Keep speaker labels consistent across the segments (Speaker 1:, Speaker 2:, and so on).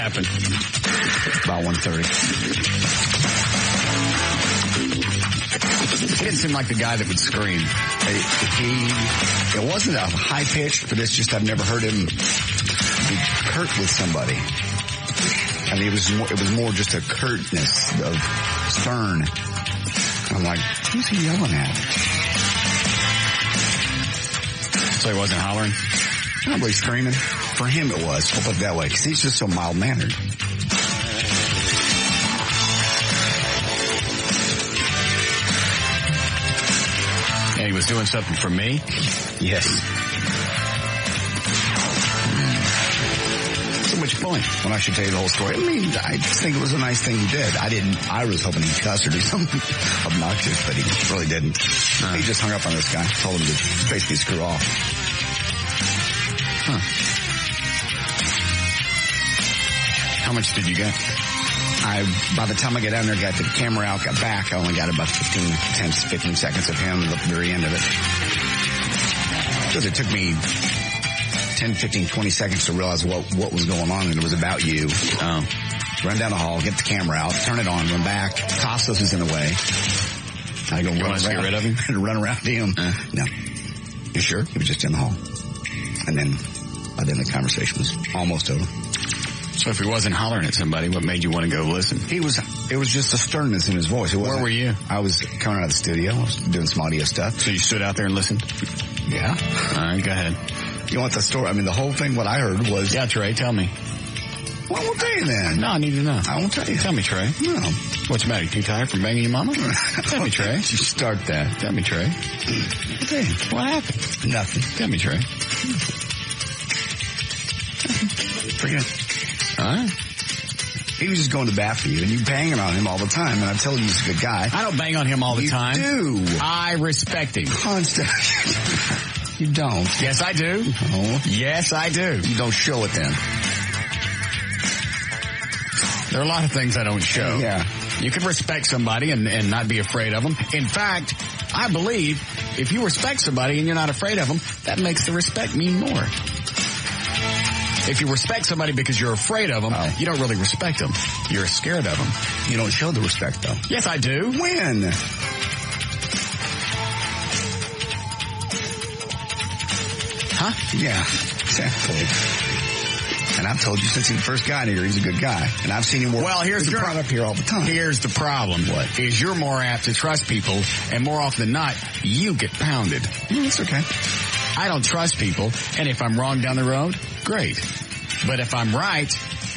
Speaker 1: happened?
Speaker 2: About 1:30.
Speaker 1: He didn't seem like the guy that would scream.
Speaker 2: It wasn't a high pitched, but it's just I've never heard him be curt with somebody. I mean, it was more just a curtness of stern. I'm like, who's he yelling at?
Speaker 1: So he wasn't hollering?
Speaker 2: Not really screaming. For him it was. I'll put it that way, because he's just so mild-mannered.
Speaker 1: And he was doing something for me?
Speaker 2: Yes. So much point. When I should tell you the whole story. I mean, I just think it was a nice thing he did. I was hoping he'd cuss or do something obnoxious, but he really didn't. He just hung up on this guy, told him to basically screw off.
Speaker 1: Huh. How much did you get?
Speaker 2: By the time I got down there, got the camera out, got back, I only got about 15 seconds of him at the very end of it. Because it took me 10, 15, 20 seconds to realize what was going on, and it was about you. Run down the hall, get the camera out, turn it on, run back. Costas is in the way. I go,
Speaker 1: you want to get rid of him?
Speaker 2: And run around him. No. You sure? He was just in the hall. And then, by then the conversation was almost over.
Speaker 1: So if he wasn't hollering at somebody, what made you want to go listen?
Speaker 2: It was just a sternness in his voice.
Speaker 1: Where were you?
Speaker 2: I was coming out of the studio. I was doing some audio stuff.
Speaker 1: So you stood out there and listened?
Speaker 2: Yeah.
Speaker 1: All right, go ahead.
Speaker 2: You want the story? I mean, the whole thing, what I heard was...
Speaker 1: Yeah, Trey, tell me.
Speaker 2: Well, I won't tell you then.
Speaker 1: No, I need to know.
Speaker 2: I won't tell you.
Speaker 1: Tell me, Trey.
Speaker 2: No.
Speaker 1: What's the matter? You too tired from banging your mama? Tell me, Trey.
Speaker 2: You start that.
Speaker 1: Tell me, Trey.
Speaker 2: Okay.
Speaker 1: What happened?
Speaker 2: Nothing.
Speaker 1: Tell me, Trey.
Speaker 2: Forget it.
Speaker 1: All right.
Speaker 2: He was just going to bat for you, and you banging on him all the time, and I told you he's a good guy.
Speaker 1: I don't bang on him all the time.
Speaker 2: You do.
Speaker 1: I respect him.
Speaker 2: Constant. You don't.
Speaker 1: Yes, I do.
Speaker 2: No.
Speaker 1: Yes, I do.
Speaker 2: You don't show it then.
Speaker 1: There are a lot of things I don't show.
Speaker 2: Yeah.
Speaker 1: You can respect somebody and not be afraid of them. In fact, I believe if you respect somebody and you're not afraid of them, that makes the respect mean more. If you respect somebody because you're afraid of them, you don't really respect them. You're scared of them.
Speaker 2: You don't show the respect, though.
Speaker 1: Yes, I do.
Speaker 2: When?
Speaker 1: Huh?
Speaker 2: Yeah, exactly. And I've told you since he first got here, he's a good guy. And I've seen him work.
Speaker 1: Well, here's the problem.
Speaker 2: Up here all the time.
Speaker 1: Here's the problem.
Speaker 2: What?
Speaker 1: Is you're more apt to trust people, and more often than not, you get pounded.
Speaker 2: That's okay.
Speaker 1: I don't trust people, and if I'm wrong down the road, great. But if I'm right,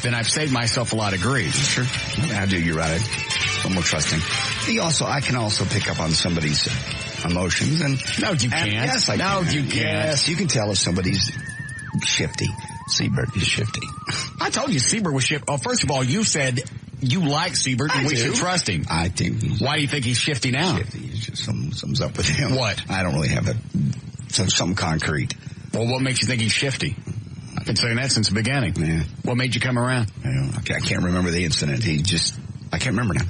Speaker 1: then I've saved myself a lot of grief.
Speaker 2: Sure. I do, you're right. I'm more trusting. I can also pick up on somebody's emotions. And
Speaker 1: no, you can't.
Speaker 2: Yes, I can.
Speaker 1: No, you can't.
Speaker 2: Yes, you can tell if somebody's shifty. Seabird is shifty.
Speaker 1: I told you Seabird was shifty. Oh, first of all, you said you like Seabird and we should trust him.
Speaker 2: I think.
Speaker 1: Why do you think he's shifty now?
Speaker 2: Shifty. He's just something's up with him.
Speaker 1: What?
Speaker 2: I don't really have something concrete.
Speaker 1: Well, what makes you think he's shifty? I've been saying that since the beginning.
Speaker 2: Yeah.
Speaker 1: What made you come around?
Speaker 2: I can't remember the incident. I can't remember now.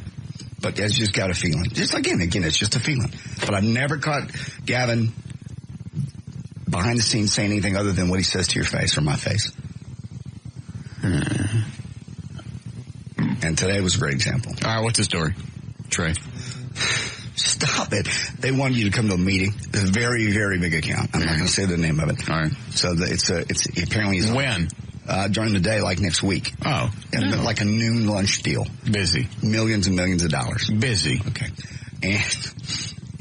Speaker 2: But it's just got a feeling. Just again, it's just a feeling. But I've never caught Gavin behind the scenes saying anything other than what he says to your face or my face. And today was a great example.
Speaker 1: All right, what's the story, Trey?
Speaker 2: Stop it. They wanted you to come to a meeting. It's a very, very big account. I'm not going to say the name of it.
Speaker 1: All right.
Speaker 2: So it's apparently...
Speaker 1: When?
Speaker 2: During the day, like next week.
Speaker 1: Oh.
Speaker 2: And
Speaker 1: no.
Speaker 2: Like a noon lunch deal.
Speaker 1: Busy.
Speaker 2: Millions and millions of dollars.
Speaker 1: Busy.
Speaker 2: Okay.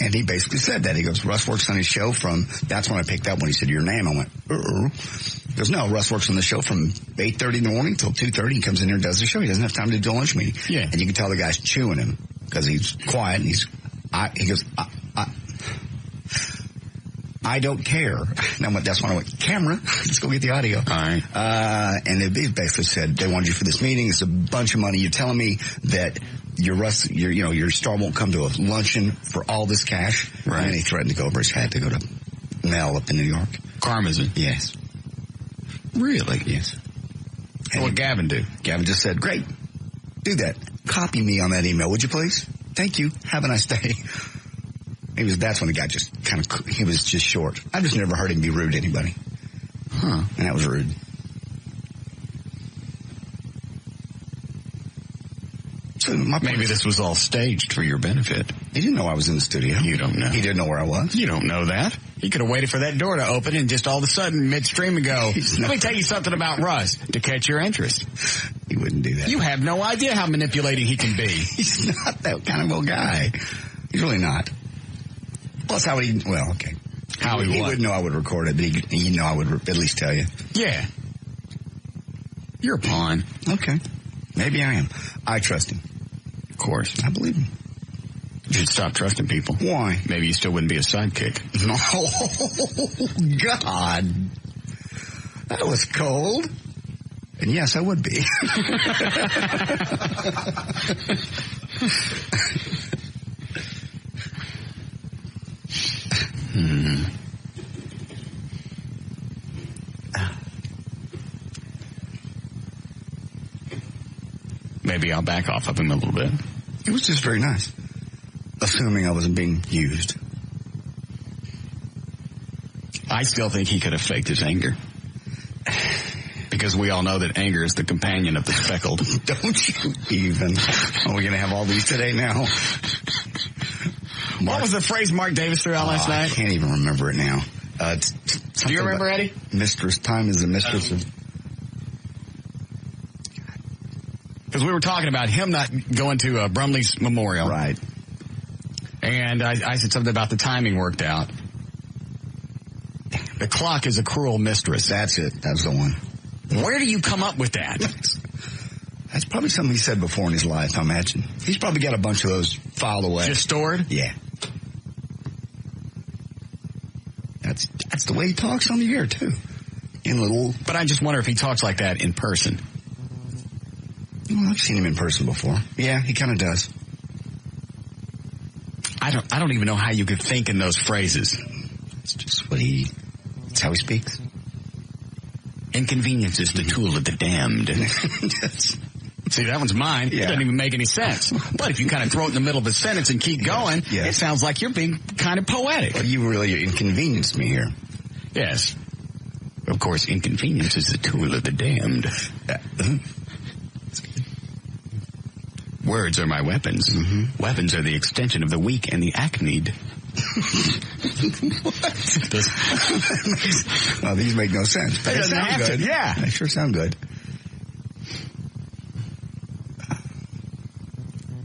Speaker 2: And he basically said that. He goes, Russ works on his show that's when I picked up when he said your name. I went, He goes, no, Russ works on the show from 8:30 in the morning till 2:30. He comes in here and does the show. He doesn't have time to do a lunch meeting.
Speaker 1: Yeah.
Speaker 2: And you can tell the guy's chewing him because he's quiet and he goes, I don't care. And that's when I went, camera, let's go get the audio.
Speaker 1: All right.
Speaker 2: And they basically said, they wanted you for this meeting. It's a bunch of money. You're telling me that your star won't come to a luncheon for all this cash.
Speaker 1: Right.
Speaker 2: And he threatened to go over his head to go to Mel up in New York.
Speaker 1: Karmazin.
Speaker 2: Yes.
Speaker 1: Really?
Speaker 2: Yes.
Speaker 1: And what Gavin do?
Speaker 2: Gavin just said, great. Do that. Copy me on that email, would you please? Thank you. Have a nice day. That's when the guy just he was just short. I've just never heard him be rude to anybody.
Speaker 1: Huh.
Speaker 2: And that was rude.
Speaker 1: Maybe this was all staged for your benefit.
Speaker 2: He didn't know I was in the studio.
Speaker 1: You don't know.
Speaker 2: He didn't know where I was.
Speaker 1: You don't know that. He could have waited for that door to open and just all of a sudden midstream and go, let me tell you something about Russ to catch your interest.
Speaker 2: He wouldn't do that.
Speaker 1: You have no idea how manipulating he can be.
Speaker 2: He's not that kind of a guy. He's really not. Plus, how would he, well, okay.
Speaker 1: How
Speaker 2: he would know I would record it, but he'd know I would at least tell you.
Speaker 1: Yeah. You're a pawn.
Speaker 2: Okay. Maybe I am. I trust him.
Speaker 1: Of course.
Speaker 2: I believe him.
Speaker 1: You should stop trusting people.
Speaker 2: Why?
Speaker 1: Maybe you still wouldn't be a sidekick.
Speaker 2: No. God. That was cold. And yes, I would be.
Speaker 1: Maybe I'll back off of him a little bit.
Speaker 2: It was just very nice. Assuming I wasn't being used.
Speaker 1: I still think he could have faked his anger. Because we all know that anger is the companion of the speckled.
Speaker 2: Don't you even. Are we going to have all these today now?
Speaker 1: What was the phrase Mark Davis threw out last night?
Speaker 2: I can't even remember it now.
Speaker 1: Do you remember, Eddie?
Speaker 2: Mistress. Time is the mistress of...
Speaker 1: Because we were talking about him not going to Brumley's memorial.
Speaker 2: Right.
Speaker 1: And I said something about the timing worked out. The clock is a cruel mistress.
Speaker 2: That's it. That's the one.
Speaker 1: Where do you come up with that?
Speaker 2: That's probably something he said before in his life, I imagine. He's probably got a bunch of those filed away.
Speaker 1: Just stored?
Speaker 2: Yeah. That's the way he talks on the air, too.
Speaker 1: But I just wonder if he talks like that in person.
Speaker 2: Well, I've seen him in person before. Yeah, he kind of does.
Speaker 1: I don't even know how you could think in those phrases.
Speaker 2: It's just it's how he speaks.
Speaker 1: Inconvenience is the tool of the damned.
Speaker 2: Yes.
Speaker 1: See, that one's mine. Yeah. It doesn't even make any sense. But if you kind of throw it in the middle of a sentence and keep going, It sounds like you're being kind of poetic.
Speaker 2: Well, you really inconvenienced me here.
Speaker 1: Yes. Of course, inconvenience is the tool of the damned. Words are my weapons. Mm-hmm. Weapons are the extension of the weak and the acneed.
Speaker 2: Well, these make no sense. But
Speaker 1: they sound good. Yeah.
Speaker 2: They sure sound good.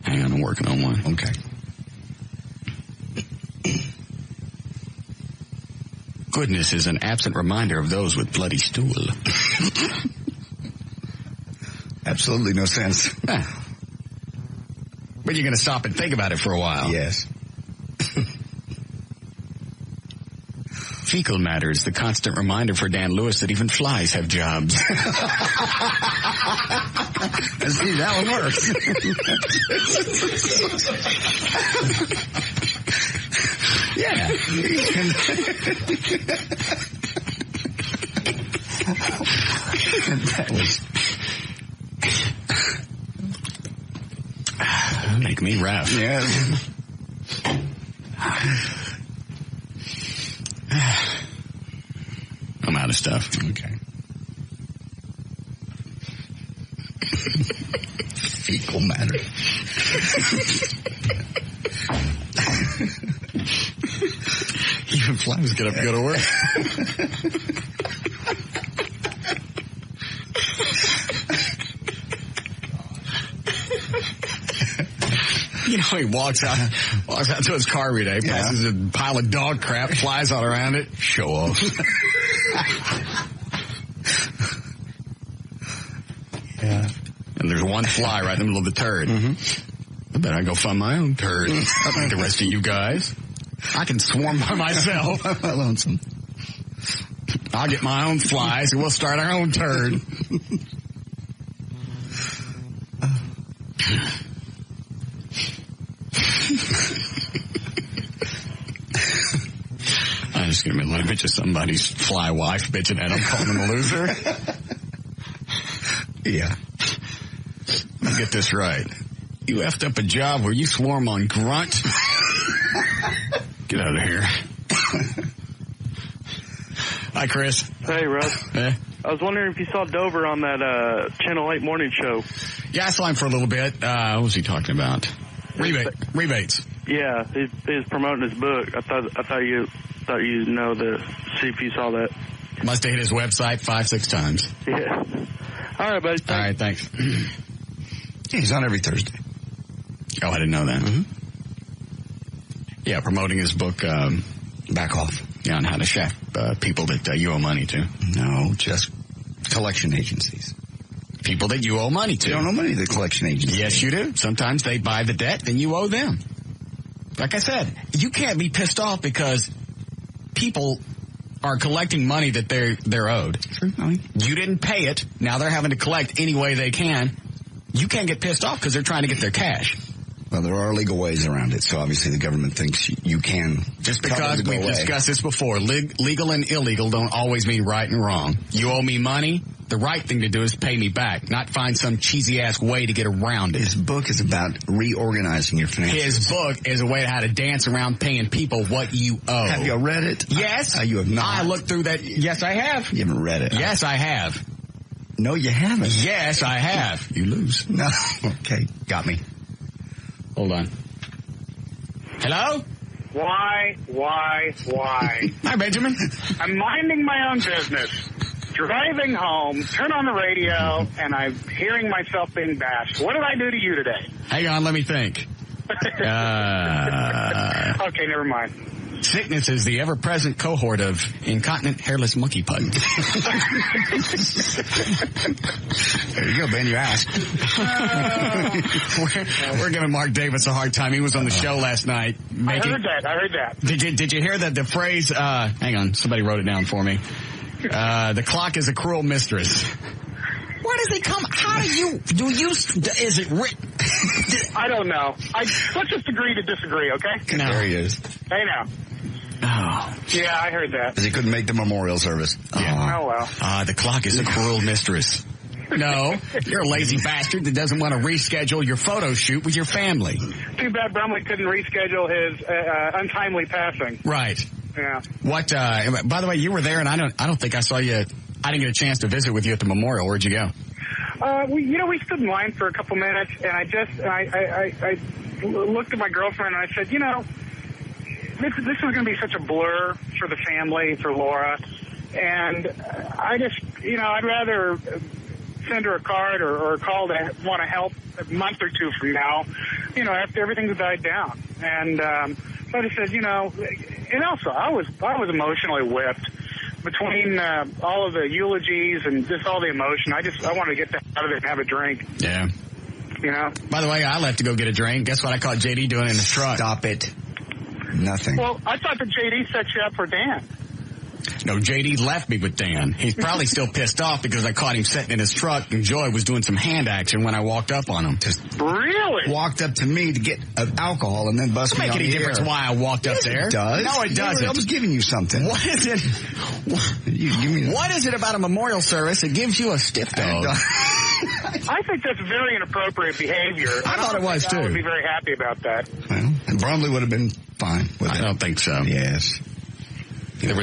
Speaker 1: Hang on, I'm working on one.
Speaker 2: Okay.
Speaker 1: Goodness is an absent reminder of those with bloody stool.
Speaker 2: Absolutely no sense.
Speaker 1: But you're going to stop and think about it for a while.
Speaker 2: Yes.
Speaker 1: Fecal matter is the constant reminder for Dan Lewis that even flies have jobs.
Speaker 2: See, that one works.
Speaker 1: Yeah.
Speaker 2: That was...
Speaker 1: Make me rough.
Speaker 2: Yeah.
Speaker 1: I'm out of stuff.
Speaker 2: Okay. Fecal matter.
Speaker 1: Even flies get up and go to work. You know, he walks out to his car every day, passes a pile of dog crap, flies all around it. Show off.
Speaker 2: Yeah.
Speaker 1: And there's one fly right in the middle of the turd. Mm-hmm. I bet I go find my own turd. Not like the rest of you guys. I can swarm by myself.
Speaker 2: I'm not lonesome.
Speaker 1: I'll get my own flies and we'll start our own turd. I'm just going to be a little bit of somebody's fly wife bitching at him, calling him a loser.
Speaker 2: Yeah.
Speaker 1: Let me get this right. You effed up a job where you swarm on grunt? Get out of here. Hi, Chris.
Speaker 3: Hey, Russ. I was wondering if you saw Dover on that Channel 8 morning show.
Speaker 1: Yeah, I saw him for a little bit. What was he talking about? Rebates.
Speaker 3: Yeah, he's promoting his book. I thought you know see if you saw that.
Speaker 1: Must have hit his website 5-6 times.
Speaker 3: Yeah. All right, buddy.
Speaker 1: All right, thanks.
Speaker 2: Yeah, he's on every Thursday.
Speaker 1: Oh, I didn't know that.
Speaker 2: Mm-hmm.
Speaker 1: Yeah, promoting his book,
Speaker 2: Back Off.
Speaker 1: Yeah, on how to shaft people that you owe money to.
Speaker 2: No, just collection agencies.
Speaker 1: People that you owe money to.
Speaker 2: You don't owe money to the collection agencies.
Speaker 1: Yes, you do. Sometimes they buy the debt, then you owe them. Like I said, you can't be pissed off because people are collecting money that they're owed.
Speaker 2: Sure. I mean,
Speaker 1: you didn't pay it. Now they're having to collect any way they can. You can't get pissed off because they're trying to get their cash.
Speaker 2: Well, there are legal ways around it, so obviously the government thinks you can.
Speaker 1: Just because we've discussed this before, legal and illegal don't always mean right and wrong. You owe me money, the right thing to do is pay me back, not find some cheesy-ass way to get around it.
Speaker 2: His book is about reorganizing your finances.
Speaker 1: His book is a way how to dance around paying people what you owe.
Speaker 2: Have you read it?
Speaker 1: Yes.
Speaker 2: You have not.
Speaker 1: I looked through that. Yes, I have.
Speaker 2: You haven't read it.
Speaker 1: Yes, I have.
Speaker 2: No, you haven't.
Speaker 1: Yes, I have.
Speaker 2: You lose. No. Okay. Got me.
Speaker 1: Hold on. Hello?
Speaker 4: Why?
Speaker 1: Hi, Benjamin.
Speaker 4: I'm minding my own business, driving home, turn on the radio, and I'm hearing myself being bashed. What did I do to you today?
Speaker 1: Hang on, let me think.
Speaker 4: Okay, never mind.
Speaker 1: Sickness is the ever-present cohort of incontinent hairless monkey pug.
Speaker 2: There you go, Ben. You asked.
Speaker 1: We're giving Mark Davis a hard time. He was on the show last night.
Speaker 4: I heard that.
Speaker 1: Did you hear that the phrase? Hang on, somebody wrote it down for me. The clock is a cruel mistress. Where does it come? How do you is it written?
Speaker 4: I don't know. Let's just agree to disagree, okay?
Speaker 2: No. There he is.
Speaker 4: Hey, now.
Speaker 1: Oh.
Speaker 4: Yeah, I heard that.
Speaker 2: Because he couldn't make the memorial service.
Speaker 1: Yeah.
Speaker 4: Oh, well.
Speaker 1: The clock is a cruel mistress. No, you're a lazy bastard that doesn't want to reschedule your photo shoot with your family.
Speaker 4: Too bad Brumley couldn't reschedule his untimely passing.
Speaker 1: Right.
Speaker 4: Yeah.
Speaker 1: What, by the way, you were there and I don't think I saw you. I didn't get a chance to visit with you at the memorial. Where'd you go?
Speaker 4: We stood in line for a couple minutes, and I looked at my girlfriend and I said, this is going to be such a blur for the family, for Laura, and I just, I'd rather send her a card or a call to want to help a month or two from now, after everything's died down. And so I just said, and also I was emotionally whipped. Between all of the eulogies and just all the emotion, I wanted to get out of it and have a drink.
Speaker 1: Yeah. By the way, I left to go get a drink. Guess what I caught JD doing in his truck?
Speaker 2: Stop it. Nothing.
Speaker 4: Well, I thought that JD set you up for Dan.
Speaker 1: No, JD left me with Dan. He's probably still pissed off because I caught him sitting in his truck and Joy was doing some hand action when I walked up on him. Just
Speaker 4: really?
Speaker 2: Walked up to me to get alcohol and then bust me on the air.
Speaker 1: Doesn't make any difference why I walked up there.
Speaker 2: It does.
Speaker 1: No, it doesn't.
Speaker 2: I was giving you something.
Speaker 1: What is it? What is it about a memorial service that gives you a stiff dog?
Speaker 4: I think that's very inappropriate behavior.
Speaker 1: I thought it was, too.
Speaker 4: I would be very happy about that.
Speaker 2: Well, and Bromley would have been fine with it.
Speaker 1: I don't think so.
Speaker 2: Yes.
Speaker 1: There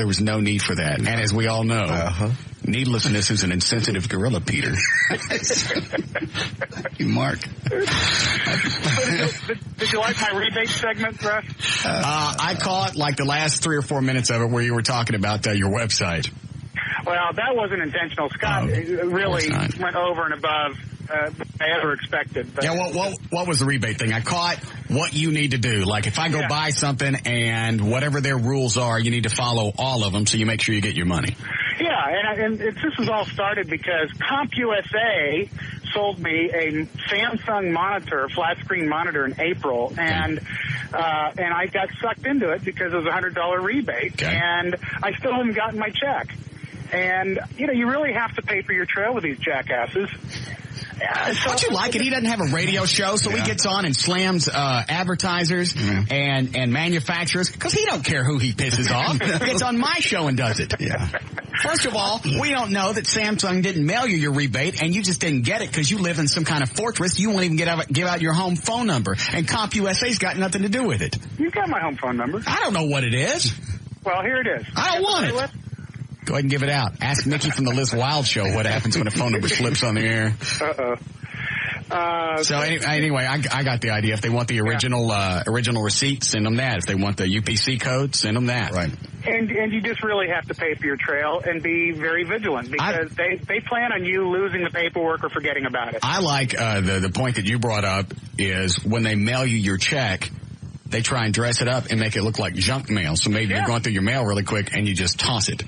Speaker 1: was no need for that. And as we all know, needlessness is an insensitive gorilla, Peter.
Speaker 2: Thank you, Mark.
Speaker 4: Did you like my rebate segment, Russ?
Speaker 1: I caught like the last 3 or 4 minutes of it where you were talking about your website.
Speaker 4: Well, that wasn't intentional. Scott really went over and above what I ever expected. But.
Speaker 1: Yeah, what was the rebate thing? I caught what you need to do. Like if I go buy something and whatever their rules are, you need to follow all of them so you make sure you get your money.
Speaker 4: Yeah, and this was all started because CompUSA sold me a Samsung monitor, flat screen monitor in April, and I got sucked into it because it was a $100 rebate, and I still haven't gotten my check. And, you really have to pay for your trail with these jackasses.
Speaker 1: Don't you like it? He doesn't have a radio show, so he gets on and slams advertisers and manufacturers because he don't care who he pisses off. He gets on my show and does it.
Speaker 2: Yeah.
Speaker 1: First of all, we don't know that Samsung didn't mail you your rebate and you just didn't get it because you live in some kind of fortress. You won't even give out your home phone number, and CompUSA's got nothing to do with it.
Speaker 4: You got my home phone number.
Speaker 1: I don't know what it is.
Speaker 4: Well, here it is.
Speaker 1: I don't want it. Go ahead and give it out. Ask Nikki from the Liz Wild Show what happens when a phone number slips on the air. So anyway, I got the idea. If they want the original receipt, send them that. If they want the UPC code, send them that.
Speaker 2: Right.
Speaker 4: And you just really have to pay for your trail and be very vigilant because they plan on you losing the paperwork or forgetting about it.
Speaker 1: I like the point that you brought up is when they mail you your check, they try and dress it up and make it look like junk mail. So maybe you're going through your mail really quick and you just toss it.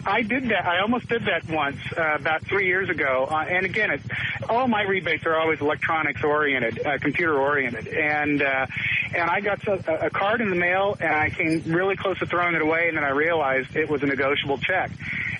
Speaker 4: I did that. I almost did that once about 3 years ago. And again, all my rebates are always electronics oriented, computer oriented. And I got a card in the mail, and I came really close to throwing it away, and then I realized it was a negotiable check.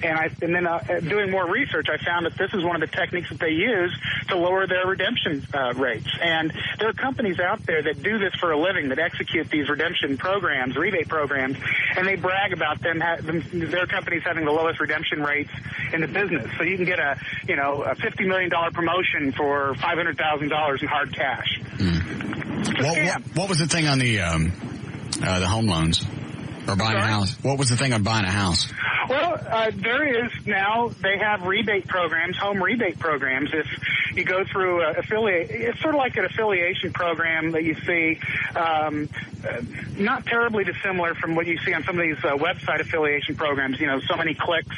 Speaker 4: And then doing more research, I found that this is one of the techniques that they use to lower their redemption rates. And there are companies out there that do this for a living, that execute these redemption programs, rebate programs, and they brag about their companies having the lowest redemption rates in the business. So you can get a $50 million promotion for $500,000 in hard cash.
Speaker 1: What was the thing on the home loans or buying a house? What was the thing on buying a house?
Speaker 4: Well, there is now, they have rebate programs, home rebate programs. If you go through it's sort of like an affiliation program that you see, not terribly dissimilar from what you see on some of these website affiliation programs. So many clicks,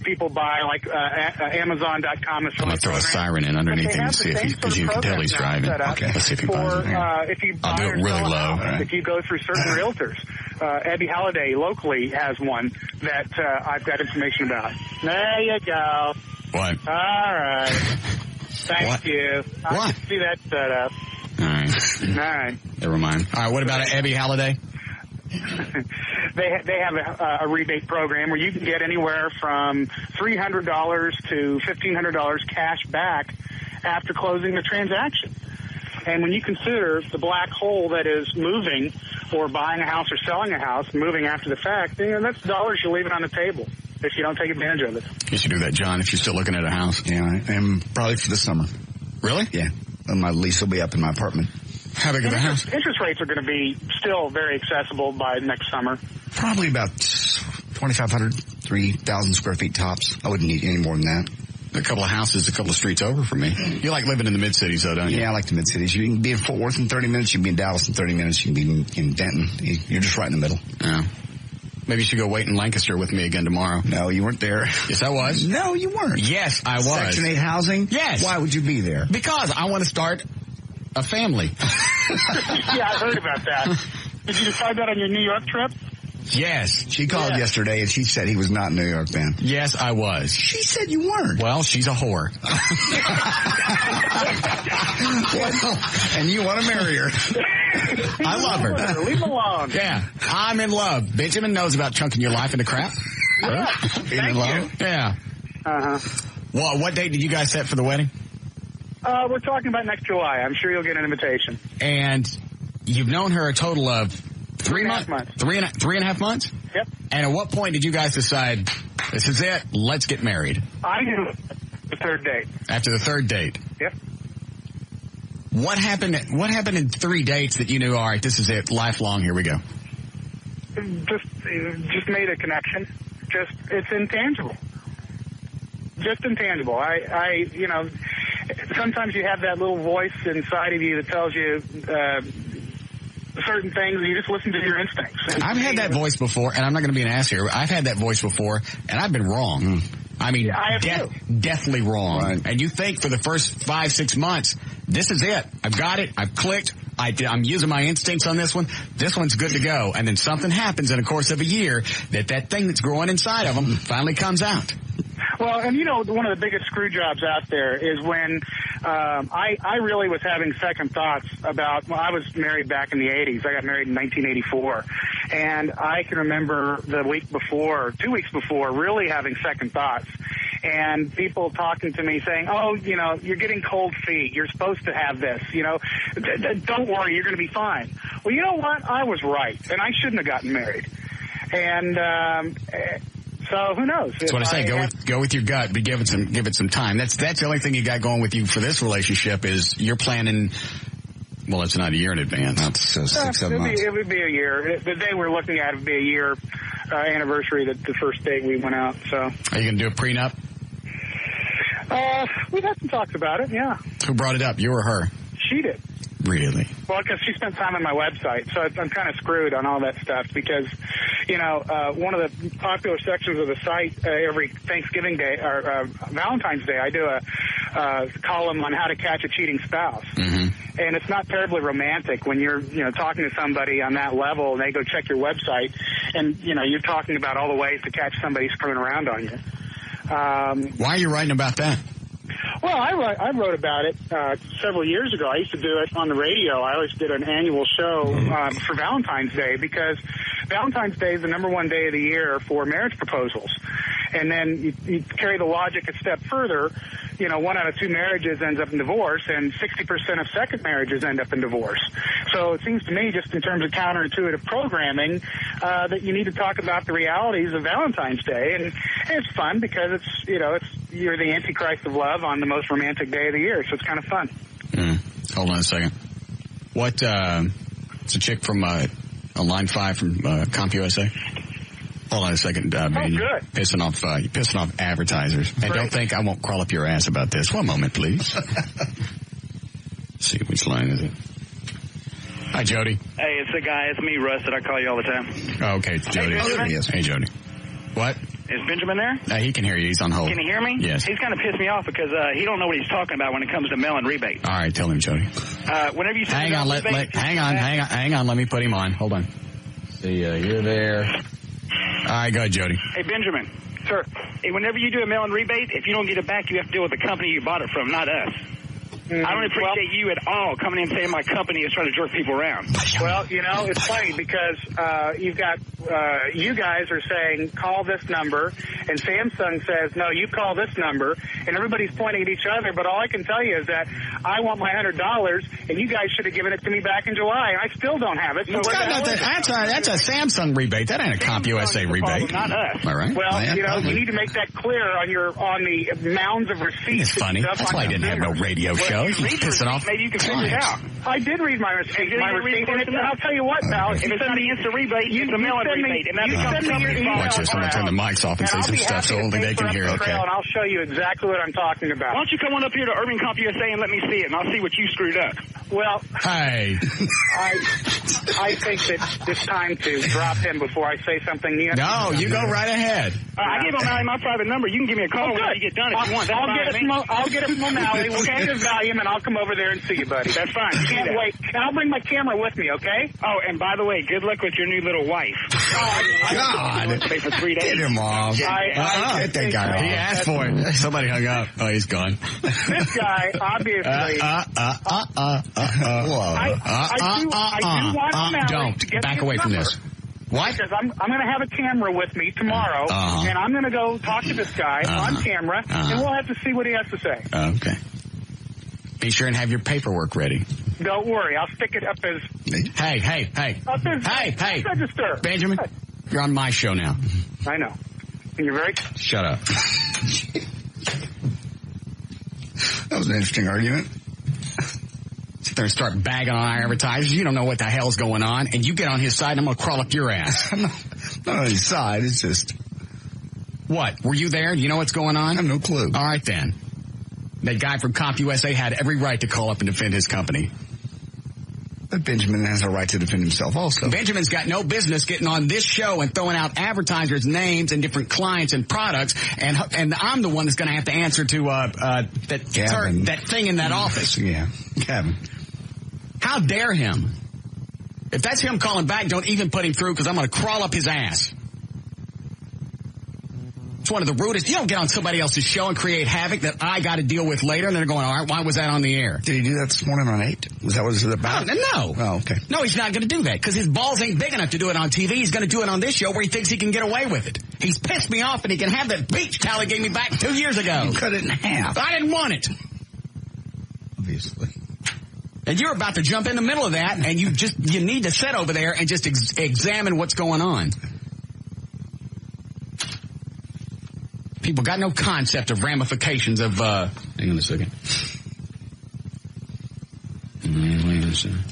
Speaker 4: people buy like Amazon.com.
Speaker 1: I'm going to throw a siren in underneath him to see because you can tell he's driving. Okay, let's see if he buys it.
Speaker 4: If you buy
Speaker 1: I'll do it really low.
Speaker 4: If you go through certain realtors. Abby Halliday locally has one that I've got information about. There you go.
Speaker 1: What?
Speaker 4: All right. Thank you. I can see that set up.
Speaker 1: All right. Never mind. All right, what about Abby Halliday?
Speaker 4: They have a rebate program where you can get anywhere from $300 to $1,500 cash back after closing the transaction. And when you consider the black hole that is moving or buying a house or selling a house, moving after the fact, that's dollars you're leaving on the table if you don't take advantage of it.
Speaker 1: You should do that, John, if you're still looking at a house.
Speaker 2: Yeah, I am probably for the summer.
Speaker 1: Really?
Speaker 2: Yeah. And my lease will be up in my apartment.
Speaker 1: How big of a house?
Speaker 4: Interest rates are going to be still very accessible by next summer.
Speaker 2: Probably about 2,500, 3,000 square feet tops. I wouldn't need any more than that.
Speaker 1: A couple of houses, a couple of streets over from me. You like living in the mid-cities, though, don't you?
Speaker 2: Yeah, I like the mid-cities. You can be in Fort Worth in 30 minutes. You can be in Dallas in 30 minutes. You can be in Denton. You're just right in the middle.
Speaker 1: Yeah. Maybe you should go wait in Lancaster with me again tomorrow.
Speaker 2: No, you weren't there.
Speaker 1: Yes, I was.
Speaker 2: No, you weren't.
Speaker 1: Yes, I was.
Speaker 2: Section 8 housing?
Speaker 1: Yes.
Speaker 2: Why would you be there?
Speaker 1: Because I want to start a family.
Speaker 4: Yeah, I heard about that. Did you decide that on your New York trip?
Speaker 1: Yes.
Speaker 2: She called yesterday and she said he was not in New York then.
Speaker 1: Yes, I was.
Speaker 2: She said you weren't.
Speaker 1: Well, she's a whore.
Speaker 2: And you want to marry her.
Speaker 1: I love her.
Speaker 4: Leave alone.
Speaker 1: Yeah, I'm in love. Benjamin knows about chunking your life into crap.
Speaker 4: Yeah.
Speaker 1: Being in love? Yeah.
Speaker 4: Uh-huh.
Speaker 1: Well, what date did you guys set for the wedding?
Speaker 4: We're talking about next July. I'm sure you'll get an invitation.
Speaker 1: And you've known her a total of 3 months? 3.5 months?
Speaker 4: Yep.
Speaker 1: And at what point did you guys decide, this is it, let's get married?
Speaker 4: I knew the third date.
Speaker 1: After the third date?
Speaker 4: Yep.
Speaker 1: What happened in 3 dates that you knew, all right, this is it, lifelong, here we go?
Speaker 4: Just made a connection. It's intangible. Just intangible. Sometimes you have that little voice inside of you that tells you certain things, and you just listen to your instincts.
Speaker 1: I've had that voice before, and I'm not going to be an ass here. I've had that voice before, and I've been wrong. I mean, deathly wrong. Right. And you think for the first 5-6 months, this is it. I've got it. I've clicked. I'm using my instincts on this one. This one's good to go. And then something happens in the course of a year that thing that's growing inside of them finally comes out.
Speaker 4: Well, and one of the biggest screw jobs out there is when I really was having second thoughts about, I was married back in the 80s. I got married in 1984. And I can remember 2 weeks before, really having second thoughts. And people talking to me saying, oh, you're getting cold feet. You're supposed to have this. Don't worry, you're going to be fine. Well, you know what? I was right. And I shouldn't have gotten married. And so who knows?
Speaker 1: That's what I say. Go with your gut, but give it some time. That's the only thing you got going with you for this relationship is you're planning. Well, it's not a year in advance.
Speaker 2: That's 6-7 months.
Speaker 4: It would be a year. The day we're looking at it would be a year anniversary, the first date we went out. So.
Speaker 1: Are you going to do a prenup?
Speaker 4: We've had some talks about it, yeah.
Speaker 1: Who brought it up, you or her?
Speaker 4: She did.
Speaker 1: Really?
Speaker 4: Well, because she spent time on my website, so I'm kind of screwed on all that stuff because, one of the popular sections of the site every Thanksgiving Day or Valentine's Day, I do a column on how to catch a cheating spouse. Mm-hmm. And it's not terribly romantic when you're, talking to somebody on that level and they go check your website and, you're talking about all the ways to catch somebody screwing around on you.
Speaker 1: Why are you writing about that?
Speaker 4: Well, I wrote about it several years ago. I used to do it on the radio. I always did an annual show for Valentine's Day because Valentine's Day is the number one day of the year for marriage proposals. And then you carry the logic a step further. 1 out of 2 marriages ends up in divorce, and 60% of second marriages end up in divorce. So it seems to me, just in terms of counterintuitive programming, that you need to talk about the realities of Valentine's Day. And it's fun because you're the Antichrist of love on the most romantic day of the year, so it's kind of fun.
Speaker 1: Hold on a second. What? It's a chick from on line 5 from CompUSA. Hold on a second, man. You're pissing off advertisers. And don't think I won't crawl up your ass about this. One moment, please. See, which line is it? Hi, Jody.
Speaker 3: Hey, it's the guy. It's me, Russ, that I call you all the time.
Speaker 1: Oh, okay, it's Jody. Hey, Jody. What?
Speaker 3: Is Benjamin there?
Speaker 1: He can hear you. He's on hold.
Speaker 3: Can he hear me?
Speaker 1: Yes.
Speaker 3: He's kind of pissed me off because he don't know what he's talking about when it comes to mail and rebate.
Speaker 1: All right, tell him, Jody.
Speaker 3: Whenever you
Speaker 1: hang on. Let me put him on. Hold on. See, you're there. All right, go ahead, Jody.
Speaker 3: Hey, Benjamin. Sir. Hey, whenever you do a mail and rebate, if you don't get it back, you have to deal with the company you bought it from, not us. I don't appreciate you at all coming in saying my company is trying to jerk people around.
Speaker 4: Well, it's funny because you've got you guys are saying call this number, and Samsung says no, you call this number, and everybody's pointing at each other. But all I can tell you is that I want my $100, and you guys should have given it to me back in July, and I still don't have it. So
Speaker 1: that's a Samsung rebate. That ain't a CompUSA rebate.
Speaker 3: Not us.
Speaker 1: All right.
Speaker 4: Well, you need to make that clear on the mounds of receipts.
Speaker 1: It's funny. That's why I didn't have no radio show. He's pissing off.
Speaker 3: Maybe you can figure it out.
Speaker 4: I did read my receipt. And I'll tell you what, pal.
Speaker 3: If it's on the instant rebate, it's a mail-in rebate. And that's
Speaker 1: watch this. I'm going to turn the mics off and say some stuff so only they can hear. Okay.
Speaker 4: And I'll show you exactly what I'm talking about.
Speaker 3: Why don't you come on up here to Urban CompUSA and let me see it, and I'll see what you screwed up.
Speaker 4: Well,
Speaker 1: hey,
Speaker 4: I think that it's time to drop him before I say something.
Speaker 1: No, you go right ahead.
Speaker 3: I gave O'Malley my private number. You can give me a call when you get done if you want.
Speaker 4: I'll get it from O'Malley. We'll get his volume, and I'll come over there and see you, buddy.
Speaker 3: That's fine.
Speaker 4: Can't wait. And I'll bring my camera with me, okay?
Speaker 3: Oh, and by the way, good luck with your new little wife.
Speaker 1: God.
Speaker 3: For 3 days.
Speaker 1: Get him off. Get that guy off. He asked for it. Somebody hung up. Oh, he's gone.
Speaker 4: This guy, obviously. I do want O'Malley to get
Speaker 1: back away from this. What?
Speaker 4: Because I'm going to have a camera with me tomorrow, and I'm going to go talk to this guy on camera, and we'll have to see what he has to say.
Speaker 1: Okay. Be sure and have your paperwork ready.
Speaker 4: Don't worry. I'll stick it up as...
Speaker 1: Hey.
Speaker 4: Hey. Register.
Speaker 1: Benjamin, you're on my show now.
Speaker 4: I know. And you're very...
Speaker 1: Shut up.
Speaker 2: That was an interesting argument.
Speaker 1: Sit there and start bagging on our advertisers. You don't know what the hell's going on, and you get on his side, and I'm going to crawl up your ass.
Speaker 2: I'm not on his side. It's just...
Speaker 1: What? Were you there? Do you know what's going on?
Speaker 2: I have no clue.
Speaker 1: All right, then. That guy from CompUSA had every right to call up and defend his company.
Speaker 2: But Benjamin has a right to defend himself also.
Speaker 1: Benjamin's got no business getting on this show and throwing out advertisers' names and different clients and products, and I'm the one that's going to have to answer to that thing in that office.
Speaker 2: Yeah, Kevin.
Speaker 1: How dare him? If that's him calling back, don't even put him through because I'm going to crawl up his ass. It's one of the rudest. You don't get on somebody else's show and create havoc that I got to deal with later, and they're going, all right, why was that on the air?
Speaker 2: Did he do that this morning on 8? Was that what it was about?
Speaker 1: No.
Speaker 2: Oh, okay.
Speaker 1: No, he's not going to do that because his balls ain't big enough to do it on TV. He's going to do it on this show where he thinks he can get away with it. He's pissed me off, and he can have that beach towel he gave me back 2 years ago.
Speaker 2: You cut it in half.
Speaker 1: I didn't want it.
Speaker 2: Obviously.
Speaker 1: And you're about to jump in the middle of that, and you need to sit over there and just examine what's going on. People got no concept of ramifications of, hang on a second. Wait a second.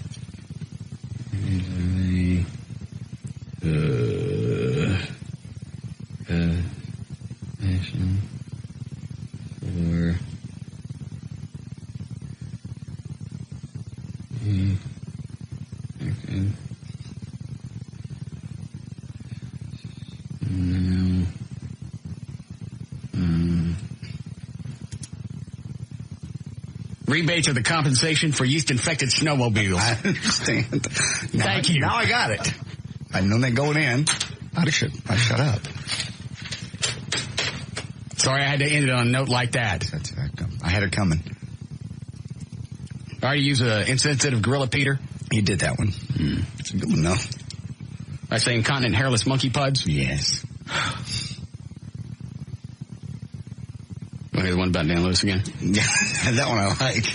Speaker 1: Rebates are the compensation for yeast-infected snowmobiles.
Speaker 2: I understand.
Speaker 1: Thank you.
Speaker 2: Now I got it. I know they're going in. I'd shut up.
Speaker 1: Sorry I had to end it on a note like that.
Speaker 2: I had it coming.
Speaker 1: All right, you use an insensitive gorilla, Peter?
Speaker 2: You did that one. It's a good one, though.
Speaker 1: I say incontinent hairless monkey puds?
Speaker 2: Yes.
Speaker 1: Okay, the one about Dan Lewis again?
Speaker 2: Yeah, that one I like.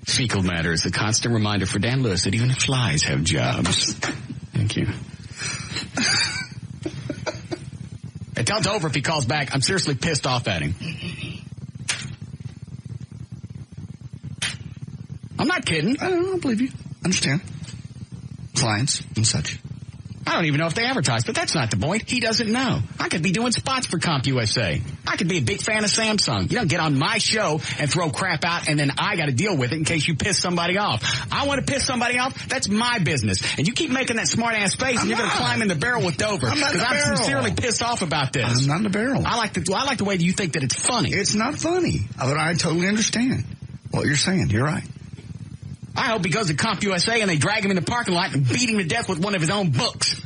Speaker 1: Fecal matter is a constant reminder for Dan Lewis that even flies have jobs. Thank you. Hey, tell Dover if he calls back, I'm seriously pissed off at him. I'm not kidding.
Speaker 2: I don't believe you. Understand. Clients and such.
Speaker 1: I don't even know if they advertise, but that's not the point. He doesn't know. I could be doing spots for CompUSA. I could be a big fan of Samsung. You don't get on my show and throw crap out, and then I got to deal with it in case you piss somebody off. I want to piss somebody off. That's my business. And you keep making that smart-ass face, and you're going to climb in the barrel with Dover. Because I'm sincerely pissed off about this.
Speaker 2: I'm not in the barrel.
Speaker 1: I like the way that you think that it's funny.
Speaker 2: It's not funny, but I totally understand what you're saying. You're right.
Speaker 1: I hope he goes to CompUSA and they drag him in the parking lot and beat him to death with one of his own books.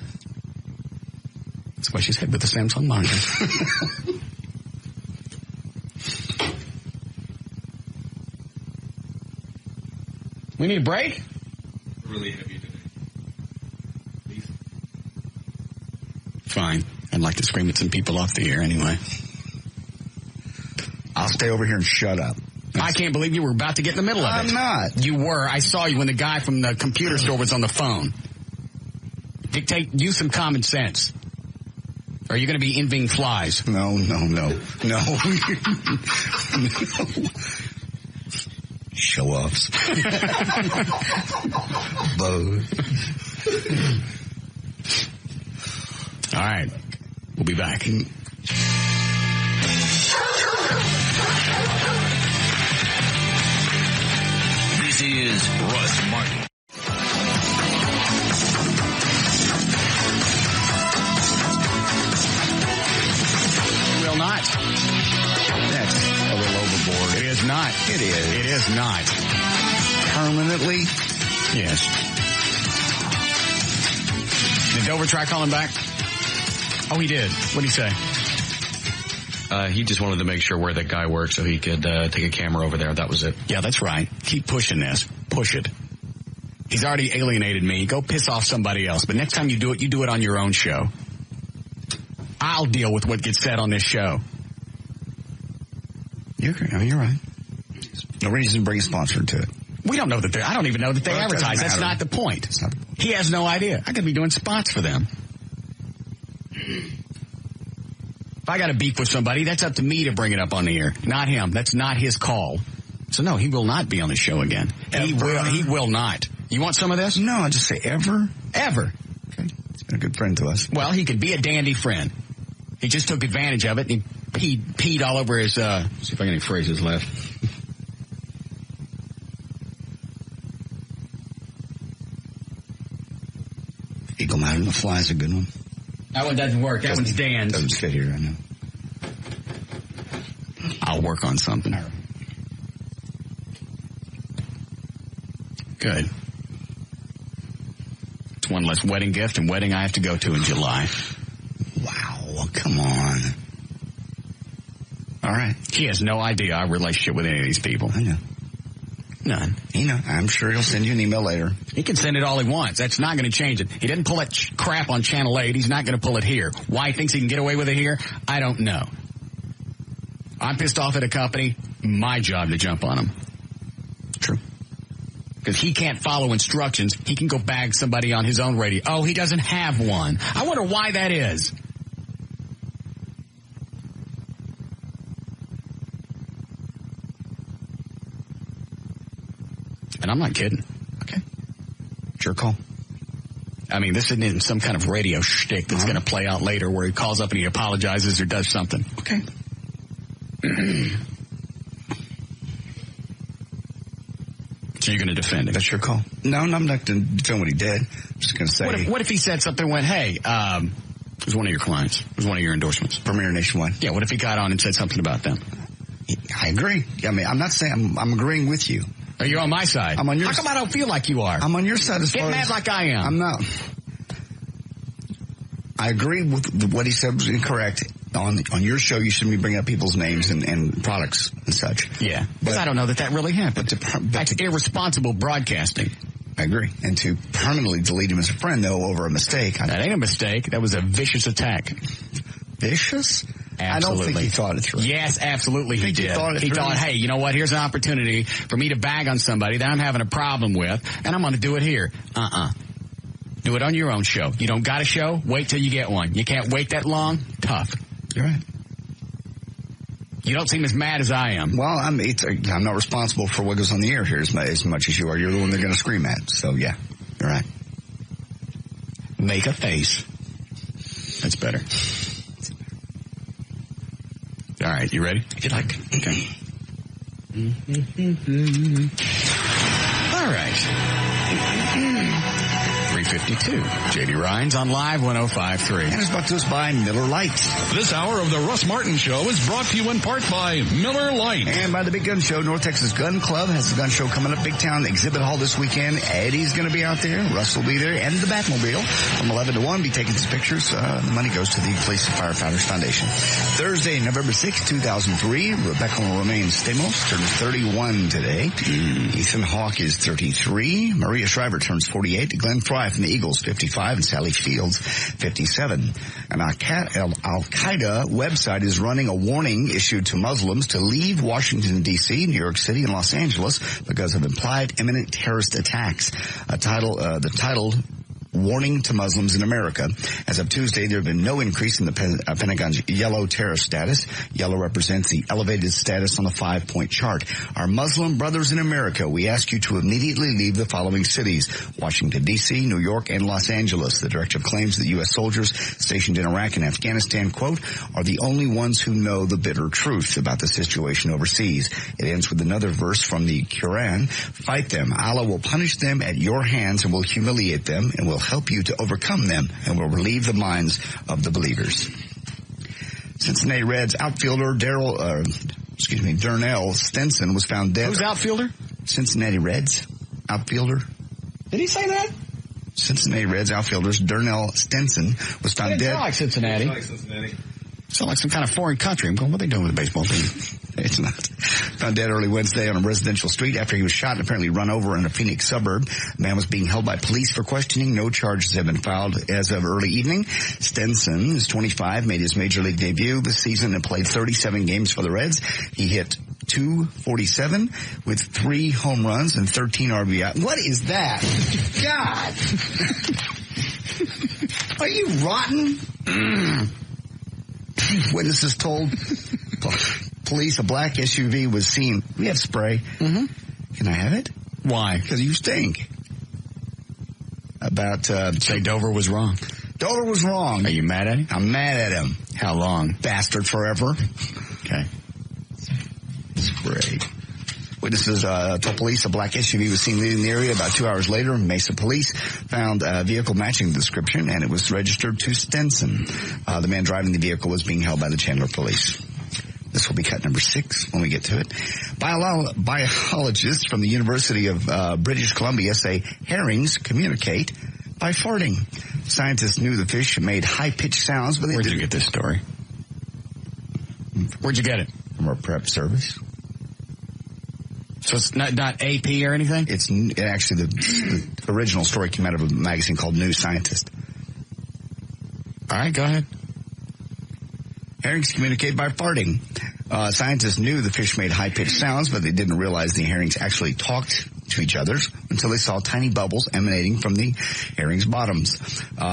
Speaker 1: Squash his head with the Samsung monitor. We need a break?
Speaker 5: Really heavy today. Please.
Speaker 1: Fine. I'd like to scream at some people off the air anyway.
Speaker 2: I'll stay over here and shut up.
Speaker 1: I can't believe you were about to get in the middle of it.
Speaker 2: I'm not.
Speaker 1: You were. I saw you when the guy from the computer store was on the phone. Use some common sense. Or are you going to be envying flies?
Speaker 2: No. Show-offs. Both.
Speaker 1: All right. We'll be back.
Speaker 6: This is Russ Martin.
Speaker 1: Will not.
Speaker 2: That's a little overboard.
Speaker 1: It is not.
Speaker 2: It is.
Speaker 1: It is not.
Speaker 2: Permanently?
Speaker 1: Yes. Did Dover try calling back? Oh, he did. What'd he say?
Speaker 5: He just wanted to make sure where that guy worked so he could take a camera over there. That was it.
Speaker 1: Yeah, that's right. Keep pushing this. Push it. He's already alienated me. Go piss off somebody else. But next time you do it on your own show. I'll deal with what gets said on this show.
Speaker 2: You're right. No reason to bring a sponsor to it.
Speaker 1: We don't know that I don't even know that they advertise. That's not the point. He has no idea. I could be doing spots for them. If I got a beef with somebody, that's up to me to bring it up on the air, not him. That's not his call. So no, he will not be on the show again. He will not. You want some of this?
Speaker 2: No, I just say ever.
Speaker 1: Ever.
Speaker 2: Okay. He's been a good friend to us.
Speaker 1: Well, he could be a dandy friend. He just took advantage of it and he peed all over his, see if I got any phrases left.
Speaker 2: Eagle Mountain and the Fly's a good one.
Speaker 1: That one doesn't work. That one's Dan's.
Speaker 2: Doesn't fit here, I know.
Speaker 1: I'll work on something. Good. It's one less wedding gift and wedding I have to go to in July.
Speaker 2: Wow, come on. All right.
Speaker 1: He has no idea our relationship with any of these people.
Speaker 2: I know.
Speaker 1: None.
Speaker 2: I'm sure he'll send you an email later.
Speaker 1: He can send it all he wants. That's not going to change it. He didn't pull that crap on Channel 8. He's not going to pull it here. Why he thinks he can get away with it here, I don't know. I'm pissed off at a company. My job to jump on him.
Speaker 2: True.
Speaker 1: Because he can't follow instructions. He can go bag somebody on his own radio. Oh, he doesn't have one. I wonder why that is. And I'm not kidding.
Speaker 2: Okay. It's your call.
Speaker 1: I mean, this isn't some kind of radio shtick that's going to play out later where he calls up and he apologizes or does something.
Speaker 2: Okay.
Speaker 1: So you're going to defend him?
Speaker 2: That's your call. No, I'm not going to defend what he did. I'm just going to say.
Speaker 1: What if he said something and went, hey, it was one of your clients. It was one of your endorsements.
Speaker 2: Premier Nationwide.
Speaker 1: Yeah, what if he got on and said something about them?
Speaker 2: I agree. I mean, I'm not saying I'm agreeing with you.
Speaker 1: Are you on my side?
Speaker 2: I'm on your
Speaker 1: How come I don't feel like you are?
Speaker 2: I'm on your side as far as...
Speaker 1: Get mad like I am.
Speaker 2: I'm not. I agree with what he said was incorrect. On your show, you shouldn't be bringing up people's names and products and such.
Speaker 1: Yeah, because I don't know that really happened. That's irresponsible broadcasting.
Speaker 2: I agree. And to permanently delete him as a friend, though, over a mistake.
Speaker 1: That ain't a mistake. That was a vicious attack.
Speaker 2: Vicious?
Speaker 1: Absolutely.
Speaker 2: I don't think he thought it through.
Speaker 1: Yes, absolutely he did.
Speaker 2: He thought,
Speaker 1: hey, you know what? Here's an opportunity for me to bag on somebody that I'm having a problem with, and I'm going to do it here. Do it on your own show. You don't got a show? Wait till you get one. You can't wait that long? Tough.
Speaker 2: You're right.
Speaker 1: You don't seem as mad as I am.
Speaker 2: Well, I'm not responsible for what goes on the air here as much as you are. You're the one they're going to scream at. So, yeah, you're right.
Speaker 1: Make a face. That's better. All right, you ready?
Speaker 2: If you like. Okay.
Speaker 1: All right. 3:52. J.D. Ryan's on Live 105.3.
Speaker 2: And it's brought to us by Miller Lite.
Speaker 7: This hour of the Russ Martin Show is brought to you in part by Miller Lite.
Speaker 2: And by the Big Gun Show. North Texas Gun Club has the gun show coming up. Big Town Exhibit Hall this weekend. Eddie's going to be out there. Russ will be there. And the Batmobile from 11 to 1. Be taking some pictures. The money goes to the Police and Firefighters Foundation. Thursday, November 6, 2003. Rebecca Romaine Stamos turns 31 today. Ethan Hawke is 33. Maria Shriver turns 48. Glenn Fry from the Eagles, 55, and Sally Fields, 57. An Al-Qaeda website is running a warning issued to Muslims to leave Washington, D.C., New York City, and Los Angeles because of implied imminent terrorist attacks. The title Warning to Muslims in America. As of Tuesday, there have been no increase in the Pentagon's yellow terrorist status. Yellow represents the elevated status on the 5-point chart. Our Muslim brothers in America, we ask you to immediately leave the following cities: Washington, D.C., New York, and Los Angeles. The directive claims that U.S. soldiers stationed in Iraq and Afghanistan, quote, are the only ones who know the bitter truth about the situation overseas. It ends with another verse from the Quran. Fight them. Allah will punish them at your hands and will humiliate them and will help you to overcome them and will relieve the minds of the believers. Cincinnati Reds outfielder Darnell Stinson was found dead.
Speaker 1: Who's outfielder?
Speaker 2: Cincinnati Reds outfielder.
Speaker 1: Did he say that?
Speaker 2: Cincinnati Reds outfielder Darnell Stinson was found dead.
Speaker 1: Sound like Cincinnati. Sound like some kind of foreign country. What are they doing with the baseball team?
Speaker 2: It's not. Found dead early Wednesday on a residential street after he was shot and apparently run over in a Phoenix suburb. The man was being held by police for questioning. No charges have been filed as of early evening. Stinson is 25, made his major league debut this season and played 37 games for the Reds. He hit .247 with 3 home runs and 13 RBI. What is that? God! Are you rotten? Witnesses told police a black SUV was seen. We have spray.
Speaker 1: Mm-hmm.
Speaker 2: Can I have it?
Speaker 1: Why?
Speaker 2: Because you stink.
Speaker 1: Say Dover was wrong.
Speaker 2: Dover was wrong.
Speaker 1: Are you mad at him?
Speaker 2: I'm mad at him.
Speaker 1: How long?
Speaker 2: Bastard forever.
Speaker 1: Okay.
Speaker 2: Spray. Witnesses told police a black SUV was seen leaving the area. About 2 hours later, Mesa police found a vehicle matching the description, and it was registered to Stinson. The man driving the vehicle was being held by the Chandler police. This will be cut number 6 when we get to it. Biologists from the University of British Columbia say herrings communicate by farting. Scientists knew the fish made high-pitched sounds, but
Speaker 1: Where'd you get this story? Where'd you get it?
Speaker 2: From our prep service.
Speaker 1: So it's not AP or anything?
Speaker 2: It's actually the original story came out of a magazine called New Scientist.
Speaker 1: All right, go ahead.
Speaker 2: Herrings communicate by farting. Scientists knew the fish made high-pitched sounds, but they didn't realize the herrings actually talked to each other until they saw tiny bubbles emanating from the herrings' bottoms.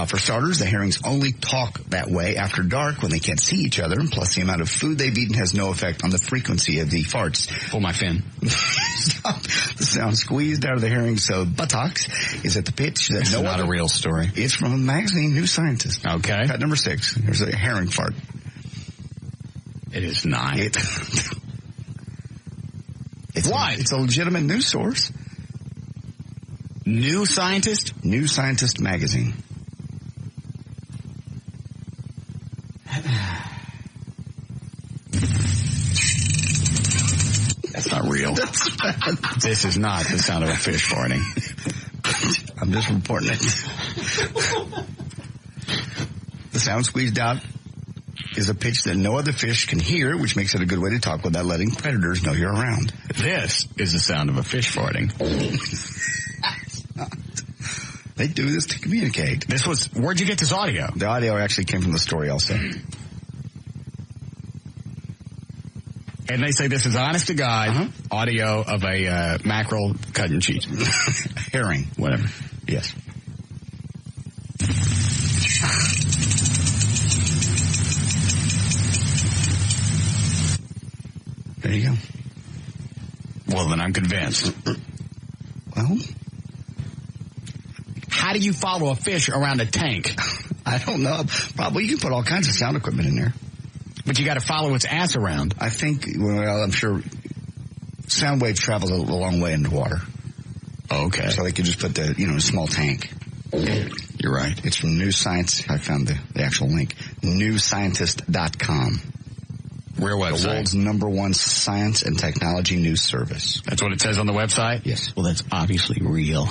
Speaker 2: For starters, the herrings only talk that way after dark when they can't see each other, and plus the amount of food they've eaten has no effect on the frequency of the farts.
Speaker 1: Pull my fin.
Speaker 2: The sound squeezed out of the herring's buttocks is at the pitch that
Speaker 1: It's not a real story.
Speaker 2: It's from a magazine, New Scientist.
Speaker 1: Okay.
Speaker 2: Cut number 6. Here's a herring fart.
Speaker 1: It is not.
Speaker 2: Why? It's a legitimate news source.
Speaker 1: New Scientist?
Speaker 2: New Scientist magazine.
Speaker 1: That's not real. This is not the sound of a fish farting.
Speaker 2: I'm just reporting it. The sound squeezed out is a pitch that no other fish can hear, which makes it a good way to talk without letting predators know you're around.
Speaker 1: This is the sound of a fish farting.
Speaker 2: They do this to communicate.
Speaker 1: Where'd you get this audio?
Speaker 2: The audio actually came from the story also.
Speaker 1: And they say this is honest to God audio of a mackerel cutting cheese.
Speaker 2: Herring.
Speaker 1: Whatever.
Speaker 2: Yes. There you go.
Speaker 1: Well, then I'm convinced.
Speaker 2: Well,
Speaker 1: how do you follow a fish around a tank?
Speaker 2: I don't know. Probably you can put all kinds of sound equipment in there.
Speaker 1: But you got to follow its ass around.
Speaker 2: I think, well, I'm sure sound wave travels a long way into water.
Speaker 1: Okay.
Speaker 2: So they could just put the, small tank.
Speaker 1: You're right.
Speaker 2: It's from New Science. I found the actual link. newscientist.com.
Speaker 1: Real website.
Speaker 2: The world's #1 science and technology news service.
Speaker 1: That's what it says on the website?
Speaker 2: Yes.
Speaker 1: Well, that's obviously real.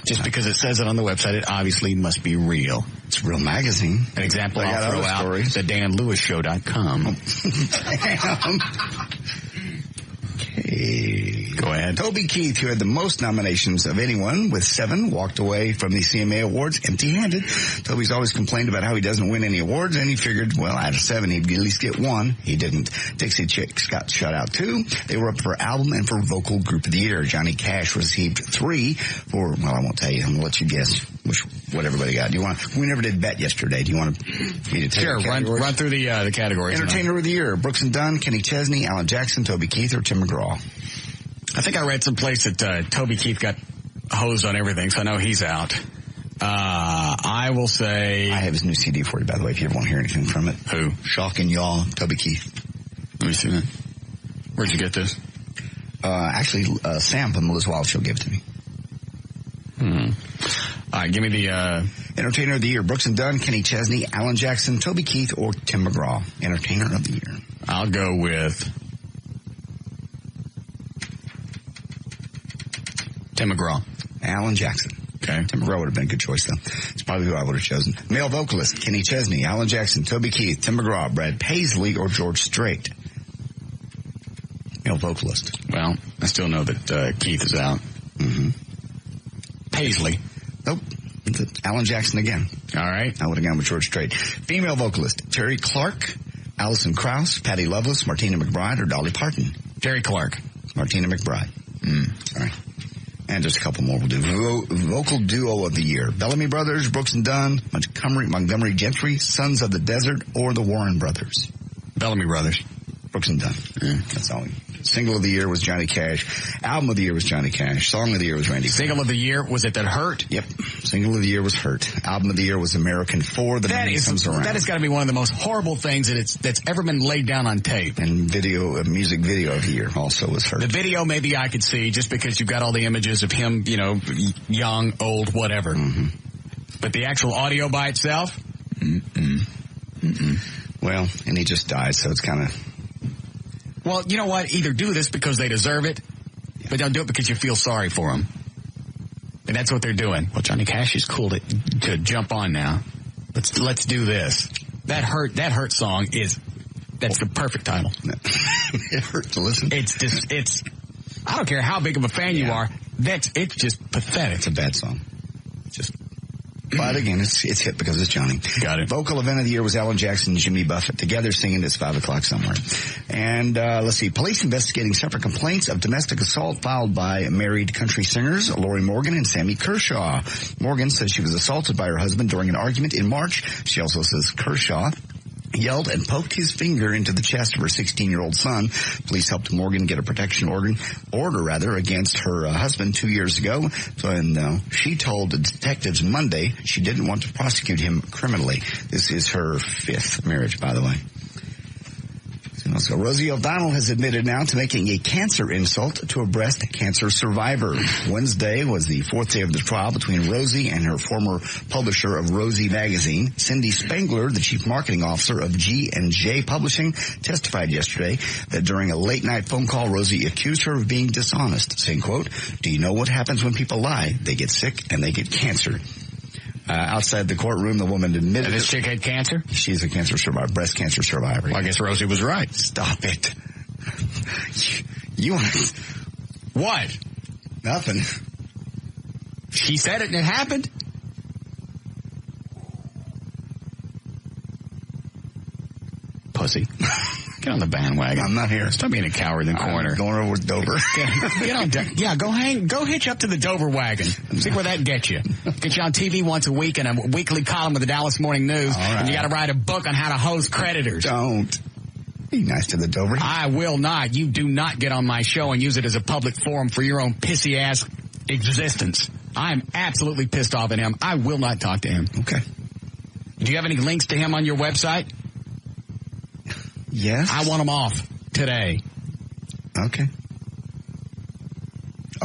Speaker 1: Just because it says it on the website, it obviously must be real.
Speaker 2: It's a real magazine.
Speaker 1: An example I'll throw out, the DanLewisShow.com.
Speaker 2: Okay.
Speaker 1: Go ahead.
Speaker 2: Toby Keith, who had the most nominations of anyone with 7, walked away from the CMA Awards empty-handed. Toby's always complained about how he doesn't win any awards, and he figured, well, out of 7, he'd at least get 1. He didn't. Dixie Chicks got shut out, too. They were up for album and for vocal group of the year. Johnny Cash received 3 for, well, I won't tell you. I'm going to let you guess what everybody got. We never did bet yesterday. Do you want me to take
Speaker 1: Sure, run through the categories.
Speaker 2: Entertainer of the Year, Brooks and Dunn, Kenny Chesney, Alan Jackson, Toby Keith, or Tim McGraw.
Speaker 1: I think I read someplace that Toby Keith got hosed on everything, so I know he's out. I will say...
Speaker 2: I have his new CD for you, by the way, if you ever want to hear anything from it.
Speaker 1: Who?
Speaker 2: Shock and Yaw, Toby Keith.
Speaker 1: Let me see that. Where'd you get this?
Speaker 2: Actually, Sam from Melissa Wild Show gave it to me.
Speaker 1: All right, give me the...
Speaker 2: Entertainer of the Year, Brooks and Dunn, Kenny Chesney, Alan Jackson, Toby Keith, or Tim McGraw. Entertainer of the Year.
Speaker 1: I'll go with... Tim McGraw.
Speaker 2: Alan Jackson.
Speaker 1: Okay.
Speaker 2: Tim McGraw would have been a good choice, though. It's probably who I would have chosen. Male vocalist, Kenny Chesney, Alan Jackson, Toby Keith, Tim McGraw, Brad Paisley, or George Strait. Male vocalist.
Speaker 1: Well, I still know that Keith is out.
Speaker 2: Mm-hmm.
Speaker 1: Paisley.
Speaker 2: Nope. Alan Jackson again.
Speaker 1: All right.
Speaker 2: I would have gone with George Strait. Female vocalist, Terry Clark, Alison Krauss, Patty Loveless, Martina McBride, or Dolly Parton.
Speaker 1: Terry Clark.
Speaker 2: Martina McBride. All right. And just a couple more we'll do. Vocal Duo of the Year. Bellamy Brothers, Brooks and Dunn, Montgomery Gentry, Sons of the Desert, or the Warren Brothers.
Speaker 1: Bellamy Brothers.
Speaker 2: Brooks and Dunn. That's all. Single of the Year was Johnny Cash. Album of the Year was Johnny Cash. Song of the Year was Randy.
Speaker 1: Single of the Year, was it That Hurt?
Speaker 2: Yep. Single of the Year was Hurt. Album of the Year was American 4. That
Speaker 1: has got to be one of the most horrible things that's ever been laid down on tape.
Speaker 2: And music video of the year also was Hurt.
Speaker 1: The video maybe I could see just because you've got all the images of him, young, old, whatever.
Speaker 2: Mm-hmm.
Speaker 1: But the actual audio by itself?
Speaker 2: Well, and he just died, so it's kind of...
Speaker 1: Well, you know what? Either do this because they deserve it, but don't do it because you feel sorry for them. And that's what they're doing. Well, Johnny Cash is cool to jump on now. Let's do this. That hurt song that's the perfect title.
Speaker 2: It hurt to listen.
Speaker 1: It's I don't care how big of a fan you are. It's just pathetic.
Speaker 2: It's a bad song. But again, it's hit because it's Johnny.
Speaker 1: Got it.
Speaker 2: Vocal event of the year was Alan Jackson and Jimmy Buffett together singing It's 5 O'Clock Somewhere. And let's see, police investigating separate complaints of domestic assault filed by married country singers Lori Morgan and Sammy Kershaw. Morgan says she was assaulted by her husband during an argument in March. She also says Kershaw yelled and poked his finger into the chest of her 16-year-old son. Police helped Morgan get a protection order against her husband 2 years ago. So she told the detectives Monday she didn't want to prosecute him criminally. This is her 5th marriage, by the way. So So Rosie O'Donnell has admitted now to making a cancer insult to a breast cancer survivor. Wednesday was the fourth day of the trial between Rosie and her former publisher of Rosie magazine. Cindy Spangler, the chief marketing officer of G&J Publishing, testified yesterday that during a late-night phone call, Rosie accused her of being dishonest, saying, quote, "Do you know what happens when people lie? They get sick and they get cancer." Outside the courtroom, the woman admitted...
Speaker 1: And this chick had cancer?
Speaker 2: She's a cancer survivor, breast cancer survivor.
Speaker 1: Well, I guess Rosie was right.
Speaker 2: Stop it. You
Speaker 1: What?
Speaker 2: Nothing.
Speaker 1: She said it and it happened? Pussy. Get on the bandwagon.
Speaker 2: I'm not here.
Speaker 1: Stop being a coward in the corner.
Speaker 2: I'm going over with Dover.
Speaker 1: Go hitch up to the Dover wagon. See where that gets you. Get you on TV once a week in a weekly column with the Dallas Morning News.
Speaker 2: All right.
Speaker 1: And you got to write a book on how to hose creditors.
Speaker 2: Don't. Be nice to the Dover.
Speaker 1: I will not. You do not get on my show and use it as a public forum for your own pissy-ass existence. I am absolutely pissed off at him. I will not talk to him.
Speaker 2: Okay.
Speaker 1: Do you have any links to him on your website?
Speaker 2: Yes.
Speaker 1: I want them off today.
Speaker 2: Okay.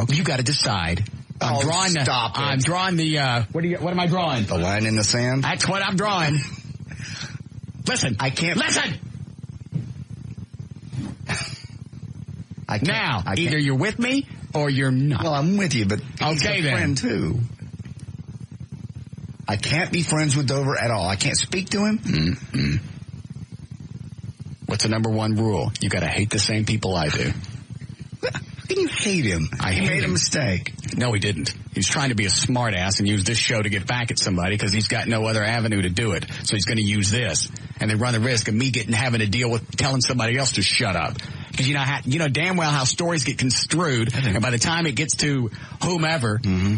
Speaker 1: You got to decide. I'm drawing the. What am I drawing?
Speaker 2: The line in the sand.
Speaker 1: That's what I'm drawing. Listen,
Speaker 2: I can't.
Speaker 1: Listen. Either you're with me or you're not.
Speaker 2: Well, I'm with you, but he's a friend too. I can't be friends with Dover at all. I can't speak to him.
Speaker 1: Mm-mm. What's the number one rule? You got to hate the same people I do.
Speaker 2: How can you hate him? He made a mistake.
Speaker 1: No, he didn't. He was trying to be a smart ass and use this show to get back at somebody because he's got no other avenue to do it. So he's going to use this. And they run the risk of me having to deal with telling somebody else to shut up. Because you know damn well how stories get construed, and by the time it gets to whomever...
Speaker 2: Mm-hmm.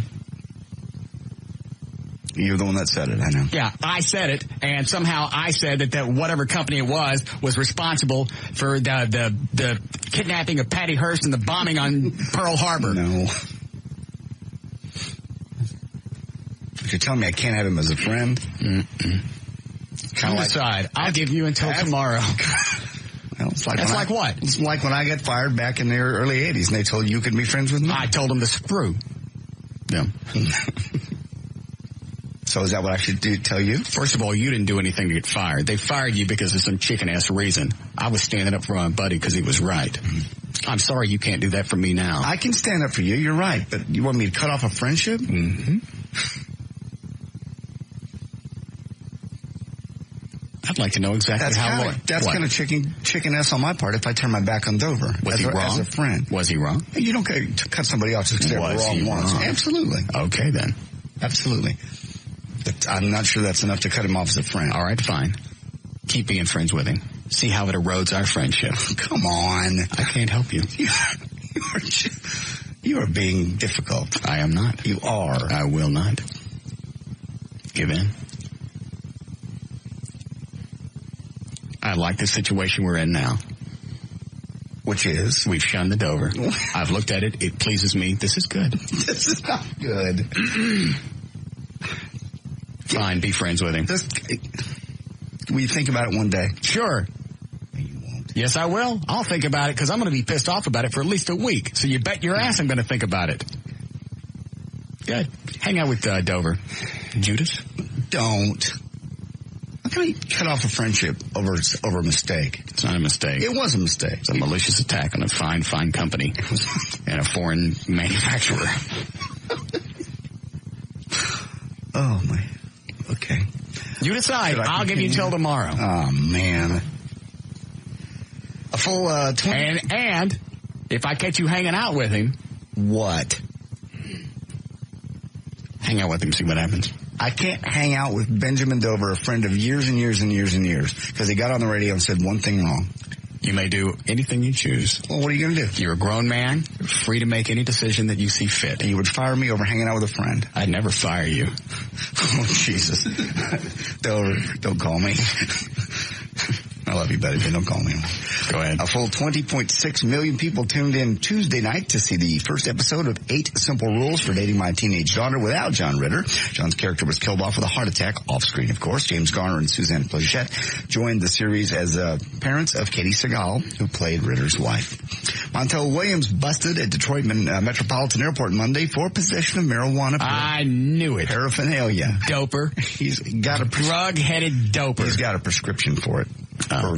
Speaker 2: You're the one that said it, I know.
Speaker 1: Yeah, I said it, and somehow I said that whatever company it was responsible for the kidnapping of Patty Hearst and the bombing on Pearl Harbor.
Speaker 2: No. If you're telling me I can't have him as a friend...
Speaker 1: You decide. I'll give you until tomorrow.
Speaker 2: Well, it's like what? It's like when I got fired back in the early 80s, and they told you could be friends with me?
Speaker 1: I told them to screw them.
Speaker 2: So is that what I should tell you?
Speaker 1: First of all, you didn't do anything to get fired. They fired you because of some chicken-ass reason. I was standing up for my buddy because he was right. I'm sorry you can't do that for me now.
Speaker 2: I can stand up for you. You're right. But you want me to cut off a friendship?
Speaker 1: Mm-hmm. I'd like to know exactly how long.
Speaker 2: That's kind of chicken-ass on my part if I turn my back on Dover.
Speaker 1: Was he wrong?
Speaker 2: As a friend.
Speaker 1: Was he wrong?
Speaker 2: You don't cut somebody off just because they're wrong once. Absolutely.
Speaker 1: Okay, then.
Speaker 2: Absolutely. But I'm not sure that's enough to cut him off as a friend.
Speaker 1: All right, fine. Keep being friends with him. See how it erodes our friendship.
Speaker 2: Come on.
Speaker 1: I can't help you.
Speaker 2: You are being difficult.
Speaker 1: I am not.
Speaker 2: You are.
Speaker 1: I will not. Give in. I like the situation we're in now.
Speaker 2: Which is?
Speaker 1: We've shunned the Dover. I've looked at it. It pleases me. This is good.
Speaker 2: This is not good.
Speaker 1: Fine, be friends with him.
Speaker 2: Will you think about it one day?
Speaker 1: Sure.
Speaker 2: You won't.
Speaker 1: Yes, I will. I'll think about it because I'm going to be pissed off about it for at least a week. So you bet your ass I'm going to think about it. Good. Hang out with Dover. Judas?
Speaker 2: Don't. How can I cut off a friendship over a mistake?
Speaker 1: It's not a mistake.
Speaker 2: It was a mistake.
Speaker 1: It's a malicious attack on a fine company and a foreign manufacturer.
Speaker 2: Oh, my. Okay.
Speaker 1: You decide. I'll give you till tomorrow.
Speaker 2: Oh, man. A full 20...
Speaker 1: And if I catch you hanging out with him...
Speaker 2: What?
Speaker 1: Hang out with him, see what happens.
Speaker 2: I can't hang out with Benjamin Dover, a friend of years and years and years and years, because he got on the radio and said one thing wrong.
Speaker 1: You may do anything you choose.
Speaker 2: Well, what are you going to do?
Speaker 1: You're a grown man, free to make any decision that you see fit.
Speaker 2: And you would fire me over hanging out with a friend?
Speaker 1: I'd never fire you.
Speaker 2: Oh, Jesus. Dover, don't call me. I love you, buddy, but don't call me.
Speaker 1: Go ahead.
Speaker 2: A full 20.6 million people tuned in Tuesday night to see the first episode of 8 Simple Rules for Dating My Teenage Daughter without John Ritter. John's character was killed off with a heart attack, off screen, of course. James Garner and Suzanne Plachette joined the series as parents of Katie Segal, who played Ritter's wife. Montel Williams busted at Detroit Metropolitan Airport Monday for possession of marijuana.
Speaker 1: I knew it.
Speaker 2: Paraphernalia.
Speaker 1: Doper.
Speaker 2: He's got a
Speaker 1: drug-headed doper.
Speaker 2: He's got a prescription for it. For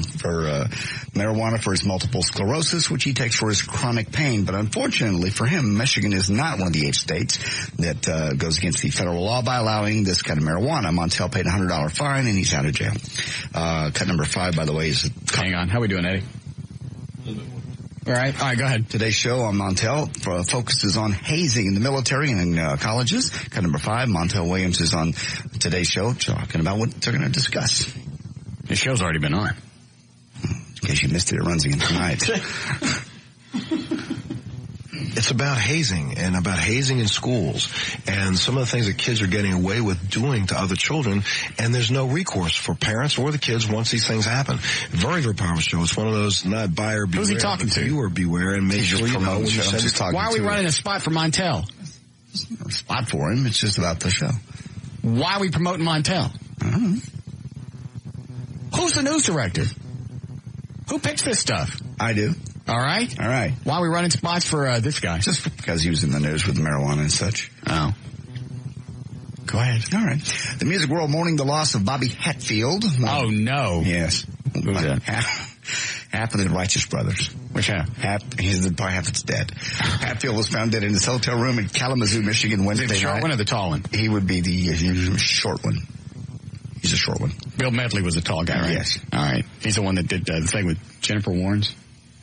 Speaker 2: marijuana for his multiple sclerosis, which he takes for his chronic pain. But unfortunately for him, Michigan is not one of the 8 states that goes against the federal law by allowing this kind of marijuana. Montel paid a $100 fine, and he's out of jail. Cut number 5, by the way, is...
Speaker 1: Hang on. How we doing, Eddie? All right, go ahead.
Speaker 2: Today's show on Montel focuses on hazing in the military and in colleges. Cut number 5, Montel Williams is on today's show talking about what they're going to discuss.
Speaker 1: The show's already been on.
Speaker 2: In case you missed it, it runs again tonight.
Speaker 8: It's about hazing and about hazing in schools and some of the things that kids are getting away with doing to other children, and there's no recourse for parents or the kids once these things happen. Very, very powerful show. It's one of those not buyer beware.
Speaker 1: Who's he talking to?
Speaker 8: Viewer beware, and make sure you know when you send it.
Speaker 1: Why are we running a spot for Montel?
Speaker 2: There's no spot for him. It's just about the show.
Speaker 1: Why are we promoting Montel?
Speaker 2: I don't know.
Speaker 1: Who's the news director? Who picks this stuff?
Speaker 2: I do.
Speaker 1: All right. Why are we running spots for this guy?
Speaker 2: Just because he was in the news with marijuana and such.
Speaker 1: Oh. Go ahead.
Speaker 2: All right. The music world mourning the loss of Bobby Hatfield.
Speaker 1: Oh, no.
Speaker 2: Yes.
Speaker 1: Who's that?
Speaker 2: Half of the Righteous Brothers.
Speaker 1: Which half?
Speaker 2: Probably half that's dead. Hatfield was found dead in his hotel room in Kalamazoo, Michigan, Wednesday night.
Speaker 1: The short one or the tall one?
Speaker 2: He would be the short one. He's a short one.
Speaker 1: Bill Medley was a tall guy, right?
Speaker 2: Yes.
Speaker 1: All right. He's the one that did the thing with Jennifer Warnes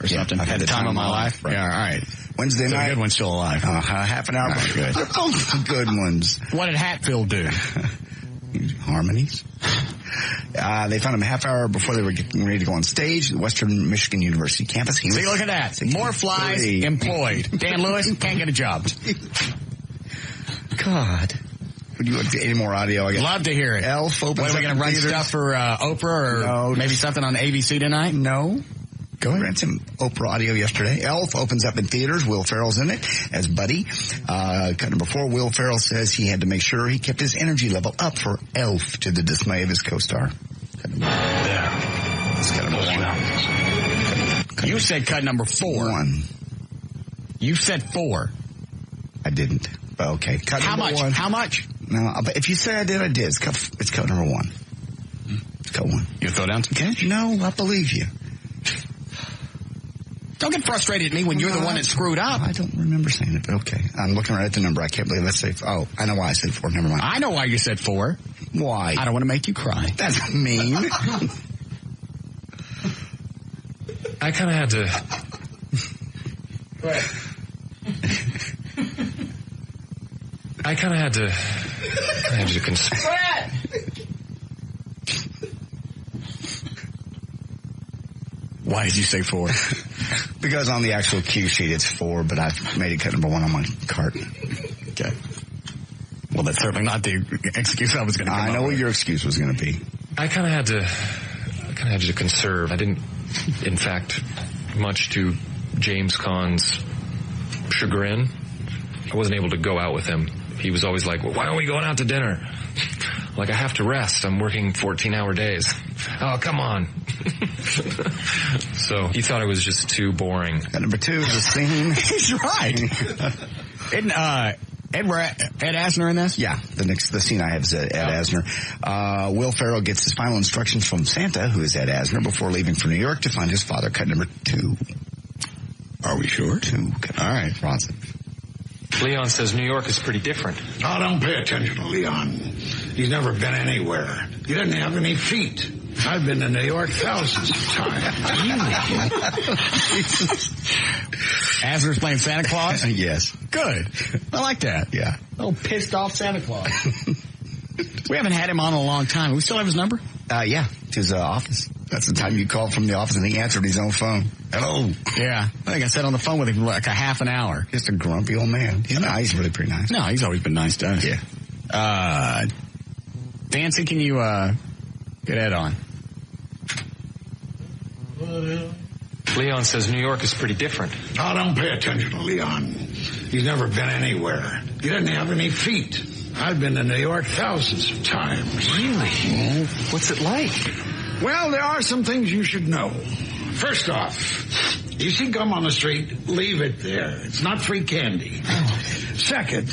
Speaker 1: or something.
Speaker 2: I've had
Speaker 1: the time of my life.
Speaker 2: Right.
Speaker 1: Yeah, all right.
Speaker 2: Wednesday night.
Speaker 1: The good one's still alive.
Speaker 2: Half an hour.
Speaker 1: Good.
Speaker 2: Oh, good ones.
Speaker 1: What did Hatfield do?
Speaker 2: Harmonies. They found him a half hour before they were getting ready to go on stage at Western Michigan University campus.
Speaker 1: See, look at that. More flies employed. Dan Lewis can't get a job.
Speaker 2: God. Would you want any more audio?
Speaker 1: Love to hear it.
Speaker 2: Elf opens.
Speaker 1: What, are we going to run stuff for Oprah or maybe something on ABC tonight?
Speaker 2: No. Go ahead. Ran some Oprah audio yesterday. Elf opens up in theaters. Will Ferrell's in it as Buddy. Cut number 4, Will Ferrell says he had to make sure he kept his energy level up for Elf to the dismay of his co-star. That's cut number 1.
Speaker 1: You said cut number 4.
Speaker 2: 1. You
Speaker 1: said 4.
Speaker 2: I didn't. But okay. Cut
Speaker 1: How
Speaker 2: number
Speaker 1: much?
Speaker 2: 1.
Speaker 1: How much?
Speaker 2: No, but if you say I did, I did. It's cut number 1. It's cut 1.
Speaker 1: You throw down some cash?
Speaker 2: No, I believe you.
Speaker 1: Don't get frustrated at me when you're the one that screwed up.
Speaker 2: I don't remember saying it, but okay. I'm looking right at the number. I can't believe. Let's say, I know why I said 4. Never mind.
Speaker 1: I know why you said 4.
Speaker 2: Why?
Speaker 1: I don't want to make you cry.
Speaker 2: That's mean.
Speaker 9: I kind of had to... I kind of had to
Speaker 1: Why did you say 4?
Speaker 2: Because on the actual cue sheet it's 4, but I've made it cut number 1 on my cart.
Speaker 1: Okay. Well, that's certainly not the excuse I was going to come up with.
Speaker 2: I know what your excuse was going to be.
Speaker 9: I kind of had to conserve. I didn't, in fact, much to James Caan's chagrin, I wasn't able to go out with him. He was always like, well, why aren't we going out to dinner? Like, I have to rest. I'm working 14-hour days. Oh, come on. So he thought it was just too boring.
Speaker 2: Cut number 2 is the scene.
Speaker 1: He's right. Isn't Ed Asner in this?
Speaker 2: Yeah, the scene I have is Ed Asner. Will Ferrell gets his final instructions from Santa, who is Ed Asner, before leaving for New York to find his father. Cut number 2.
Speaker 1: Are we sure?
Speaker 2: 2. All right, Bronson.
Speaker 9: Leon says New York is pretty different.
Speaker 10: Oh, don't pay attention to Leon. He's never been anywhere. He doesn't have any feet. I've been to New York thousands of times.
Speaker 1: Asner's playing Santa Claus?
Speaker 2: Yes.
Speaker 1: Good. I like that.
Speaker 2: Yeah.
Speaker 1: Oh, pissed off Santa Claus. We haven't had him on in a long time. We still have his number?
Speaker 2: Yeah. His office. That's the time you called from the office and he answered his own phone. Hello.
Speaker 1: Yeah. I think I sat on the phone with him like a half an hour.
Speaker 2: Just a grumpy old man. He's really pretty nice.
Speaker 1: No, he's always been nice to us.
Speaker 2: Yeah.
Speaker 1: Dancy, can you get Ed on?
Speaker 9: Leon says New York is pretty different.
Speaker 10: Oh, don't pay attention to Leon. He's never been anywhere. He doesn't have any feet. I've been to New York thousands of times.
Speaker 9: Really? What's it like?
Speaker 10: Well, there are some things you should know. First off, you see gum on the street, leave it there. It's not free candy. Second,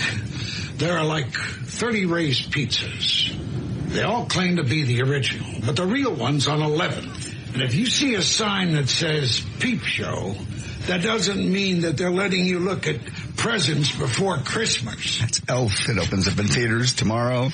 Speaker 10: there are like 30 raised pizzas. They all claim to be the original, but the real one's on 11th. And if you see a sign that says Peep Show, that doesn't mean that they're letting you look at presents before Christmas.
Speaker 2: That's Elf. It opens up in theaters tomorrow.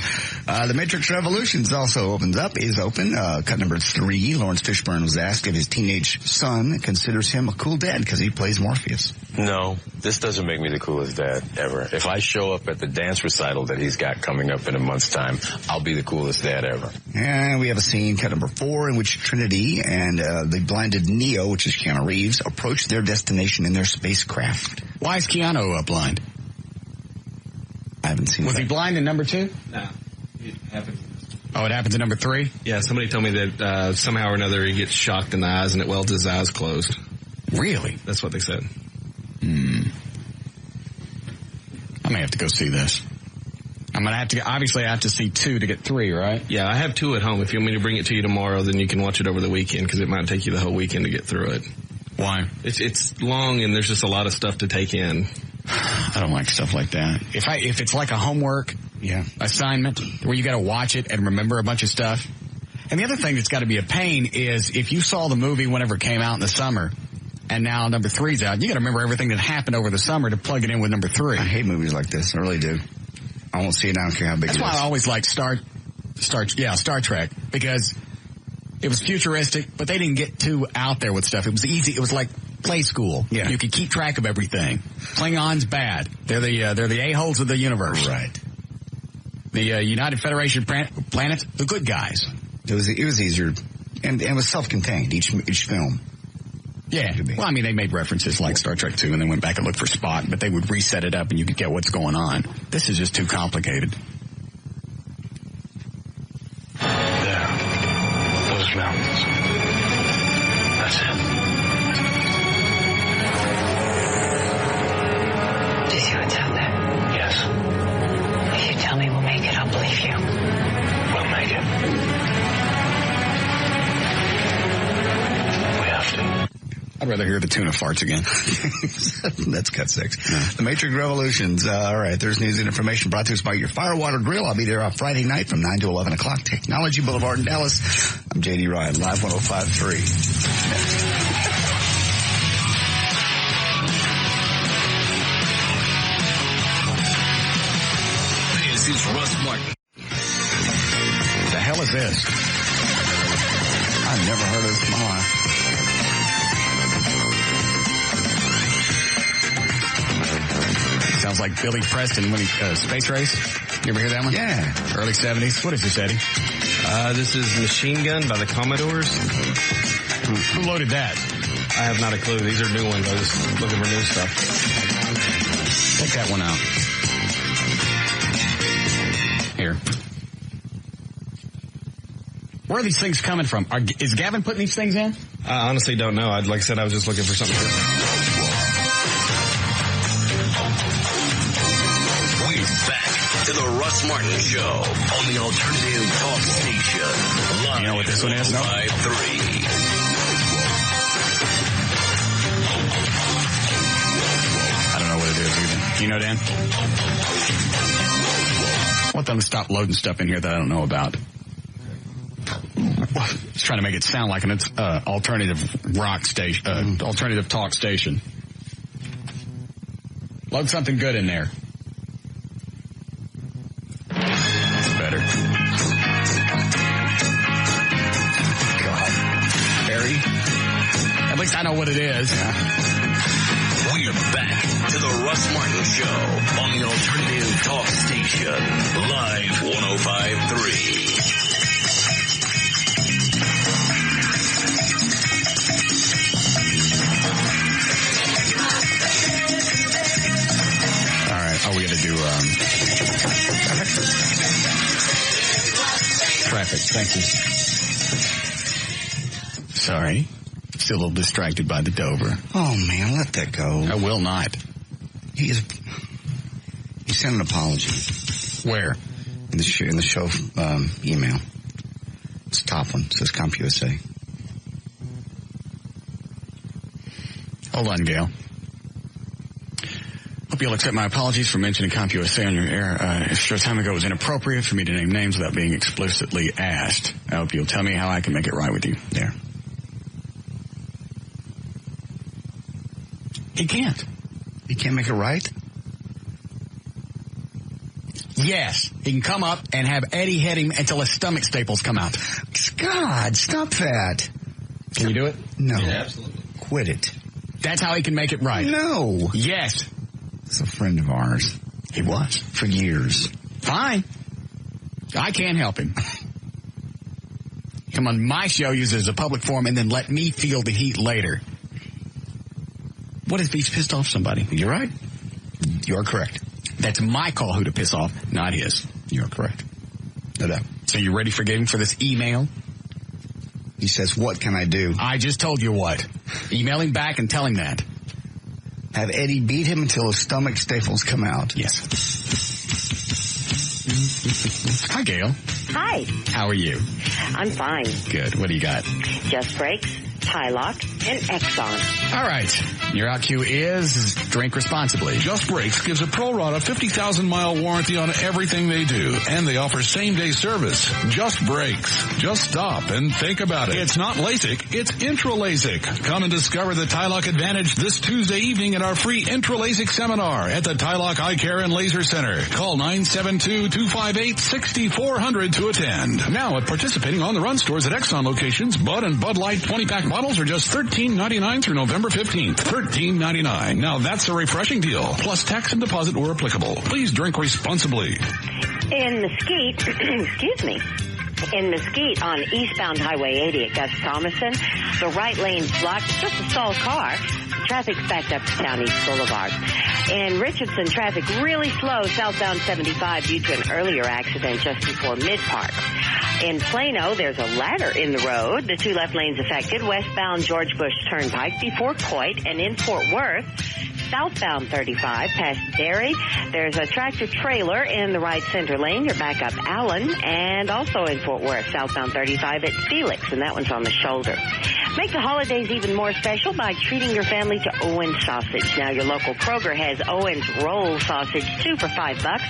Speaker 2: The Matrix Revolutions also is open. Cut number 3. Lawrence Fishburne was asked if his teenage son considers him a cool dad because he plays Morpheus.
Speaker 11: No, this doesn't make me the coolest dad ever. If I show up at the dance recital that he's got coming up in a month's time, I'll be the coolest dad ever.
Speaker 2: And we have a scene, cut number 4, in which Trinity and the blinded Neo, which is Keanu Reeves, approach their destination in their spacecraft.
Speaker 1: Why is Keanu blind?
Speaker 2: I haven't seen
Speaker 1: Was he blind in number 2?
Speaker 12: No. It happened.
Speaker 1: Oh, it happens in number 3?
Speaker 12: Yeah, somebody told me that somehow or another he gets shocked in the eyes and it welds his eyes closed.
Speaker 1: Really?
Speaker 12: That's what they said.
Speaker 1: I may have to go see this. I'm going to have to, obviously I have to see 2 to get 3, right?
Speaker 12: Yeah, I have 2 at home. If you want me to bring it to you tomorrow, then you can watch it over the weekend because it might take you the whole weekend to get through it.
Speaker 1: Why?
Speaker 12: It's long and there's just a lot of stuff to take in.
Speaker 1: I don't like stuff like that. If it's like a homework assignment where you got to watch it and remember a bunch of stuff. And the other thing that's got to be a pain is if you saw the movie whenever it came out in the summer and now number 3's out, you got to remember everything that happened over the summer to plug it in with number 3.
Speaker 2: I hate movies like this. I really do. I won't see it. I don't care how big it is.
Speaker 1: That's why I always like Star Trek, because it was futuristic, but they didn't get too out there with stuff. It was easy. It was like play school. Yeah. You could keep track of everything. Klingons bad. They're the a-holes of the universe.
Speaker 2: Right.
Speaker 1: The United Federation planets, the good guys.
Speaker 2: It was easier, and it was self-contained. Each film.
Speaker 1: Yeah. Well, I mean, they made references like Star Trek 2 and then went back and looked for Spock, but they would reset it up and you could get what's going on. This is just too complicated.
Speaker 13: There. Those mountains. That's it.
Speaker 14: Do you see what's out there?
Speaker 13: Yes.
Speaker 14: If you tell me we'll make it, I'll believe you.
Speaker 13: We'll make it. We have to.
Speaker 1: I'd rather hear the tuna farts again.
Speaker 2: That's cut 6. The Matrix Revolutions. All right, there's news and information brought to us by your Firewater Grill. I'll be there on Friday night from 9 to 11 o'clock. Technology Boulevard in Dallas. I'm J.D. Ryan, live 105.3.
Speaker 6: This is Russ Martin.
Speaker 1: What the hell is this?
Speaker 2: I've never heard of this in my life.
Speaker 1: Sounds like Billy Preston when he Space Race. You ever hear that one?
Speaker 2: Yeah.
Speaker 1: Early 70s. What is this, Eddie?
Speaker 12: This is Machine Gun by the Commodores.
Speaker 1: Who loaded that?
Speaker 12: I have not a clue. These are new ones. I was just looking for new stuff.
Speaker 1: Take that one out. Here. Where are these things coming from? Is Gavin putting these things in?
Speaker 12: I honestly don't know. Like I said, I was just looking for something different.
Speaker 6: To the Russ Martin Show on the Alternative Talk Station. Live,
Speaker 1: you know what this one is? No?
Speaker 6: 105.3.
Speaker 1: I don't know what it is either. Do you know, Dan? I want them to stop loading stuff in here that I don't know about. It's trying to make it sound like an alternative rock station, alternative talk station. Load something good in there. Better. God. Barry? At least I know what it is.
Speaker 6: We're back to the Russ Martin Show on the Alternative Talk Station. Live 105.3.
Speaker 1: All right. Oh, we got to do traffic. Thank you. Sorry. still a little distracted by the Dover.
Speaker 2: Oh, man, let that go.
Speaker 1: I will not.
Speaker 2: He sent an apology.
Speaker 1: Where?
Speaker 2: In the show email. It's the top one. It says CompUSA.
Speaker 1: Hold on, Gail. Hope you'll accept my apologies for mentioning CompUSA on your air. A short time ago, it was inappropriate for me to name names without being explicitly asked. I hope you'll tell me how I can make it right with you. There. He can't.
Speaker 2: He can't make it right?
Speaker 1: Yes. He can come up and have Eddie hit him until his stomach staples come out.
Speaker 2: God, stop that.
Speaker 1: Can you do it?
Speaker 2: No.
Speaker 12: Yeah, absolutely.
Speaker 2: Quit it.
Speaker 1: That's how he can make it right.
Speaker 2: No.
Speaker 1: Yes.
Speaker 2: He's a friend of ours.
Speaker 1: He was.
Speaker 2: For years.
Speaker 1: Fine. I can't help him. Come on my show, use it as a public forum, and then let me feel the heat later. What if he's pissed off somebody?
Speaker 2: You're right. You're correct.
Speaker 1: That's my call who to piss off, not his.
Speaker 2: You're correct. No doubt.
Speaker 1: So you ready for getting for this email?
Speaker 2: He says, what can I do?
Speaker 1: I just told you what. Email him back and tell him that.
Speaker 2: Have Eddie beat him until his stomach staples come out.
Speaker 1: Yes. Hi, Gail.
Speaker 15: Hi.
Speaker 1: How are you?
Speaker 15: I'm fine.
Speaker 1: Good. What do you got?
Speaker 15: Just Brakes, Tie Lock, and Exxon.
Speaker 1: All right. Your out cue is drink responsibly.
Speaker 7: Just Brakes gives a pro rata 50,000-mile warranty on everything they do, and they offer same-day service. Just Brakes. Just stop and think about it. It's not LASIK, it's Intra-LASIK. Come and discover the Tie Lock advantage this Tuesday evening at our free Intra-LASIK seminar at the Tie Lock Eye Care and Laser Center. Call 972-258-6400 to attend. Now at participating on-the-run stores at Exxon locations, Bud and Bud Light 20-pack bottles are just $13.99 through November 15th. $13.99. Now that's a refreshing deal. Plus tax and deposit were applicable. Please drink responsibly.
Speaker 15: In Mesquite, excuse me. In Mesquite on eastbound Highway 80 at Gus Thomason, the right lane's blocked, just a stalled car. Traffic's backed up to Town East Boulevard. In Richardson, traffic really slow southbound 75 due to an earlier accident just before Mid-Park. In Plano, there's a ladder in the road. The two left lanes affected, westbound George Bush Turnpike before Coit, and in Fort Worth, southbound 35 past Derry, there's a tractor trailer in the right center lane. You're back up Allen, and also in Fort Worth, southbound 35 at Felix, and that one's on the shoulder. Make the holidays even more special by treating your family to Owens sausage. Now your local Kroger has Owens roll sausage, 2 for $5.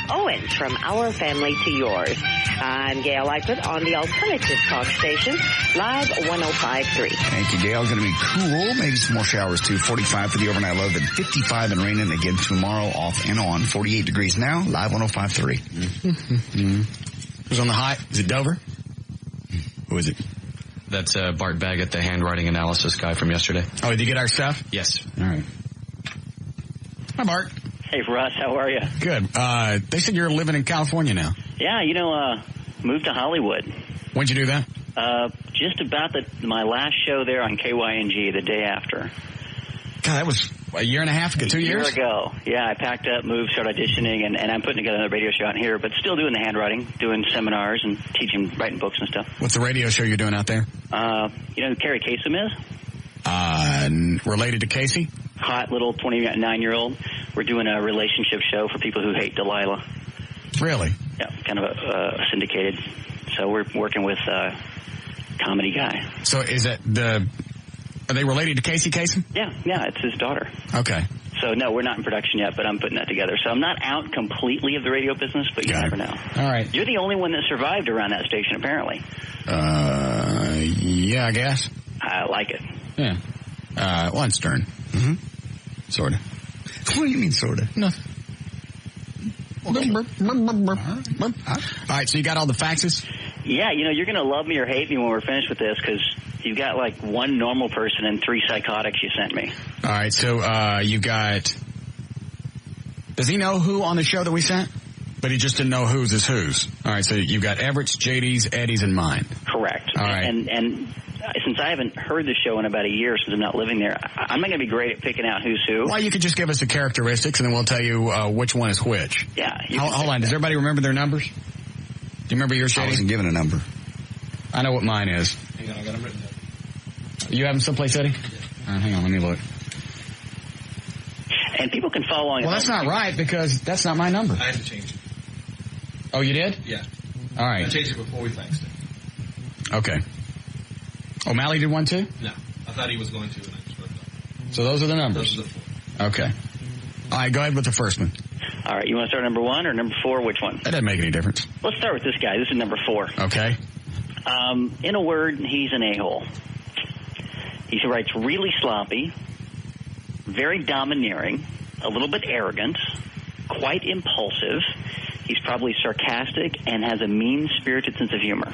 Speaker 15: Owens, from our family to yours. I'm Gail Lightfoot on the Alternative Talk Station, Live 105.3.
Speaker 2: Thank you, Gail. It's going to be cool. Maybe some more showers, too. 45 for the overnight low, then 55 and raining again tomorrow, off and on. 48 degrees now, Live 105.3.
Speaker 1: Who's on the high? Is it Dover? Who is it?
Speaker 5: That's Bart Baggett, the handwriting analysis guy from yesterday.
Speaker 1: Oh, did you get our stuff?
Speaker 5: Yes.
Speaker 1: All right. Hi, Bart.
Speaker 16: Hey, Russ, how are you?
Speaker 1: Good. They said you're living in California now.
Speaker 16: Yeah, moved to Hollywood.
Speaker 1: When'd you do that?
Speaker 16: Just about my last show there on KYNG the day after.
Speaker 1: God, that was a year and a half ago, 2 years?
Speaker 16: A year ago. Yeah, I packed up, moved, started auditioning, and I'm putting together another radio show out here, but still doing the handwriting, doing seminars and teaching, writing books and stuff.
Speaker 1: What's the radio show you're doing out there?
Speaker 16: You know who Carrie Kasem is?
Speaker 1: Related to Casey?
Speaker 16: Hot little 29-year-old. We're doing a relationship show for people who hate Delilah.
Speaker 1: Really?
Speaker 16: Yeah, kind of a syndicated. So we're working with a comedy guy.
Speaker 1: So is it are they related to Casey Kasem?
Speaker 16: Yeah, it's his daughter.
Speaker 1: Okay.
Speaker 16: So no, we're not in production yet, but I'm putting that together. So I'm not out completely of the radio business, but you never know.
Speaker 1: All right.
Speaker 16: You're the only one that survived around that station, apparently.
Speaker 1: Yeah, I guess.
Speaker 16: I like it.
Speaker 1: Yeah. One Stern. Mm-hmm. Sort of.
Speaker 2: What do you mean, sort of?
Speaker 1: Nothing. All right, so you got all the faxes?
Speaker 16: Yeah, you're going to love me or hate me when we're finished with this, because you've got like one normal person and 3 psychotics you sent me.
Speaker 1: All right, so you got... Does he know who on the show that we sent? But he just didn't know whose is whose. All right, so you've got Everett's, JD's, Eddie's, and mine.
Speaker 16: Correct.
Speaker 1: All right.
Speaker 16: And since I haven't heard the show in about a year since I'm not living there, I'm not going to be great at picking out who's who.
Speaker 1: Well, you could just give us the characteristics, and then we'll tell you which one is which.
Speaker 16: Yeah.
Speaker 1: Hold on. Does everybody remember their numbers? Do you remember yours, Shady?
Speaker 2: I wasn't given a number.
Speaker 1: I know what mine is.
Speaker 12: Hang on, I got them written
Speaker 1: You have him someplace, Eddie? Hang on, let me look.
Speaker 16: And people can follow along.
Speaker 1: Well, that's not right because that's not my number.
Speaker 12: I had to change it.
Speaker 1: Oh, you did?
Speaker 12: Yeah.
Speaker 1: All right.
Speaker 12: I changed it before we faxed it.
Speaker 1: Okay. O'Malley did one too?
Speaker 12: No. I thought he was going to, and I just wrote it up.
Speaker 1: So those are the numbers?
Speaker 12: Those are the 4.
Speaker 1: Okay. All right, go ahead with the first one.
Speaker 16: All right, you want to start number 1 or number 4? Which one?
Speaker 1: That doesn't make any difference.
Speaker 16: Let's start with this guy. This is number 4.
Speaker 1: Okay.
Speaker 16: In a word, he's an a-hole. He writes really sloppy, very domineering, a little bit arrogant, quite impulsive. He's probably sarcastic and has a mean-spirited sense of humor.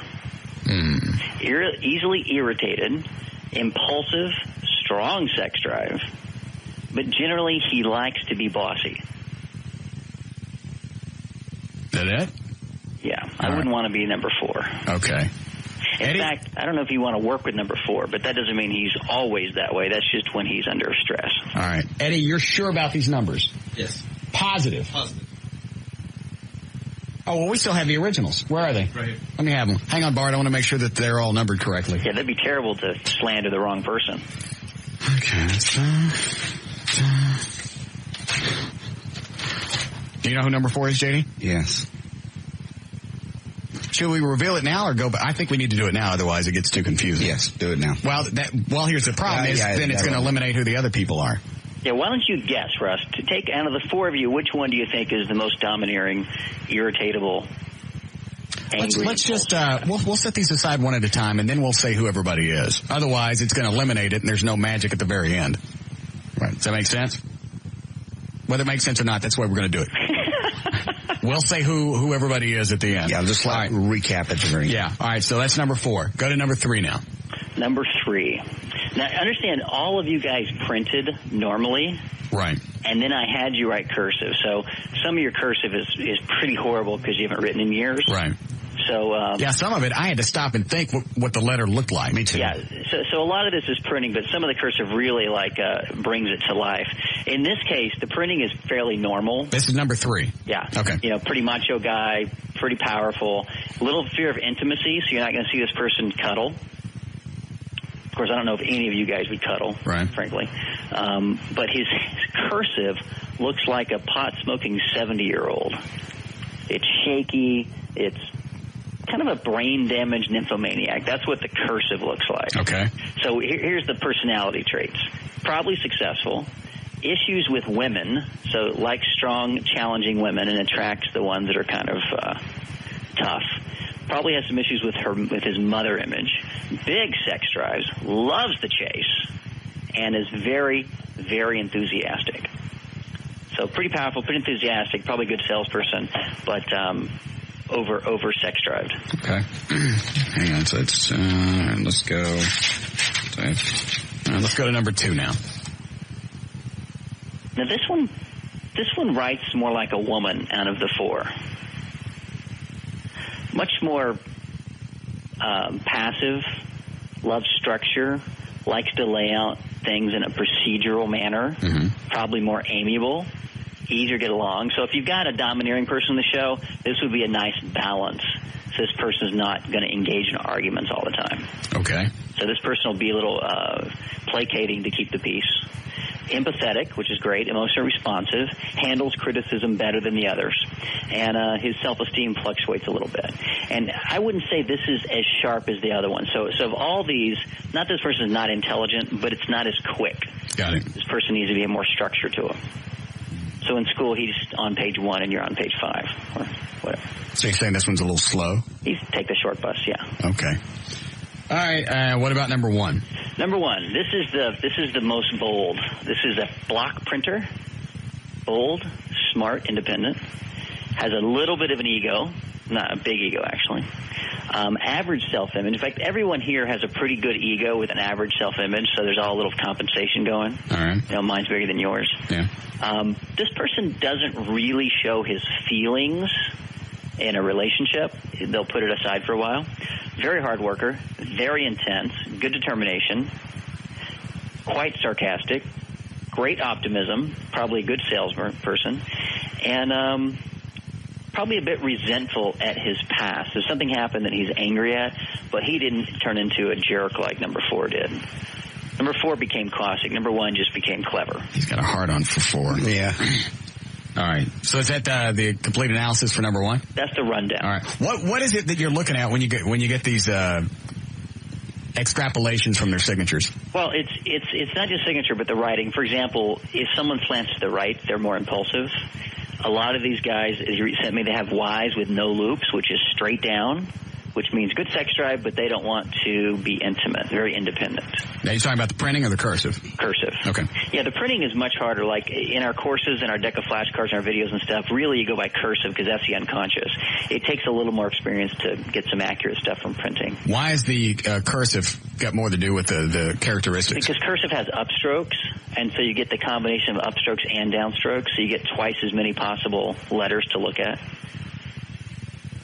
Speaker 16: Easily irritated, impulsive, strong sex drive, but generally he likes to be bossy.
Speaker 1: Is that it?
Speaker 16: Yeah, I wouldn't want to be number 4.
Speaker 1: Okay.
Speaker 16: In fact, I don't know if you want to work with number 4, but that doesn't mean he's always that way. That's just when he's under stress.
Speaker 1: All right. Eddie, you're sure about these numbers?
Speaker 12: Yes.
Speaker 1: Positive?
Speaker 12: Positive.
Speaker 1: Oh, well, we still have the originals. Where are they?
Speaker 12: Right here.
Speaker 1: Let me have them. Hang on, Bart. I want to make sure that they're all numbered correctly.
Speaker 16: Yeah, that'd be terrible to slander the wrong person.
Speaker 1: Okay. Do you know who number 4 is, JD?
Speaker 2: Yes.
Speaker 1: Should we reveal it now or go back? I think we need to do it now, otherwise it gets too confusing.
Speaker 2: Yes, do it now.
Speaker 1: Well, here's the problem then it's going to eliminate who the other people are.
Speaker 16: Yeah, why don't you guess, Russ? To take out of the 4 of you, which one do you think is the most domineering, irritatable, angry?
Speaker 1: Let's just we'll set these aside one at a time, and then we'll say who everybody is. Otherwise, it's going to eliminate it, and there's no magic at the very end. Right? Does that make sense? Whether it makes sense or not, that's the way we're going to do it. We'll say who everybody is at the end.
Speaker 2: Yeah, just recap at the very end.
Speaker 1: Yeah. All right. So that's number 4. Go to number 3 now.
Speaker 16: Number 3. Now, understand, all of you guys printed normally.
Speaker 1: Right.
Speaker 16: And then I had you write cursive. So some of your cursive is pretty horrible because you haven't written in years.
Speaker 1: Right.
Speaker 16: So
Speaker 1: yeah, some of it I had to stop and think what the letter looked like. Me too.
Speaker 16: Yeah, so a lot of this is printing, but some of the cursive really brings it to life. In this case, the printing is fairly normal.
Speaker 1: This is number 3.
Speaker 16: Yeah.
Speaker 1: Okay.
Speaker 16: Pretty macho guy, pretty powerful, little fear of intimacy, so you're not going to see this person cuddle. Of course, I don't know if any of you guys would cuddle,
Speaker 1: right?
Speaker 16: Frankly, but his cursive looks like a pot-smoking 70-year-old. It's shaky. It's kind of a brain-damaged nymphomaniac. That's what the cursive looks like.
Speaker 1: Okay.
Speaker 16: So here's the personality traits. Probably successful. Issues with women, so likes strong, challenging women and attracts the ones that are kind of tough. Probably has some issues with his mother image. Big sex drives, loves the chase, and is very, very enthusiastic. So pretty powerful, pretty enthusiastic, probably a good salesperson, but over sex drived.
Speaker 1: Okay. Hang on. So let's go. Let's go to number 2 now.
Speaker 16: Now this one writes more like a woman out of the 4. Much more passive, loves structure, likes to lay out things in a procedural manner, probably more amiable, easier to get along. So if you've got a domineering person in the show, this would be a nice balance. So this person is not going to engage in arguments all the time.
Speaker 1: Okay.
Speaker 16: So this person will be a little placating to keep the peace. Empathetic, which is great, emotionally responsive, handles criticism better than the others, and his self-esteem fluctuates a little bit. And I wouldn't say this is as sharp as the other one. So of all these, not this person is not intelligent, but it's not as quick.
Speaker 1: Got it.
Speaker 16: This person needs to be more structure to him. So in school, he's on page 1 and you're on page 5, or whatever.
Speaker 1: So you're saying this one's a little slow?
Speaker 16: He's take the short bus, yeah.
Speaker 1: Okay. All right. What about number 1?
Speaker 16: Number 1. This is the most bold. This is a block printer. Bold, smart, independent. Has a little bit of an ego. Not a big ego, actually. Average self-image. In fact, everyone here has a pretty good ego with an average self-image, so there's all a little compensation going.
Speaker 1: All right.
Speaker 16: Mine's bigger than yours.
Speaker 1: Yeah.
Speaker 16: This person doesn't really show his feelings in a relationship. They'll put it aside for a while. Very hard worker, very intense, good determination, quite sarcastic, great optimism, probably a good salesperson, and probably a bit resentful at his past. There's something happened that he's angry at, but he didn't turn into a jerk like number 4 did. Number 4 became classic. Number 1 just became clever.
Speaker 1: He's got a hard on for 4.
Speaker 2: Yeah.
Speaker 1: All right. So is that the complete analysis for number 1?
Speaker 16: That's the rundown.
Speaker 1: All right. What is it that you're looking at when you get these extrapolations from their signatures?
Speaker 16: Well, it's not just signature, but the writing. For example, if someone slants to the right, they're more impulsive. A lot of these guys, as you sent me, they have Ys with no loops, which is straight down, which means good sex drive, but they don't want to be intimate, very independent.
Speaker 1: Now, you're talking about the printing or the cursive?
Speaker 16: Cursive.
Speaker 1: Okay.
Speaker 16: Yeah, the printing is much harder. Like in our courses and our deck of flashcards and our videos and stuff, really you go by cursive because that's the unconscious. It takes a little more experience to get some accurate stuff from printing.
Speaker 1: Why is the cursive got more to do with the characteristics?
Speaker 16: Because cursive has upstrokes, and so you get the combination of upstrokes and downstrokes, so you get twice as many possible letters to look at.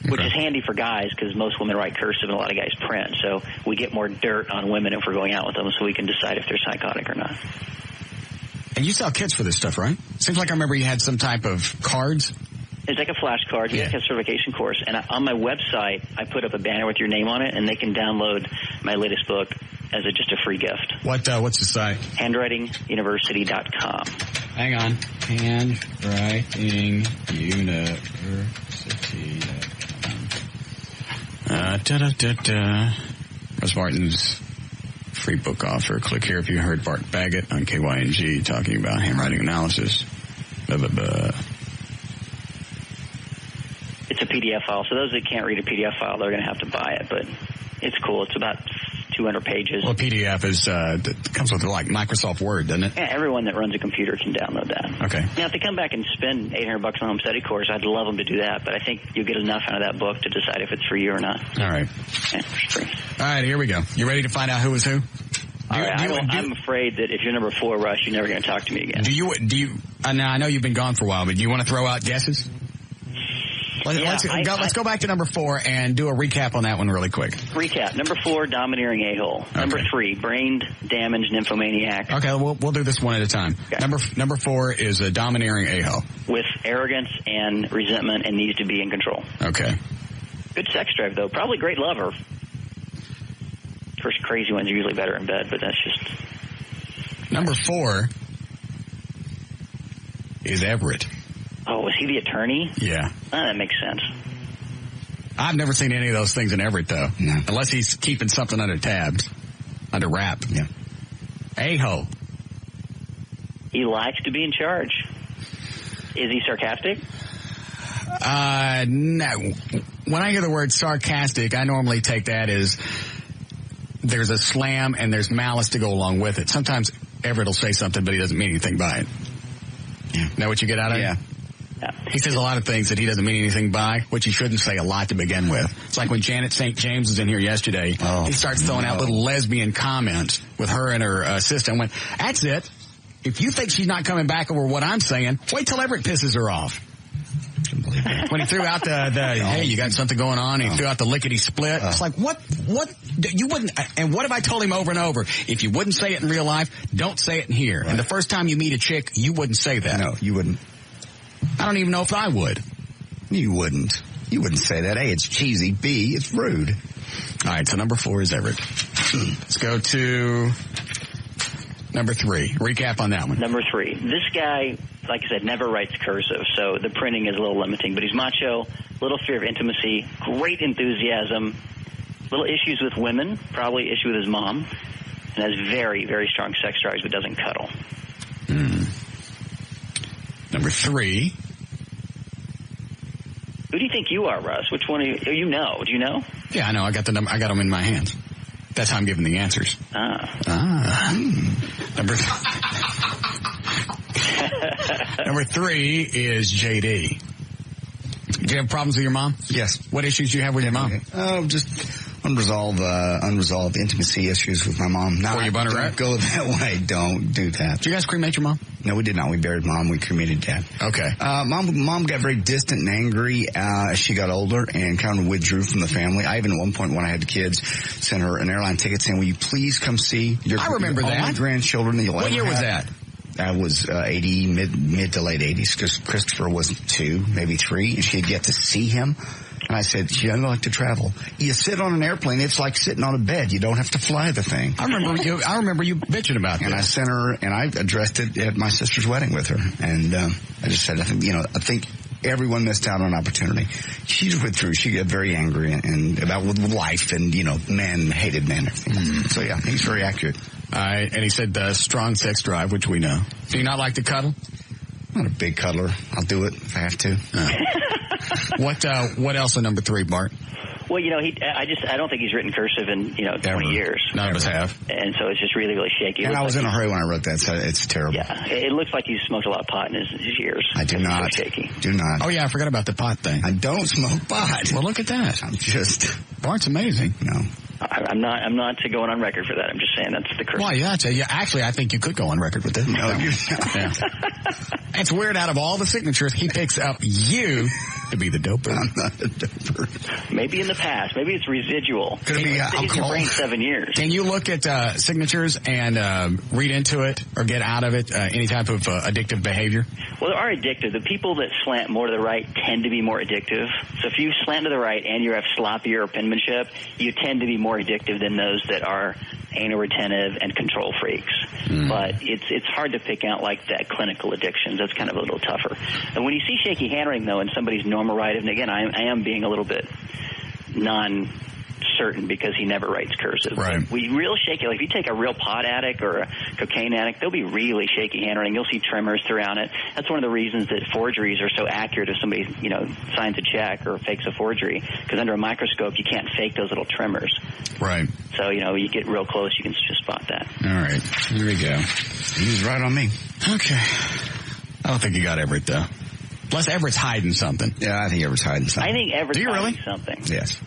Speaker 16: Which is handy for guys because most women write cursive and a lot of guys print. So we get more dirt on women if we're going out with them so we can decide if they're psychotic or not.
Speaker 1: And you sell kits for this stuff, right? Seems like I remember you had some type of cards.
Speaker 16: It's like a flashcard. You have a certification course. And on my website, I put up a banner with your name on it, and they can download my latest book as just a free gift.
Speaker 1: What's the site?
Speaker 16: HandwritingUniversity.com.
Speaker 1: Hang on. HandwritingUniversity.com. Russ Martin's free book offer. Click here if you heard Bart Baggett on KYNG talking about handwriting analysis. Blah, blah, blah.
Speaker 16: It's a PDF file, so those that can't read a PDF file, they're going to have to buy it, but it's cool. It's about 200 pages.
Speaker 1: Well, PDF comes with like Microsoft Word, doesn't it?
Speaker 16: Yeah, everyone that runs a computer can download that.
Speaker 1: Okay.
Speaker 16: Now, if they come back and spend $800 on a home study course, I'd love them to do that, but I think you'll get enough out of that book to decide if it's for you or not.
Speaker 1: All right.
Speaker 16: Yeah, it's free.
Speaker 1: All right, here we go. You ready to find out who is who?
Speaker 16: I'm afraid that if you're number 4, Russ, you're never going to talk to me again.
Speaker 1: Do you? Now I know you've been gone for a while, but do you want to throw out guesses? Let's go back to number 4 and do a recap on that one really quick.
Speaker 16: Recap. Number 4, domineering a-hole. Okay. Number 3, brain damaged nymphomaniac.
Speaker 1: Okay, we'll do this one at a time. Okay. Number 4 is a domineering a-hole.
Speaker 16: With arrogance and resentment and needs to be in control.
Speaker 1: Okay.
Speaker 16: Good sex drive, though. Probably great lover. Of course, crazy ones are usually better in bed, but that's just...
Speaker 1: Number 4 is Everett.
Speaker 16: Oh, was he the attorney?
Speaker 1: Yeah.
Speaker 16: That makes sense.
Speaker 1: I've never seen any of those things in Everett, though. No. Unless he's keeping something under wrap.
Speaker 2: Yeah.
Speaker 1: A-hole.
Speaker 16: He likes to be in charge. Is he sarcastic?
Speaker 1: No. When I hear the word sarcastic, I normally take that as there's a slam and there's malice to go along with it. Sometimes Everett will say something, but he doesn't mean anything by it. Yeah. Know what you get out of it?
Speaker 2: Yeah.
Speaker 1: He says a lot of things that he doesn't mean anything by, which he shouldn't say a lot to begin with. It's like when Janet St. James was in here yesterday. He starts throwing out little lesbian comments with her and her assistant. Went, that's it. If you think she's not coming back over what I'm saying, wait till Everett pisses her off. When he threw out the hey, you got something going on, and he threw out the lickety split. It's like, what, you wouldn't, and what have I told him over and over? If you wouldn't say it in real life, don't say it in here. Right. And the first time you meet a chick, you wouldn't say that.
Speaker 2: No, you wouldn't.
Speaker 1: I don't even know if I would.
Speaker 2: You wouldn't. You wouldn't say that. A, it's cheesy. B, it's rude.
Speaker 1: All right, so number 4 is Everett. Let's go to number 3. Recap on that one.
Speaker 16: Number 3. This guy, like I said, never writes cursive, so the printing is a little limiting, but he's macho, little fear of intimacy, great enthusiasm, little issues with women, probably issue with his mom, and has very, very strong sex drives, but doesn't cuddle.
Speaker 1: Number 3.
Speaker 16: Who do you think you are, Russ? Which one are you? You know. Do you know?
Speaker 1: Yeah, I know. I got the number. I got them in my hands. That's how I'm giving the answers. Number 3 is JD. Do you have problems with your mom?
Speaker 2: Yes.
Speaker 1: What issues do you have with your mom?
Speaker 2: Just unresolved intimacy issues with my mom.
Speaker 1: No, you bought her right?
Speaker 2: Go that way. Don't do that.
Speaker 1: Did you guys cremate your mom?
Speaker 2: No, we did not. We buried mom. We cremated dad.
Speaker 1: Okay.
Speaker 2: Mom got very distant and angry as she got older and kind of withdrew from the family. I even at one point when I had the kids sent her an airline ticket saying, "Will you please come see your
Speaker 1: I remember
Speaker 2: all
Speaker 1: that.
Speaker 2: my grandchildren that you'll
Speaker 1: What
Speaker 2: ever
Speaker 1: year was
Speaker 2: have."
Speaker 1: that?
Speaker 2: I was 80, mid to late 80s, because Christopher was 2, maybe 3, and she'd get to see him. And I said, she doesn't like to travel. You sit on an airplane, it's like sitting on a bed. You don't have to fly the thing.
Speaker 1: I remember you bitching about that.
Speaker 2: And I sent her, and I addressed it at my sister's wedding with her. And I just said, I think everyone missed out on an opportunity. She just went through. She got very angry and about with life, and men hated men. So yeah, he's very accurate.
Speaker 1: All right, and he said strong sex drive, which we know. Do you not like to cuddle?
Speaker 2: I'm not a big cuddler. I'll do it if I have to.
Speaker 1: What else in number 3, Bart?
Speaker 16: Well, I don't think he's written cursive in 20 years.
Speaker 1: None of us have,
Speaker 16: and so it's just really, really shaky.
Speaker 2: And I was in a hurry when I wrote that, so it's terrible.
Speaker 16: Yeah, it looks like he's smoked a lot of pot in his years.
Speaker 2: I do not.
Speaker 16: So shaky.
Speaker 2: Do not.
Speaker 1: Oh yeah, I forgot about the pot thing.
Speaker 2: I don't smoke pot.
Speaker 1: Well, look at that. Bart's amazing.
Speaker 2: No.
Speaker 16: I'm not going on record for that. I'm just saying that's the curse.
Speaker 1: Why, yeah, actually, I think you could go on record with it. No, yeah. It's weird. Out of all the signatures, he picks up you to be the doper.
Speaker 2: I'm not a doper.
Speaker 16: Maybe in the past. Maybe it's residual.
Speaker 2: Could it be
Speaker 16: alcohol? Your brain 7 years.
Speaker 1: Can you look at signatures and read into it or get out of it any type of addictive behavior?
Speaker 16: Well, they are addictive. The people that slant more to the right tend to be more addictive. So if you slant to the right and you have sloppier penmanship, you tend to be more addictive than those that are anal retentive and control freaks. But it's hard to pick out like that clinical addictions. That's kind of a little tougher. And when you see shaky handwriting, though, and somebody's normal writing, and again, I am being a little bit non-certain because he never writes cursive.
Speaker 1: Right.
Speaker 16: We real shaky. Like if you take a real pot addict or a cocaine addict, they'll be really shaky handwriting. You'll see tremors throughout it. That's one of the reasons that forgeries are so accurate if somebody signs a check or fakes a forgery, because under a microscope you can't fake those little tremors.
Speaker 1: Right.
Speaker 16: So you get real close, you can just spot that.
Speaker 1: All right, here we go.
Speaker 2: He was right on me.
Speaker 1: Okay. I don't think you got Everett though. Unless Everett's hiding something.
Speaker 2: Yeah, I think Everett's hiding something.
Speaker 16: I think Everett's
Speaker 1: Do you
Speaker 16: hiding
Speaker 1: really?
Speaker 16: something.
Speaker 2: Yes.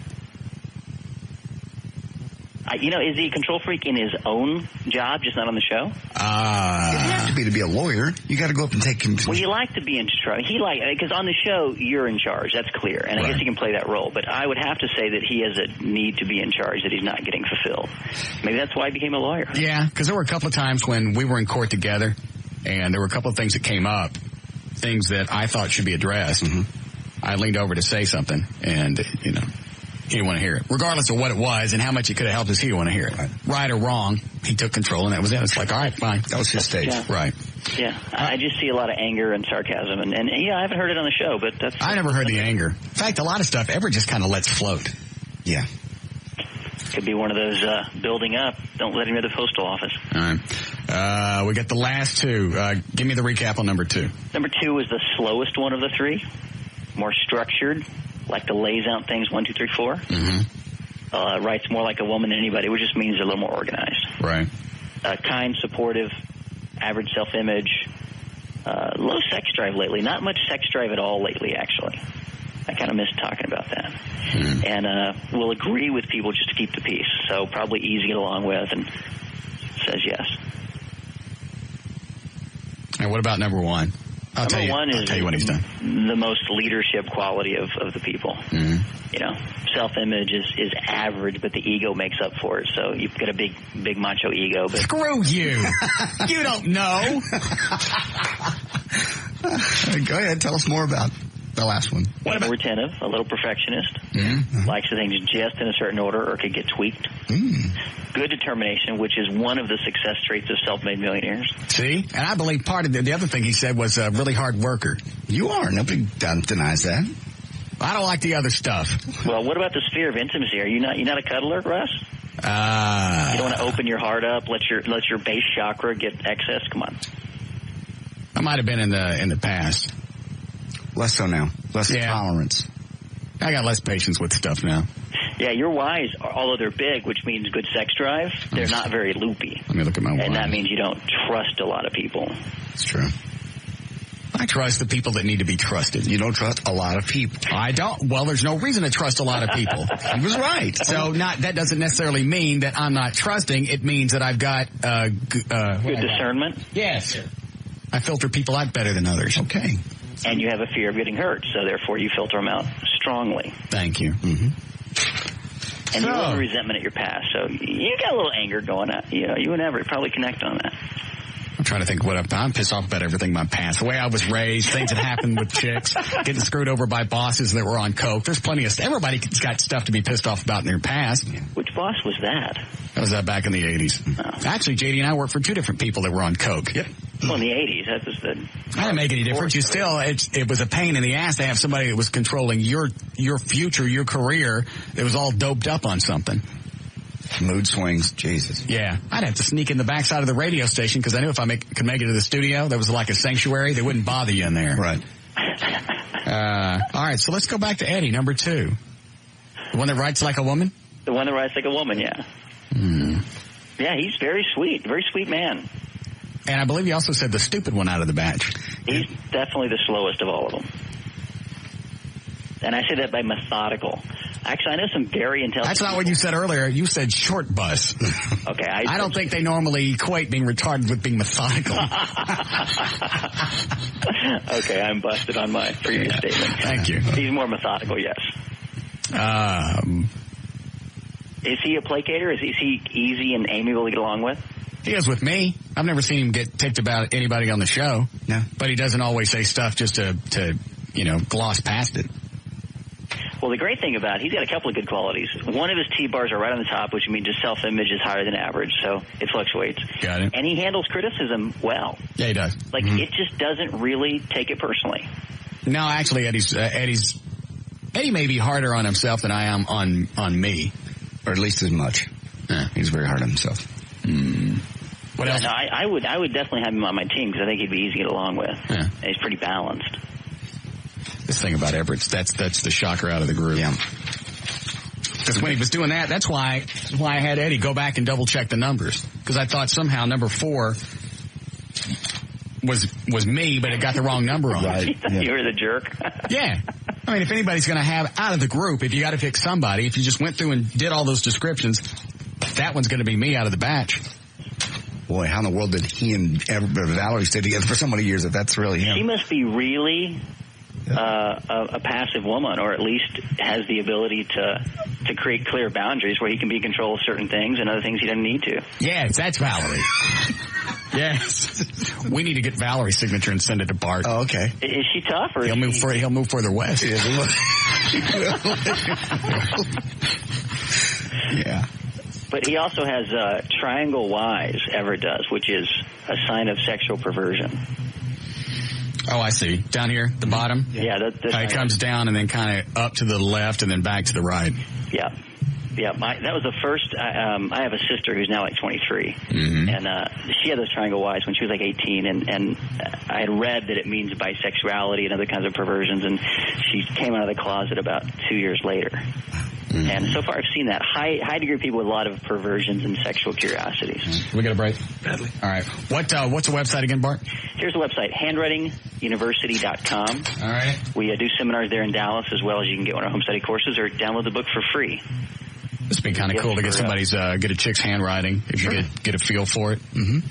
Speaker 16: Is he a control freak in his own job, just not on the show?
Speaker 2: You don't have to be a lawyer. You got to go up and take him.
Speaker 16: Well, you like to be in charge. Because on the show, you're in charge. That's clear. And I guess he can play that role. But I would have to say that he has a need to be in charge that he's not getting fulfilled. Maybe that's why he became a lawyer.
Speaker 1: Yeah, because there were a couple of times when we were in court together, and there were a couple of things that came up, things that I thought should be addressed. I leaned over to say something, and, he didn't want to hear it. Regardless of what it was and how much it could have helped us, he didn't want to hear it. Right or wrong, he took control, and that was it. It's like, all right, fine.
Speaker 2: That was his stage.
Speaker 16: Yeah.
Speaker 1: Right.
Speaker 16: Yeah, I just see a lot of anger and sarcasm, and I haven't heard it on the show, but that's...
Speaker 1: I never heard the anger. In fact, a lot of stuff Everett just kind of lets float.
Speaker 2: Yeah.
Speaker 16: Could be one of those building up, don't let him into the postal office.
Speaker 1: All right. We got the last two. Give me the recap on number 2.
Speaker 16: Number 2 is the slowest one of the 3, more structured, like to lays out things 1, 2, 3, 4. Writes more like a woman than anybody, which just means they're a little more organized.
Speaker 1: Right.
Speaker 16: Kind, supportive, average self-image, low sex drive lately. Not much sex drive at all lately, actually. I kind of missed talking about that. And will agree with people just to keep the peace. So probably easy to get along with, and says yes.
Speaker 1: And what about number 1? I'll tell you what he's done.
Speaker 16: The most leadership quality of the people. Self-image is average, but the ego makes up for it. So you've got a big macho ego. But
Speaker 1: screw you! You don't know.
Speaker 2: Go ahead, tell us more about the last one.
Speaker 16: Retentive, a little perfectionist. Likes the things just in a certain order or could get tweaked. Good determination, which is one of the success traits of self-made millionaires.
Speaker 1: See? And I believe part of the other thing he said was a really hard worker.
Speaker 2: You are. Nobody denies that.
Speaker 1: I don't like the other stuff.
Speaker 16: Well, what about the sphere of intimacy? Are you not a cuddler, Russ? You don't want to open your heart up, let your base chakra get excess? Come on.
Speaker 1: I might have been in the past.
Speaker 2: Less so now. Less tolerance.
Speaker 1: I got less patience with stuff now.
Speaker 16: Yeah, your Ys, although they're big, which means good sex drive, they're not very loopy.
Speaker 1: Let me look at my Ys.
Speaker 16: And that means you don't trust a lot of people.
Speaker 2: It's true.
Speaker 1: I trust the people that need to be trusted.
Speaker 2: You don't trust a lot of people.
Speaker 1: I don't. Well, there's no reason to trust a lot of people.
Speaker 2: He was right.
Speaker 1: So that doesn't necessarily mean that I'm not trusting. It means that I've got
Speaker 16: good discernment.
Speaker 1: Yes. I filter people out better than others.
Speaker 2: Okay.
Speaker 16: And you have a fear of getting hurt, so therefore you filter them out strongly.
Speaker 1: Thank you.
Speaker 16: And you have resentment at your past, so you got a little anger going on. You and Everett probably connect on that.
Speaker 1: I'm trying to think what I'm pissed off about everything in my past. The way I was raised, things that happened with chicks, getting screwed over by bosses that were on coke. There's plenty of everybody's got stuff to be pissed off about in their past.
Speaker 16: Which boss was that?
Speaker 1: That was back in the 80s. Oh. Actually, JD and I worked for two different people that were on coke. Yep.
Speaker 16: Well, in the 80s, that was the...
Speaker 1: That didn't make any difference. It was a pain in the ass to have somebody that was controlling your future, your career, that was all doped up on something.
Speaker 2: Mood swings, Jesus.
Speaker 1: Yeah. I'd have to sneak in the backside of the radio station because I knew if I could make it to the studio, there was like a sanctuary, they wouldn't bother you in there.
Speaker 2: Right.
Speaker 1: All right, so let's go back to Eddie, number 2. The one that writes like a woman?
Speaker 16: The one that writes like a woman, yeah. Yeah, he's very sweet man.
Speaker 1: And I believe you also said the stupid one out of the batch.
Speaker 16: He's definitely the slowest of all of them. And I say that by methodical. Actually, I know some very intelligent
Speaker 1: That's not what you said earlier. You said short bus.
Speaker 16: Okay.
Speaker 1: I don't think they normally equate being retarded with being methodical.
Speaker 16: Okay, I'm busted on my previous statement.
Speaker 1: Thank you.
Speaker 16: He's more methodical, yes. Is he a placater? Is he easy and amiable to get along with?
Speaker 1: He is with me. I've never seen him get ticked about anybody on the show.
Speaker 2: No.
Speaker 1: But he doesn't always say stuff just to gloss past it.
Speaker 16: Well, the great thing about it, he's got a couple of good qualities. One of his T-bars are right on the top, which means his self-image is higher than average, so it fluctuates.
Speaker 1: Got it.
Speaker 16: And he handles criticism well.
Speaker 1: Yeah, he does.
Speaker 16: Like, it just doesn't really take it personally.
Speaker 1: No, actually, Eddie may be harder on himself than I am on me.
Speaker 2: Or at least as much. Yeah, he's very hard on himself.
Speaker 1: What else?
Speaker 16: No, I would definitely have him on my team because I think he'd be easy to get along with. Yeah. And he's pretty balanced.
Speaker 1: This thing about Everett, that's the shocker out of the group.
Speaker 2: Yeah.
Speaker 1: Because when he was doing that, that's why I had Eddie go back and double check the numbers. Because I thought somehow number 4 was me, but it got the wrong number on it.
Speaker 16: Yeah. You were the jerk.
Speaker 1: Yeah. I mean, if anybody's going to have out of the group, if you got to pick somebody, if you just went through and did all those descriptions, that one's going to be me out of the batch.
Speaker 2: Boy, how in the world did he and Valerie stay together for so many years if that's really him?
Speaker 16: She must be really a passive woman, or at least has the ability to create clear boundaries where he can be in control of certain things and other things he doesn't need to.
Speaker 1: Yes, that's Valerie. Yes. We need to get Valerie's signature and send it to Bart.
Speaker 2: Oh, okay.
Speaker 16: Is she tough? Or
Speaker 1: he'll move further west.
Speaker 2: Yeah.
Speaker 16: But he also has triangle Y's, Everett does, which is a sign of sexual perversion.
Speaker 1: Oh, I see. Down here, the bottom?
Speaker 16: Yeah.
Speaker 1: It comes down and then kind of up to the left and then back to the right.
Speaker 16: Yeah. Yeah, that was the first. I have a sister who's now like 23, and she had those triangle Y's when she was like 18, and I had read that it means bisexuality and other kinds of perversions, and she came out of the closet about 2 years later. And so far I've seen that. High degree of people with a lot of perversions and sexual curiosities.
Speaker 1: We got a break? Badly. All right. What's the website again, Bart?
Speaker 16: Here's the website, handwritinguniversity.com.
Speaker 1: All right.
Speaker 16: We do seminars there in Dallas, as well as you can get one of our home study courses or download the book for free.
Speaker 1: This would be kind of cool to get get a chick's handwriting, if you get a feel for it.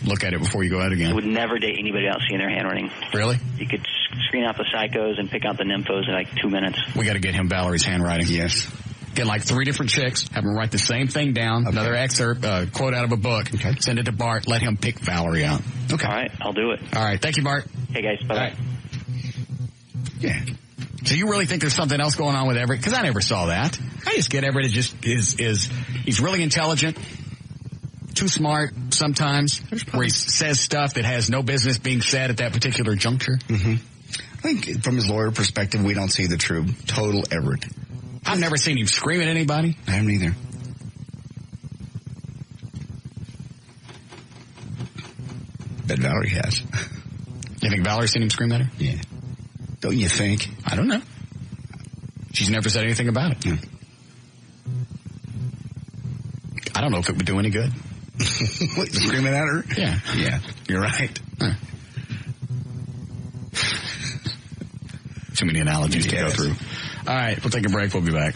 Speaker 1: Look at it before you go out again.
Speaker 16: I would never date anybody else seeing their handwriting.
Speaker 1: Really?
Speaker 16: You could screen out the psychos and pick out the nymphos in like 2 minutes.
Speaker 1: We got to get him Valerie's handwriting.
Speaker 2: Yes.
Speaker 1: Get like 3 different chicks, have them write the same thing down, another excerpt, quote out of a book, send it to Bart, let him pick Valerie out.
Speaker 16: Okay. All right, I'll do it.
Speaker 1: All right, thank you, Bart.
Speaker 16: Hey, guys, bye-bye.
Speaker 1: Right. Yeah. So you really think there's something else going on with Everett? Because I never saw that. I just get Everett he's really intelligent, too smart sometimes, where he says stuff that has no business being said at that particular juncture.
Speaker 2: I think from his lawyer perspective, we don't see the true total Everett.
Speaker 1: I've never seen him scream at anybody.
Speaker 2: I haven't either. Bet Valerie has.
Speaker 1: You think Valerie's seen him scream at her?
Speaker 2: Yeah. Don't you think?
Speaker 1: I don't know. She's never said anything about it.
Speaker 2: Yeah.
Speaker 1: I don't know if it would do any good.
Speaker 2: What, screaming at her?
Speaker 1: Yeah.
Speaker 2: Yeah, you're right.
Speaker 1: Huh. Too many analogies to go through. All right, we'll take a break. We'll be back.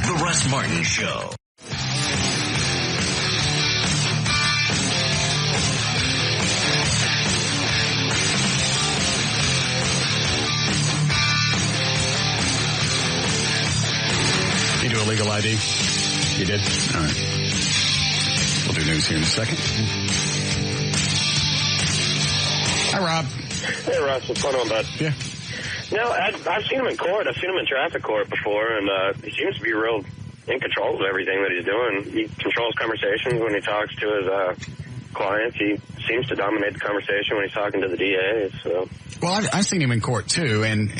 Speaker 6: The Russ Martin Show.
Speaker 1: illegal ID? You did? All right. We'll do news here in a second. Hi, Rob.
Speaker 17: Hey, Russ. What's going on, bud?
Speaker 1: Yeah.
Speaker 17: No, I've seen him in court. I've seen him in traffic court before, and he seems to be real in control of everything that he's doing. He controls conversations when he talks to his clients. He seems to dominate the conversation when he's talking to the DA. So.
Speaker 1: Well, I've seen him in court too, and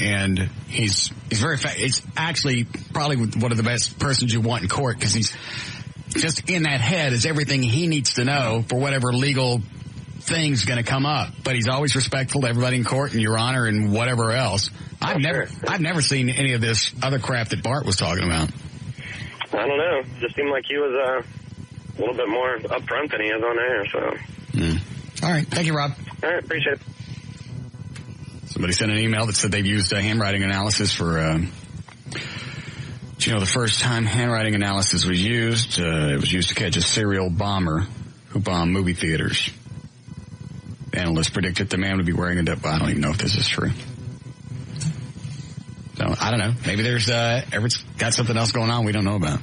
Speaker 1: he's very it's actually probably one of the best persons you want in court, because he's just in that head is everything he needs to know for whatever legal thing's going to come up. But he's always respectful to everybody in court and Your Honor and whatever else. I've never seen any of this other crap that Bart was talking about.
Speaker 17: I don't know. Just seemed like he was a little bit more upfront than he is on air. So.
Speaker 1: All right. Thank you, Rob.
Speaker 17: All right. Appreciate it.
Speaker 1: Somebody sent an email that said they've used handwriting analysis for, the first time handwriting analysis was used, it was used to catch a serial bomber who bombed movie theaters. Analysts predicted the man would be wearing a I don't even know if this is true. So, I don't know. Maybe there's, Everett's got something else going on we don't know about.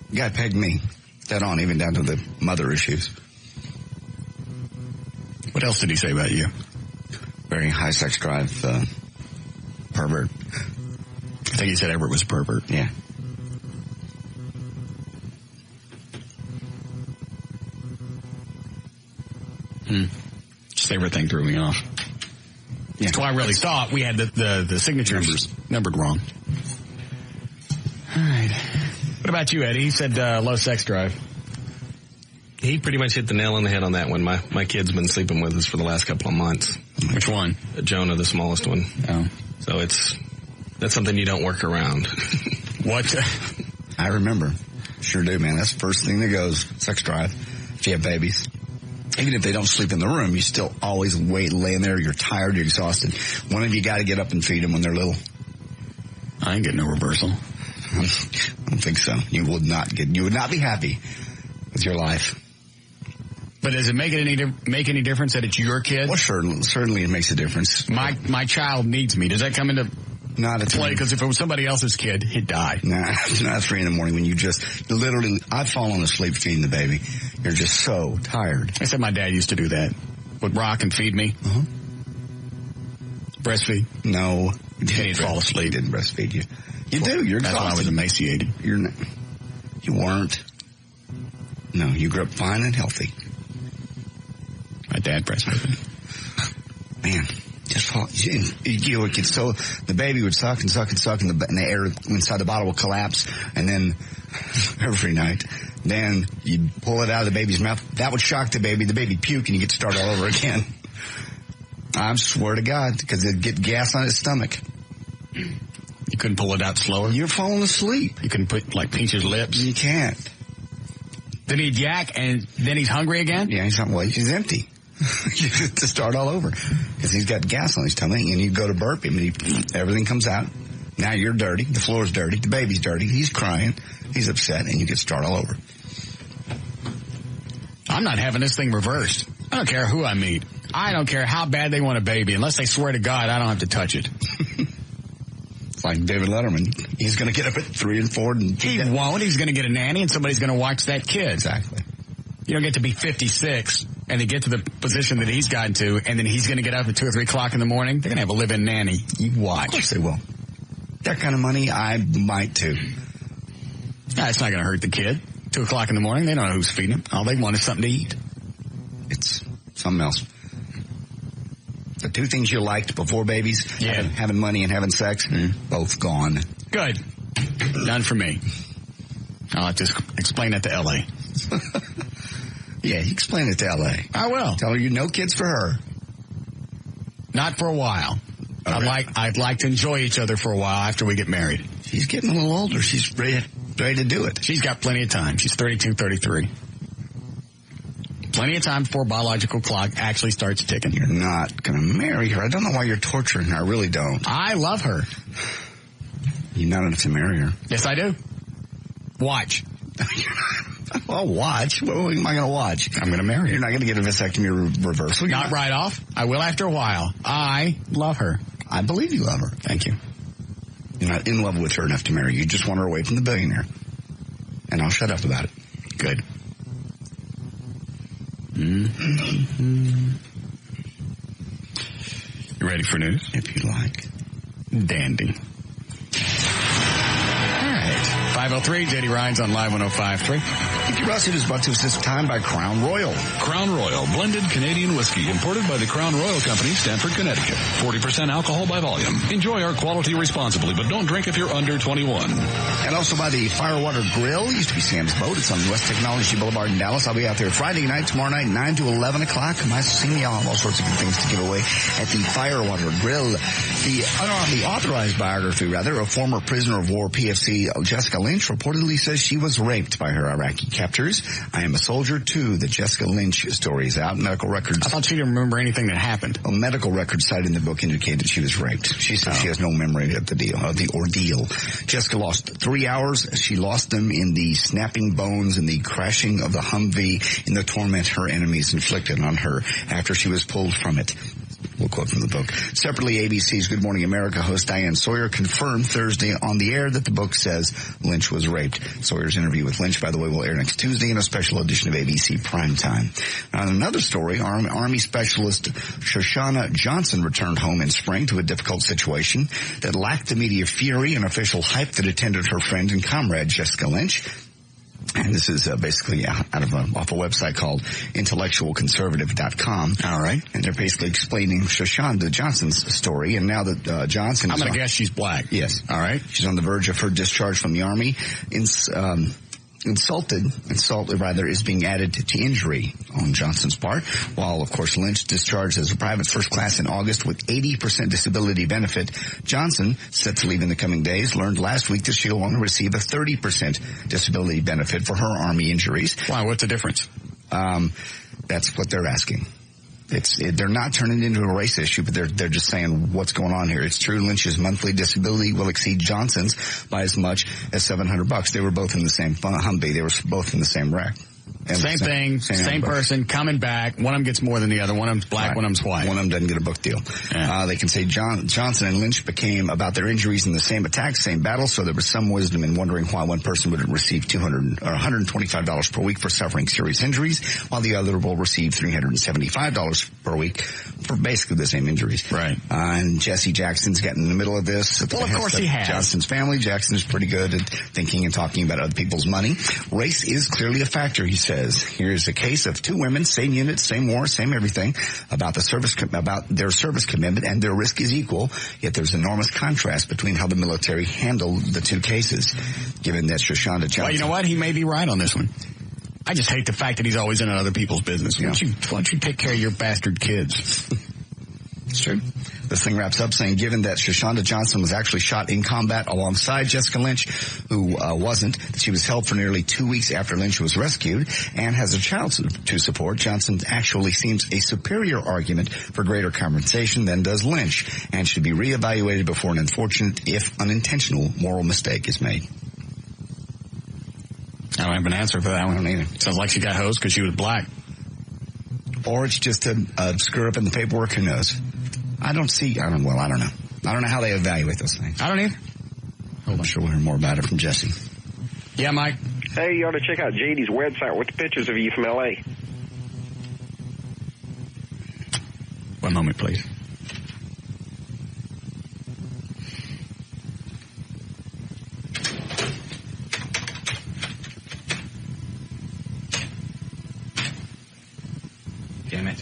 Speaker 2: The guy pegged me dead on, even down to the mother issues.
Speaker 1: What else did he say about you?
Speaker 2: Very high sex drive, pervert.
Speaker 1: I think he said Everett was a pervert.
Speaker 2: Yeah.
Speaker 1: Just everything threw me off. Yeah. So I really saw it. We had the signatures numbered wrong. All right. What about you, Eddie? He said low sex drive.
Speaker 12: He pretty much hit the nail on the head on that one. My kid's been sleeping with us for the last couple of months.
Speaker 1: Which one?
Speaker 12: Jonah, the smallest one.
Speaker 1: Oh.
Speaker 12: So that's something you don't work around.
Speaker 1: What?
Speaker 2: I remember. Sure do, man. That's the first thing that goes. Sex drive. If you have babies. Even if they don't sleep in the room, you still always laying there. You're tired. You're exhausted. One of you got to get up and feed them when they're little.
Speaker 1: I ain't getting no reversal.
Speaker 2: I don't think so. You would not be happy with your life.
Speaker 1: But does it make any difference that it's your kid?
Speaker 2: Well, certainly it makes a difference.
Speaker 1: My child needs me. Does that come into play? Because if it was somebody else's kid, he'd die.
Speaker 2: Nah, it's not 3 a.m. when you just literally, I've fallen asleep feeding the baby. You're just so tired.
Speaker 1: I said my dad used to do that. Would rock and feed me.
Speaker 2: Uh-huh.
Speaker 1: Breastfeed?
Speaker 2: No.
Speaker 1: He'd fall asleep.
Speaker 2: He didn't breastfeed you. You do. You're exhausted.
Speaker 1: That's why I was emaciated.
Speaker 2: You weren't. No, you grew up fine and healthy.
Speaker 1: My dad breastfed.
Speaker 2: Man, just fall. You would get so the baby would suck and suck and suck, and the air inside the bottle would collapse, and then every night, then you'd pull it out of the baby's mouth. That would shock the baby. The baby puke, and you get to start all over again. I swear to God, because it'd get gas on its stomach.
Speaker 1: You couldn't pull it out slower?
Speaker 2: You're falling asleep.
Speaker 1: You couldn't pinch his lips?
Speaker 2: You can't.
Speaker 1: Then he'd yak, and then he's hungry again?
Speaker 2: Yeah, he's empty. You have to start all over. Because he's got gas on his tummy, and you go to burp him, and everything comes out. Now you're dirty. The floor's dirty. The baby's dirty. He's crying. He's upset, and you get to start all over.
Speaker 1: I'm not having this thing reversed. I don't care who I meet. I don't care how bad they want a baby. Unless they swear to God, I don't have to touch it.
Speaker 2: It's like David Letterman. He's going to get up at 3 and 4.
Speaker 1: He won't. He's going to get a nanny, and somebody's going to watch that kid.
Speaker 2: Exactly.
Speaker 1: You don't get to be 56 and they get to the position that he's gotten to, and then he's going to get up at 2 or 3 o'clock in the morning. They're going to have a live-in nanny. You watch.
Speaker 2: Of course they will. That kind of money, I might too.
Speaker 1: Yeah, it's not going to hurt the kid. 2 o'clock in the morning, they don't know who's feeding them. All they want is something to eat.
Speaker 2: It's something else. The 2 things you liked before babies, having money and having sex, both gone.
Speaker 1: Good. None for me. I'll have to explain that to L.A.
Speaker 2: Yeah, you explain it to L.A.
Speaker 1: I will.
Speaker 2: Tell her no kids for her.
Speaker 1: Not for a while. I'd like to enjoy each other for a while after we get married.
Speaker 2: She's getting a little older. She's ready to do it.
Speaker 1: She's got plenty of time. She's 32, 33. Plenty of time before biological clock actually starts ticking.
Speaker 2: You're not going to marry her. I don't know why you're torturing her. I really don't.
Speaker 1: I love her.
Speaker 2: You're not enough to marry her.
Speaker 1: Yes, I do. Watch.
Speaker 2: I'll watch. What am I going to watch?
Speaker 1: I'm going to marry her.
Speaker 2: You're not going to get a vasectomy reversal.
Speaker 1: Not right off. I will after a while. I love her.
Speaker 2: I believe you love her.
Speaker 1: Thank you.
Speaker 2: You're not in love with her enough to marry. You just want her away from the billionaire. and I'll shut up about it.
Speaker 1: Good. Mm-hmm. You ready for news?
Speaker 2: If you like.
Speaker 1: Dandy. All right. 503, JD Ryan's on Live 105.3.
Speaker 2: Thank you, Russ. It is brought to us this time by Crown Royal.
Speaker 7: Crown Royal, blended Canadian whiskey, imported by the Crown Royal Company, Stamford, Connecticut. 40% alcohol by volume. Enjoy our quality responsibly, but don't drink if you're under 21.
Speaker 2: And also by the Firewater Grill. Used to be Sam's Boat. It's on West Technology Boulevard in Dallas. I'll be out there Friday night, tomorrow night, 9 to 11 o'clock. Come out to see me. I'll have all sorts of good things to give away at the Firewater Grill. The authorized biography, of former prisoner of war PFC Jessica Lynch reportedly says she was raped by her Iraqi captors. I Am a Soldier 2, the Jessica Lynch story is out. Medical records.
Speaker 1: I thought she didn't remember anything that happened.
Speaker 2: Well, medical records cited in the book indicate that she was raped. She says she has no memory of the ordeal. Jessica lost 3 hours. She lost them in the snapping bones and the crashing of the Humvee in the torment her enemies inflicted on her after she was pulled from it. We'll quote from the book. Separately, ABC's Good Morning America host Diane Sawyer confirmed Thursday on the air that the book says Lynch was raped. Sawyer's interview with Lynch, by the way, will air next Tuesday in a special edition of ABC Primetime. On another story, Army Specialist Shoshana Johnson returned home in spring to a difficult situation that lacked the media fury and official hype that attended her friend and comrade Jessica Lynch. And this is basically off a website called intellectualconservative.com.
Speaker 1: All right.
Speaker 2: And they're basically explaining Shoshana Johnson's story. And now that Johnson
Speaker 1: I'm going to guess she's black.
Speaker 2: Yes.
Speaker 1: All right.
Speaker 2: She's on the verge of her discharge from the Army. Insult is being added to injury on Johnson's part, while, of course, Lynch discharged as a private first class in August with 80% disability benefit. Johnson, set to leave in the coming days, learned last week that she'll want to receive a 30% disability benefit for her Army injuries.
Speaker 1: Why? What's the difference?
Speaker 2: That's what they're asking. They're not turning it into a race issue, but they're just saying what's going on here. It's true Lynch's monthly disability will exceed Johnson's by as much as $700. They were both in the same Humvee. They were both in the same wreck.
Speaker 1: Same thing, same person, coming back. One of them gets more than the other. One of them's black, one of them's white.
Speaker 2: One of them doesn't get a book deal. Yeah. They can say Johnson and Lynch became about their injuries in the same attack, same battle, so there was some wisdom in wondering why one person would receive $125 per week for suffering serious injuries, while the other will receive $375 per week for basically the same injuries.
Speaker 1: Right.
Speaker 2: And Jesse Jackson's getting in the middle of this.
Speaker 1: Well, of course he has.
Speaker 2: Johnson's family. Jackson is pretty good at thinking and talking about other people's money. Race is clearly a factor, he says. Here's a case of two women, same unit, same war, same everything, about their service commitment, and their risk is equal, yet there's enormous contrast between how the military handled the two cases, given that Shoshana Johnson...
Speaker 1: Well, you know what? He may be right on this one. I just hate the fact that he's always in other people's business. Why don't you take care of your bastard kids?
Speaker 2: It's true. This thing wraps up saying, given that Shoshana Johnson was actually shot in combat alongside Jessica Lynch, who wasn't, that she was held for nearly 2 weeks after Lynch was rescued, and has a child to support, Johnson actually seems a superior argument for greater compensation than does Lynch, and should be reevaluated before an unfortunate, if unintentional, moral mistake is made.
Speaker 1: I don't have an answer for that one either. Sounds like she got hosed because she was black.
Speaker 2: Or it's just a screw up in the paperwork, who knows? I don't know. I don't know how they evaluate those things.
Speaker 1: I don't either.
Speaker 2: I'm sure we'll hear more about it from Jesse.
Speaker 1: Yeah, Mike?
Speaker 18: Hey, you ought to check out JD's website with the pictures of you from L.A.
Speaker 1: One moment, please. Damn it.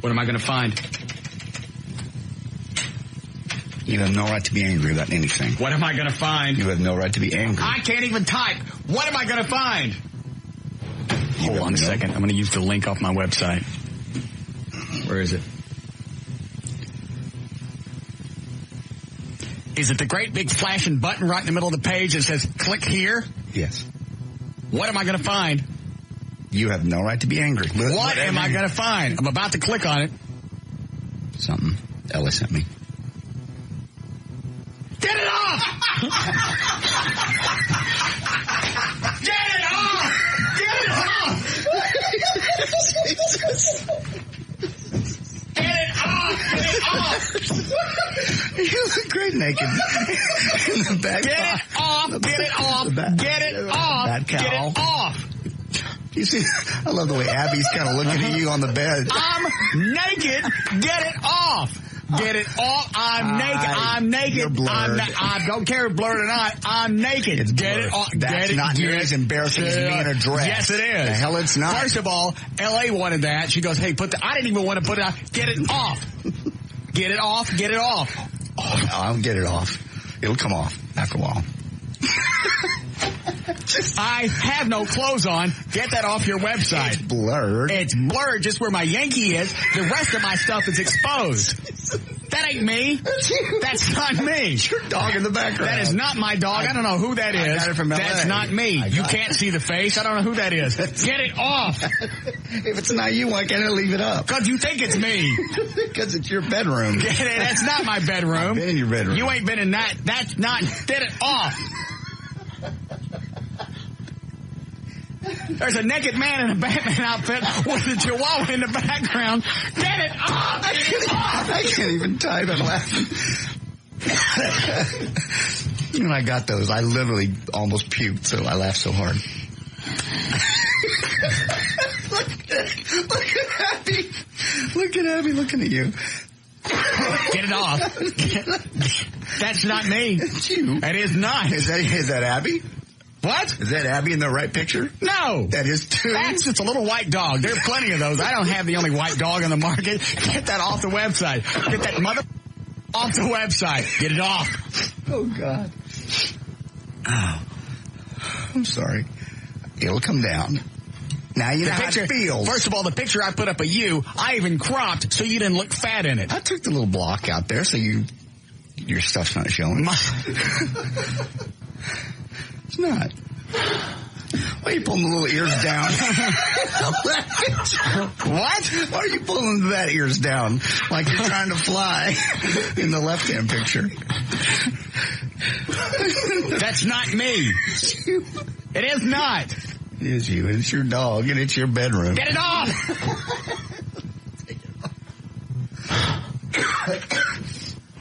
Speaker 1: What am I going to find?
Speaker 2: You have no right to be angry about anything.
Speaker 1: What am I going to find?
Speaker 2: You have no right to be angry.
Speaker 1: I can't even type. What am I going to find? Hold on a second. I'm going to use the link off my website. Where is it? Is it the great big flashing button right in the middle of the page that says click here?
Speaker 2: Yes.
Speaker 1: What am I going to find?
Speaker 2: You have no right to be angry.
Speaker 1: What am I going to find? I'm about to click on it.
Speaker 2: Something Ella sent me.
Speaker 1: Get it off! Get it off! Get it off! Get it off! Get it off!
Speaker 2: You look great naked in the back.
Speaker 1: Get it off! off. Get it off. Get it off.
Speaker 2: That cow.
Speaker 1: Get it off.
Speaker 2: You see, I love the way Abby's kind of looking at you on the bed.
Speaker 1: I'm naked. Get it off. Get it off. I'm naked. I'm naked.
Speaker 2: You're blurred.
Speaker 1: I don't care if blurred or not. I'm naked.
Speaker 2: It's
Speaker 1: get
Speaker 2: blurred.
Speaker 1: it off.
Speaker 2: That's not nearly as embarrassing as me in a dress.
Speaker 1: Yes, it is.
Speaker 2: The hell it's not.
Speaker 1: First of all, L.A. wanted that. She goes, hey, I didn't even want to put it out. Get it off. Get it off. Get it off.
Speaker 2: Oh, I'll get it off. It'll come off after a while.
Speaker 1: I have no clothes on. Get that off your website.
Speaker 2: It's blurred.
Speaker 1: It's blurred just where my Yankee is. The rest of my stuff is exposed. That ain't me. That's not me.
Speaker 2: It's your dog in the background.
Speaker 1: That is not my dog. I don't know who that is.
Speaker 2: I got it from LA.
Speaker 1: That's not me. You can't see the face. I don't know who that is. Get it off.
Speaker 2: If it's not you, why can't I leave it up?
Speaker 1: Because you think it's me.
Speaker 2: Because it's your bedroom.
Speaker 1: That's not my bedroom.
Speaker 2: I've been in your bedroom.
Speaker 1: You ain't been in that. That's not. Get it off. There's a naked man in a Batman outfit with a chihuahua in the background. Get it off!
Speaker 2: I can't even type. I'm laughing. When I got those, I literally almost puked, so I laughed so hard. Look at Abby. Look at Abby looking at you.
Speaker 1: Get it off. That's not me.
Speaker 2: It's you.
Speaker 1: That is not.
Speaker 2: Is that Abby?
Speaker 1: What?
Speaker 2: Is that Abby in the right picture?
Speaker 1: No.
Speaker 2: That is too.
Speaker 1: That's just a little white dog. There are plenty of those. I don't have the only white dog on the market. Get that off the website. Get that mother off the website. Get it off.
Speaker 2: Oh, God. Oh. I'm sorry. It'll come down. Now you know how it feels.
Speaker 1: First of all, the picture I put up of you, I even cropped so you didn't look fat in it.
Speaker 2: I took the little block out there so your stuff's not showing. It's not. Why are you pulling the little ears down?
Speaker 1: What?
Speaker 2: Why are you pulling that ears down like you're trying to fly in the left-hand picture?
Speaker 1: That's not me. It is not.
Speaker 2: It is you. It's your dog, and it's your bedroom.
Speaker 1: Get it off!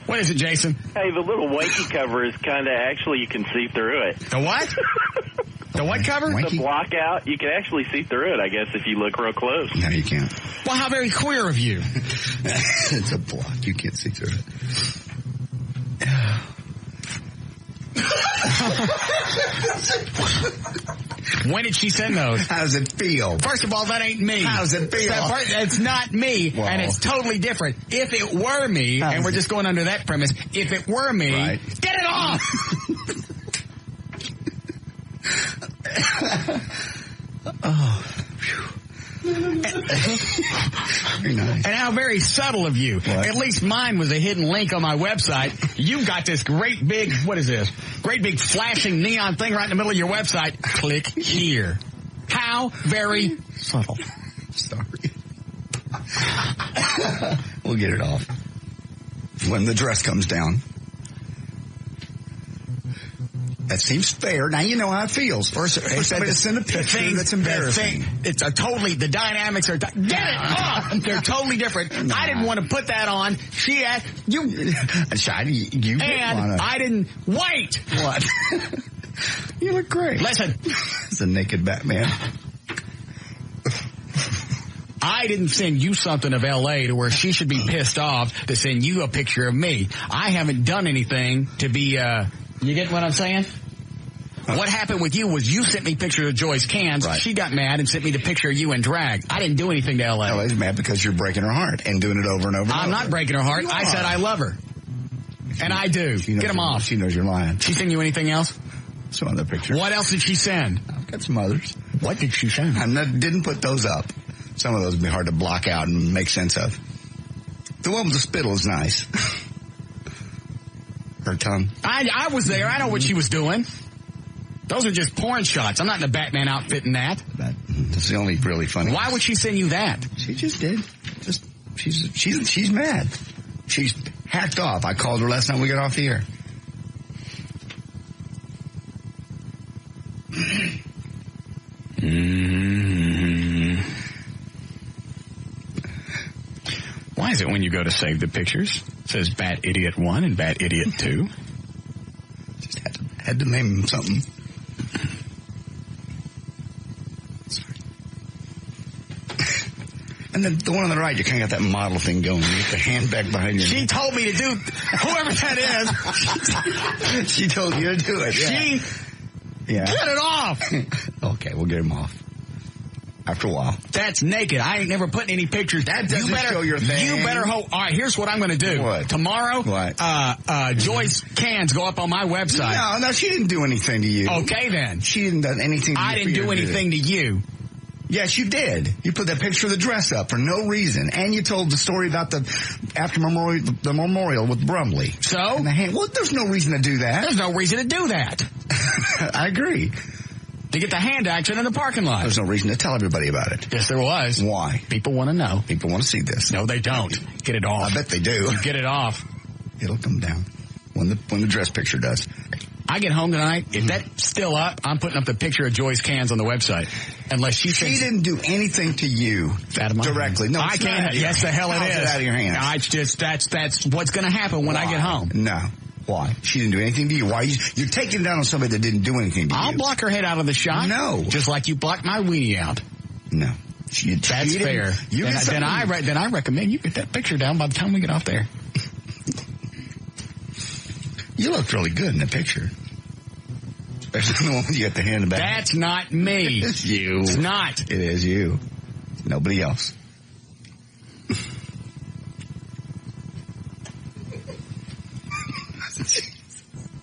Speaker 1: What is it, Jason?
Speaker 19: Hey, the little wanky cover is kind of actually you can see through it.
Speaker 1: The what? The what cover?
Speaker 19: The block out. You can actually see through it, I guess, if you look real close.
Speaker 2: No, you can't.
Speaker 1: Well, how very queer of you.
Speaker 2: It's a block. You can't see through it.
Speaker 1: When did she send those?
Speaker 2: How does it feel?
Speaker 1: First of all, that ain't me.
Speaker 2: How does it feel?
Speaker 1: It's not me, and it's totally different. If it were me, and we're just going under that premise, if it were me, get it off!
Speaker 2: Oh, very nice.
Speaker 1: And how very subtle of you. What? At least mine was a hidden link on my website. You've got this great big, what is this? Great big flashing neon thing right in the middle of your website. Click here. How very subtle.
Speaker 2: Sorry. We'll get it off when the dress comes down. That seems fair. Now you know how it feels. First, somebody to send a picture that's embarrassing.
Speaker 1: The dynamics are, get it off! They're totally different. Nah. I didn't want to put that on. She asked, you
Speaker 2: and
Speaker 1: I didn't, wait!
Speaker 2: What? You look great.
Speaker 1: Listen.
Speaker 2: It's a naked Batman.
Speaker 1: I didn't send you something of L.A. to where she should be pissed off to send you a picture of me. I haven't done anything to be, you get what I'm saying? What happened with you was you sent me pictures of Joyce cans. Right. She got mad and sent me the picture of you in drag. I didn't do anything to L.A.
Speaker 2: LA's mad because you're breaking her heart and doing it over and over.
Speaker 1: I'm not breaking her heart. I said I love her. And I do. Get them off.
Speaker 2: She knows you're lying.
Speaker 1: She send you anything else?
Speaker 2: Some other pictures.
Speaker 1: What else did she send?
Speaker 2: I've got some others.
Speaker 1: What did she send?
Speaker 2: Didn't put those up. Some of those would be hard to block out and make sense of. The one with the spittle is nice. Her tongue.
Speaker 1: I was there. I know what she was doing. Those are just porn shots. I'm not in a Batman outfit in that.
Speaker 2: That's the only really funny.
Speaker 1: Why would she send you that?
Speaker 2: She just did. She's mad. She's hacked off. I called her last time we got off the air.
Speaker 1: Why is it when you go to save the pictures, it says Bat Idiot 1 and Bat Idiot 2?
Speaker 2: Just had to Had to name him something. And then the one on the right, you kind of got that model thing going. You get the handbag behind you.
Speaker 1: She told me to do, whoever that is.
Speaker 2: She told you to do it. Yeah.
Speaker 1: Get it off.
Speaker 2: Okay, we'll get him off. After a while.
Speaker 1: That's naked. I ain't never putting any pictures.
Speaker 2: That doesn't show your thing.
Speaker 1: You better hope. All right, here's what I'm going to do.
Speaker 2: What?
Speaker 1: Tomorrow, Joy's cans go up on my website.
Speaker 2: No, she didn't do anything to you.
Speaker 1: Okay, then.
Speaker 2: She didn't do anything to you.
Speaker 1: I didn't do anything to you.
Speaker 2: Yes, you did. You put that picture of the dress up for no reason. And you told the story about the memorial with Brumley.
Speaker 1: So?
Speaker 2: Well, there's no reason to do that.
Speaker 1: There's no reason to do that.
Speaker 2: I agree.
Speaker 1: To get the hand action in the parking lot.
Speaker 2: There's no reason to tell everybody about it.
Speaker 1: Yes, there was.
Speaker 2: Why?
Speaker 1: People want to know.
Speaker 2: People want to see this.
Speaker 1: No, they don't. Get it off.
Speaker 2: I bet they do.
Speaker 1: You get it off.
Speaker 2: It'll come down when the dress picture does.
Speaker 1: I get home tonight. If that's still up, I'm putting up the picture of Joy's cans on the website. Unless she
Speaker 2: didn't do anything to you directly. No,
Speaker 1: I can't. Yes, the hell it is.
Speaker 2: It out of your hands.
Speaker 1: No, it's just that's what's going to happen when I get home.
Speaker 2: No. Why? She didn't do anything to you. Why? You're taking it down on somebody that didn't do anything to you.
Speaker 1: I'll block her head out of the shot.
Speaker 2: No.
Speaker 1: Just like you blocked my weenie out.
Speaker 2: No.
Speaker 1: That's fair. Then I recommend you get that picture down by the time we get off there.
Speaker 2: You looked really good in the picture. Especially the one you got the hand in the back.
Speaker 1: That's not me.
Speaker 2: It's you.
Speaker 1: It's not.
Speaker 2: It is you. Nobody else.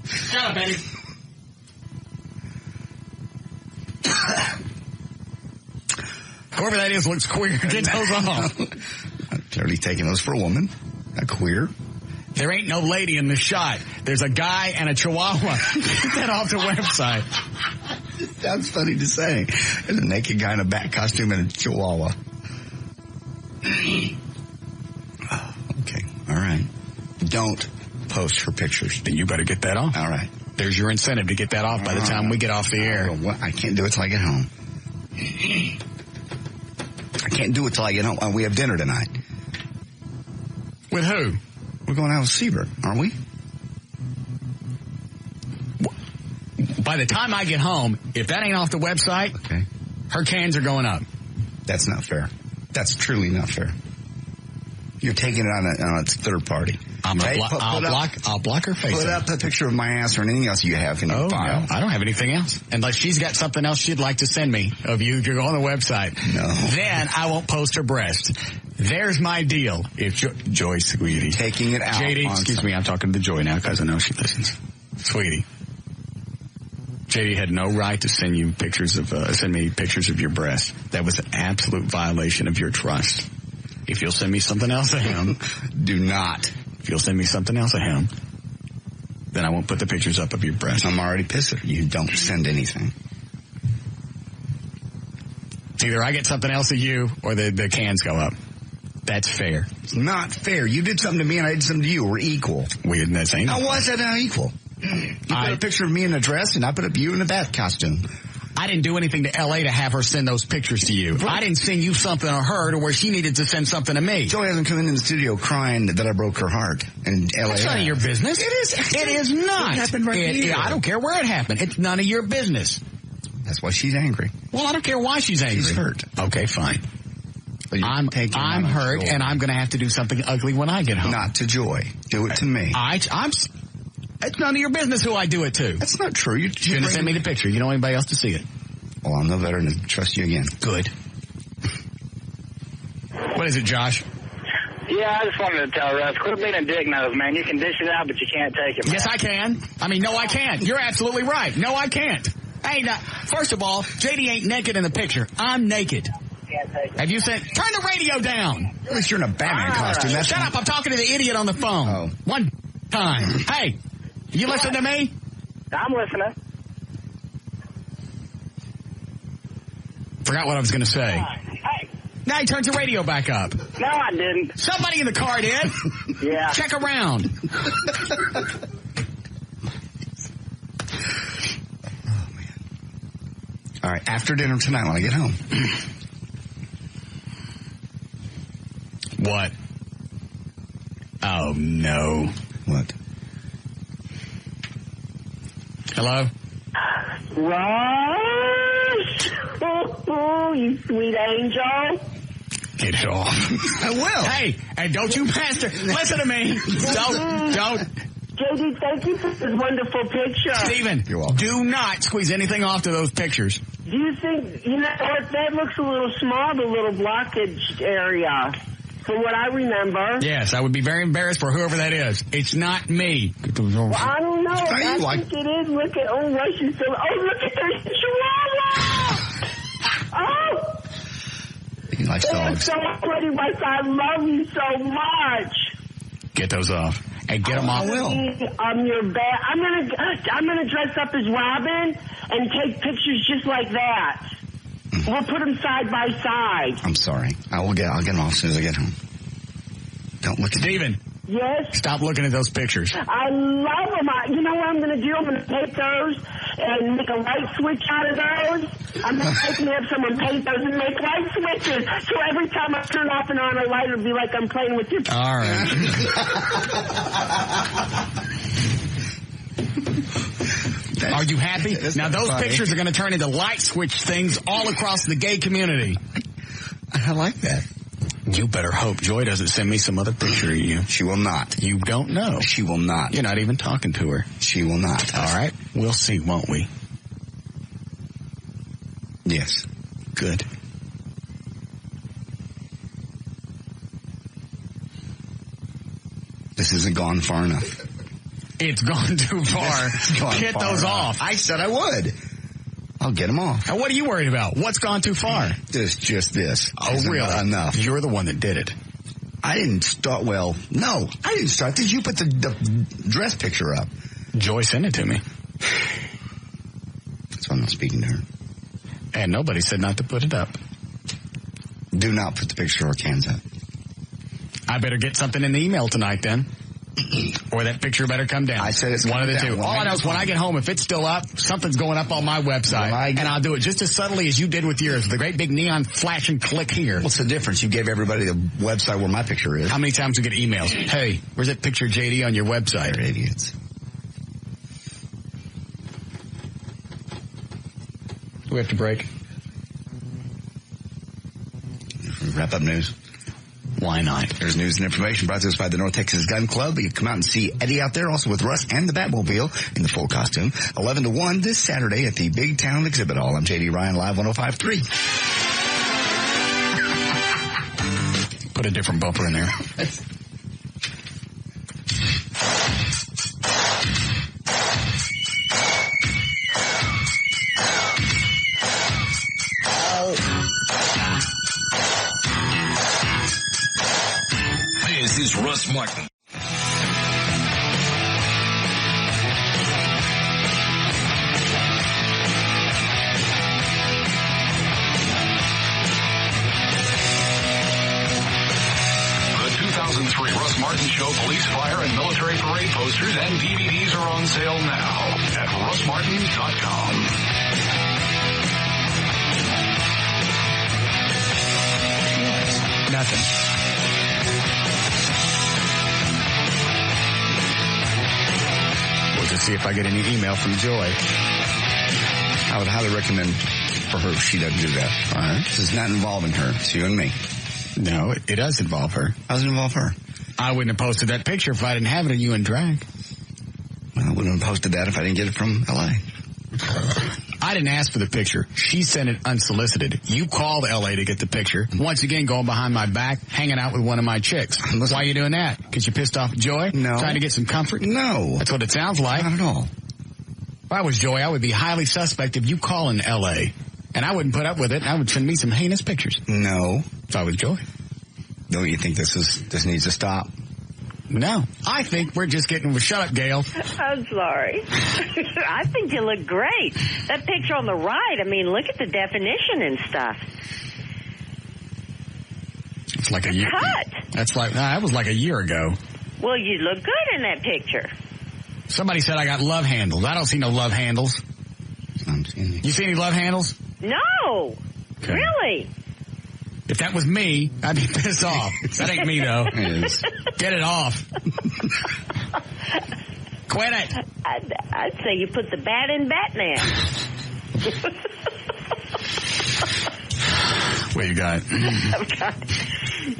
Speaker 1: Shut up, Eddie. Whoever that is looks queer. Get those off.
Speaker 2: I'm clearly taking those for a woman. A queer.
Speaker 1: There ain't no lady in the shot. There's a guy and a chihuahua. Get that off the website.
Speaker 2: Sounds funny to say. There's a naked guy in a bat costume and a chihuahua. Okay. All right. Don't post her pictures.
Speaker 1: Then you better get that off.
Speaker 2: All right.
Speaker 1: There's your incentive to get that off by the time we get off the air.
Speaker 2: I can't do it till I get home. I can't do it till I get home. We have dinner tonight.
Speaker 1: With who?
Speaker 2: We're going out with Siebert, aren't we?
Speaker 1: By the time I get home, if that ain't off the website,
Speaker 2: okay,
Speaker 1: her cans are going up.
Speaker 2: That's not fair. That's truly not fair. You're taking it on a third party.
Speaker 1: I'll block her face.
Speaker 2: Put up a picture of my ass or anything else you have in your file.
Speaker 1: No, I don't have anything else. Unless she's got something else she'd like to send me of you if you're on the website.
Speaker 2: No.
Speaker 1: Then I won't post her breast. There's my deal. If Joy, sweetie.
Speaker 2: Taking it out.
Speaker 1: JD, excuse me, I'm talking to Joy now because I know she listens. Sweetie. JD had no right to send me pictures of your breast. That was an absolute violation of your trust. If you'll send me something else of him,
Speaker 2: do not.
Speaker 1: If you'll send me something else of him, then I won't put the pictures up of your breast.
Speaker 2: I'm already pissed at you. Don't send anything.
Speaker 1: It's either I get something else of you or the cans go up. That's fair.
Speaker 2: It's not fair. You did something to me and I did something to you. We're equal.
Speaker 1: We didn't that same.
Speaker 2: How was that not equal? You put a picture of me in a dress and I put up you in a bath costume.
Speaker 1: I didn't do anything to L.A. to have her send those pictures to you. I didn't send you something to her to where she needed to send something to me.
Speaker 2: Joey hasn't come in the studio crying that I broke her heart in L.A.
Speaker 1: That's none of your business.
Speaker 2: It is.
Speaker 1: It is not.
Speaker 2: It happened right here.
Speaker 1: I don't care where it happened. It's none of your business.
Speaker 2: That's why she's angry.
Speaker 1: Well, I don't care why she's angry.
Speaker 2: She's hurt.
Speaker 1: Okay, fine. I'm hurt, and I'm going to have to do something ugly when I get home.
Speaker 2: Not to Joy. Do it to me.
Speaker 1: It's none of your business who I do it to.
Speaker 2: That's not true. You're
Speaker 1: going to send me the picture. You don't want anybody else to see it.
Speaker 2: Well, I'm no better than to trust you again.
Speaker 1: Good. What is it, Josh?
Speaker 4: Yeah, I just wanted to tell Russ, quit being a dick nose, man. You can dish it out, but you can't take it, man.
Speaker 1: Yes, I can. No, I can't. You're absolutely right. No, I can't. Hey, now, first of all, JD ain't naked in the picture. I'm naked. Have you said, turn the radio down?
Speaker 2: At least you're in a Batman costume.
Speaker 1: Right. Shut up. I'm talking to the idiot on the phone.
Speaker 2: Oh.
Speaker 1: One time. Hey, you listen to me?
Speaker 4: I'm listening.
Speaker 1: Forgot what I was going to say.
Speaker 4: Hey.
Speaker 1: Now he turns the radio back up.
Speaker 4: No, I didn't.
Speaker 1: Somebody in the car did.
Speaker 4: Yeah.
Speaker 1: Check around.
Speaker 2: Oh, man. All right, after dinner tonight when I get home.
Speaker 1: What? Oh, no.
Speaker 2: What?
Speaker 1: Hello?
Speaker 20: Russ! Oh, you sweet angel.
Speaker 1: Get it off.
Speaker 2: I will.
Speaker 1: Hey, don't you master. Listen to me. Don't.
Speaker 20: JD, thank you for this wonderful picture.
Speaker 1: Steven, do not squeeze anything off to those pictures.
Speaker 20: Do you think, that looks a little small, the little blockage area, from what I remember.
Speaker 1: Yes, I would be very embarrassed for whoever that is. It's not me.
Speaker 20: Well, I don't know. I think it is. Look at, Russ, you still, look at this chihuahua! Oh!
Speaker 2: He likes dogs.
Speaker 20: So pretty, Russ. I love you so much.
Speaker 1: Get those off. And get them off.
Speaker 20: I will. I'm your bed. I'm gonna dress up as Robin and take pictures just like that. We'll put them side by side.
Speaker 2: I'm sorry. I'll get them off as soon as I get home. Don't look at
Speaker 1: Steven.
Speaker 20: Yes?
Speaker 1: Stop looking at those pictures.
Speaker 20: I love them. You know what I'm going to do? I'm going to take those and make a light switch out of those. I'm going to take me up some and paint those and make light switches. So every time I turn off and on a light, it'll be like I'm playing with your...
Speaker 1: All right. Are you happy? Now, those pictures are going to turn into light switch things all across the gay community.
Speaker 2: I like that.
Speaker 1: You better hope Joy doesn't send me some other picture of you.
Speaker 2: She will not.
Speaker 1: You don't know.
Speaker 2: She will not.
Speaker 1: You're not even talking to her.
Speaker 2: She will not.
Speaker 1: All right. We'll see, won't we?
Speaker 2: Yes.
Speaker 1: Good.
Speaker 2: This isn't gone far enough.
Speaker 1: It's gone too far. Get those off.
Speaker 2: I said I would. I'll get them off.
Speaker 1: Now, what are you worried about? What's gone too far?
Speaker 2: Just this.
Speaker 1: Oh, really?
Speaker 2: Enough.
Speaker 1: You're the one that did it.
Speaker 2: I didn't start. Well, no, I didn't start. Did you put the dress picture up?
Speaker 1: Joy sent it to me.
Speaker 2: That's why I'm not speaking to her.
Speaker 1: And nobody said not to put it up.
Speaker 2: Do not put the picture or cans up.
Speaker 1: I better get something in the email tonight then. Or that picture better come down.
Speaker 2: I said it's
Speaker 1: one of the two.
Speaker 2: All
Speaker 1: I know is when I get home, if it's still up, something's going up on my website. And I'll do it just as subtly as you did with yours. The great big neon flash and click here.
Speaker 2: What's the difference? You gave everybody the website where my picture is.
Speaker 1: How many times we get emails? Hey, where's that picture of JD on your website?
Speaker 2: They're idiots.
Speaker 1: Do we have to break?
Speaker 2: Wrap up news.
Speaker 1: Why not?
Speaker 2: There's news and information brought to us by the North Texas Gun Club. You can come out and see Eddie out there, also with Russ and the Batmobile in the full costume. 11 to 1 this Saturday at the Big Town Exhibit Hall. I'm JD Ryan, live 105.3.
Speaker 1: Put a different bumper in there.
Speaker 6: This is Russ Martin. The 2003 Russ Martin Show police, fire, and military parade posters and DVDs are on sale now at russmartin.com.
Speaker 1: Nothing. We'll just see if I get any email from Joy.
Speaker 2: I would highly recommend for her if she doesn't do that. All right. This is not involving her. It's you and me.
Speaker 1: No, it does involve her.
Speaker 2: How does it involve her?
Speaker 1: I wouldn't have posted that picture if I didn't have it of you in drag.
Speaker 2: Well, I wouldn't have posted that if I didn't get it from L.A.
Speaker 1: I didn't ask for the picture. She sent it unsolicited. You called L.A. to get the picture. Once again, going behind my back, hanging out with one of my chicks. Why are you doing that? Because you pissed off Joy?
Speaker 2: No.
Speaker 1: Trying to get some comfort?
Speaker 2: No.
Speaker 1: That's what it sounds like.
Speaker 2: Not at all.
Speaker 1: If I was Joy, I would be highly suspect of you calling L.A. And I wouldn't put up with it. I would send me some heinous pictures.
Speaker 2: No.
Speaker 1: If I was Joy.
Speaker 2: Don't you think this needs to stop?
Speaker 1: No. I think we're just getting... Shut up, Gail.
Speaker 15: I'm sorry. I think you look great. That picture on the right, I mean, look at the definition and stuff.
Speaker 1: It's like a year.
Speaker 15: Cut.
Speaker 1: That's like... that was like a year ago.
Speaker 15: Well, you look good in that picture.
Speaker 1: Somebody said I got love handles. I don't see no love handles. You see any love handles?
Speaker 15: No.
Speaker 1: Okay.
Speaker 15: Really?
Speaker 1: If that was me, I'd be pissed off. That ain't me, though.
Speaker 2: It is.
Speaker 1: Get it off. Quit it.
Speaker 15: I'd say you put the bat in Batman.
Speaker 1: What you got?
Speaker 15: I've got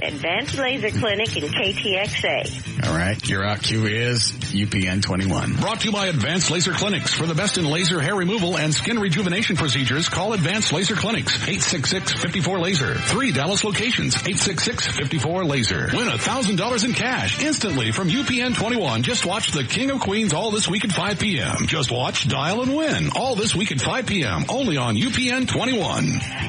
Speaker 15: Advanced Laser Clinic and KTXA.
Speaker 1: All right. Your out cue is UPN 21.
Speaker 7: Brought to you by Advanced Laser Clinics. For the best in laser hair removal and skin rejuvenation procedures, call Advanced Laser Clinics. 866-54-LASER. 3 Dallas locations. 866-54-LASER. Win $1,000 in cash instantly from UPN 21. Just watch The King of Queens all this week at 5 p.m. Just watch, dial, and win all this week at 5 p.m. Only on UPN 21.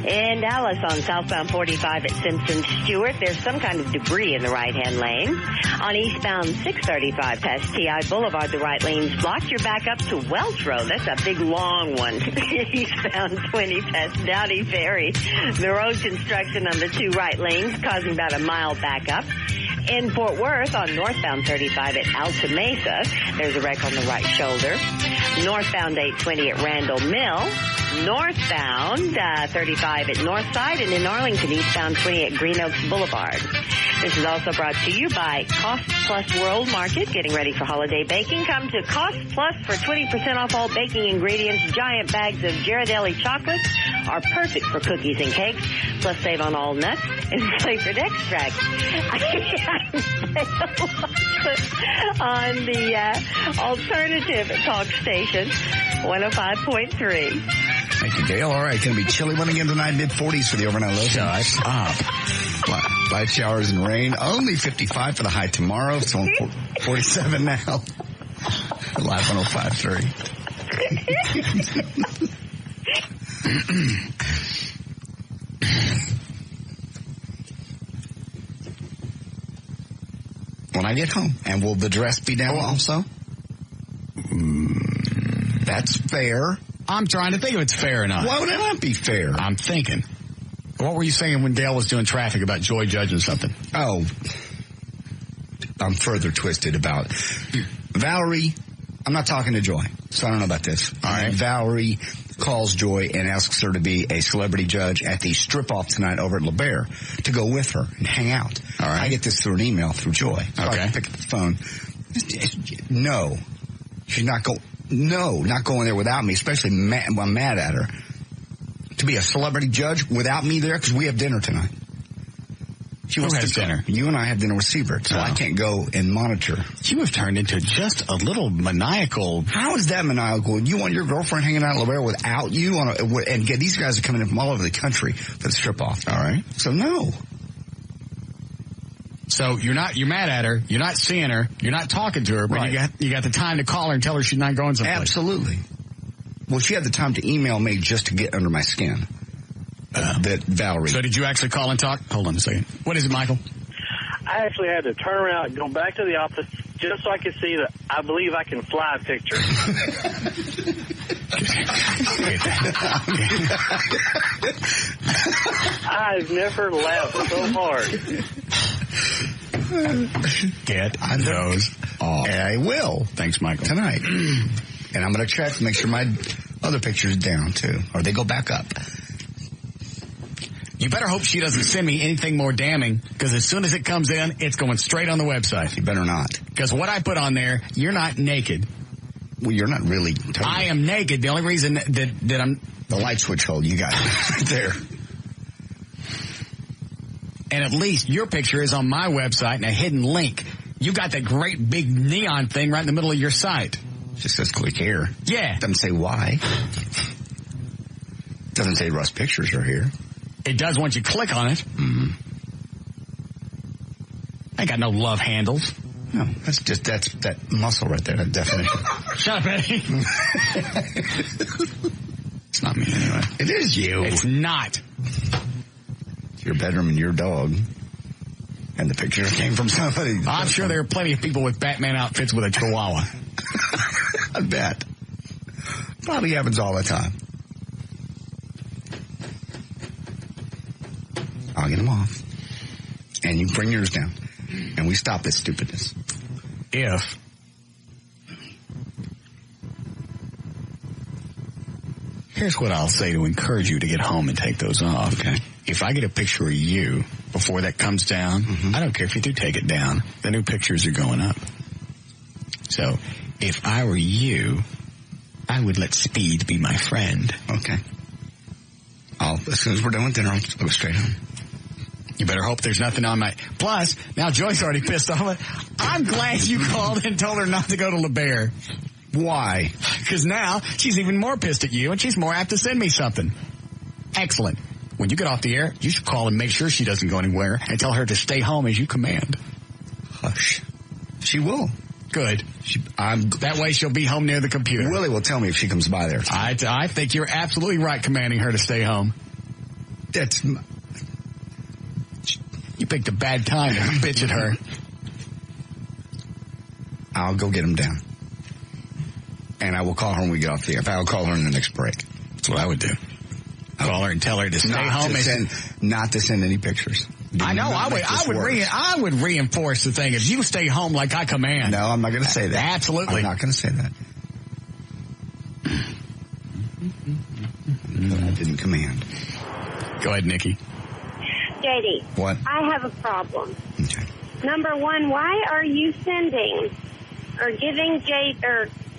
Speaker 15: In Dallas on southbound 45 at Simpson Stewart, there's some kind of debris in the right-hand lane. On eastbound 635 past TI Boulevard, the right lane's blocked. You're back up to Welch Road. That's a big, long one. Eastbound 20 past Dowdy Ferry. The road construction on the 2 right lanes causing about a mile backup. In Fort Worth on northbound 35 at Alta Mesa, there's a wreck on the right shoulder. Northbound 820 at Randall Mill. Northbound 35 at Northside, and in Arlington, eastbound 20 at Green Oaks Boulevard. This is also brought to you by Cost Plus World Market. Getting ready for holiday baking? Come to Cost Plus for 20% off all baking ingredients. Giant bags of Ghirardelli chocolates are perfect for cookies and cakes. Plus save on all nuts and flavored extracts. On the alternative talk station, 105.3.
Speaker 2: Thank you, Dale. All right, going to be chilly one again tonight, mid-40s for the overnight low. Shut up. Light showers and rain. Only 55 for the high tomorrow. It's on 47 now. Live 105.3. When I get home. And will the dress be down also? That's fair.
Speaker 1: I'm trying to think if it's fair or not.
Speaker 2: Why would it not be fair?
Speaker 1: I'm thinking. What were you saying when Dale was doing traffic about Joy judging something?
Speaker 2: Oh, I'm further twisted about Valerie. I'm not talking to Joy, so I don't know about this. All right. Valerie calls Joy and asks her to be a celebrity judge at the strip-off tonight over at LeBaire to go with her and hang out. All right. I get this through an email through Joy. So I pick up the phone. No. She's not going. No, not going there without me, especially I'm mad at her. To be a celebrity judge without me there, because we have dinner tonight. Who has dinner? You and I have dinner with Siebert, so I can't go and monitor.
Speaker 1: You have turned into just a little maniacal.
Speaker 2: How is that maniacal? You want your girlfriend hanging out at LeBaire without you? And these guys are coming in from all over the country for the strip-off. All right? So, no.
Speaker 1: So you're mad at her, you're not seeing her, you're not talking to her, but you got the time to call her and tell her she's not going someplace.
Speaker 2: Absolutely. Well, she had the time to email me just to get under my skin. That Valerie.
Speaker 1: So did you actually call and talk? Hold on a second. What is it, Michael?
Speaker 19: I actually had to turn around and go back to the office just so I could see the I believe I can fly picture. I've never laughed so hard.
Speaker 1: Get those off.
Speaker 2: And I will.
Speaker 1: Thanks, Michael.
Speaker 2: Tonight. And I'm going to check to make sure my other picture's down, too. Or they go back up.
Speaker 1: You better hope she doesn't send me anything more damning, because as soon as it comes in, it's going straight on the website.
Speaker 2: You better not.
Speaker 1: Because what I put on there, you're not naked.
Speaker 2: Well, you're not really.
Speaker 1: I am naked. The only reason that I'm...
Speaker 2: The light switch hole, you got it right there.
Speaker 1: And at least your picture is on my website and a hidden link. You got that great big neon thing right in the middle of your site.
Speaker 2: Just says click here.
Speaker 1: Yeah.
Speaker 2: Doesn't say why. Doesn't say Russ Pictures are here.
Speaker 1: It does once you click on it.
Speaker 2: Mm-hmm.
Speaker 1: I ain't got no love handles.
Speaker 2: No, that's that muscle right there, that definition.
Speaker 1: Shut up, Eddie.
Speaker 2: It's not me anyway.
Speaker 1: It is you. It's not.
Speaker 2: It's your bedroom and your dog. And the picture came from somebody.
Speaker 1: I'm sure there are plenty of people with Batman outfits with a chihuahua.
Speaker 2: I bet. Probably happens all the time. I'll get them off. And you bring yours down. And we stop this stupidness.
Speaker 1: If here's what I'll say to encourage you to get home and take those off.
Speaker 2: Okay.
Speaker 1: If I get a picture of you before that comes down, I don't care if you do take it down. The new pictures are going up. So If I were you, I would let speed be my friend.
Speaker 2: Okay. As soon as we're done with dinner, I'll go straight home.
Speaker 1: You better hope there's nothing on my... Plus, now Joy's already pissed off. I'm glad you called and told her not to go to LeBaire.
Speaker 2: Why?
Speaker 1: Because now she's even more pissed at you, and she's more apt to send me something. Excellent. When you get off the air, you should call and make sure she doesn't go anywhere and tell her to stay home as you command.
Speaker 2: Hush. She will.
Speaker 1: Good. That way she'll be home near the computer.
Speaker 2: Willie will tell me if she comes by there.
Speaker 1: I think you're absolutely right commanding her to stay home. You picked a bad time to bitch at her.
Speaker 2: I'll go get him down. And I will call her when we get off the air. I'll call her in the next break.
Speaker 1: That's what I would do. Call her and tell her to stay home.
Speaker 2: Not to send any pictures.
Speaker 1: I know. I would reinforce the thing. If you stay home like I command.
Speaker 2: No, I'm not going to say that.
Speaker 1: Absolutely.
Speaker 2: I'm not going to say that. I didn't command.
Speaker 1: Go ahead, Nikki.
Speaker 20: JD.
Speaker 2: What?
Speaker 20: I have a problem.
Speaker 2: Okay.
Speaker 20: Number one, why are you sending or giving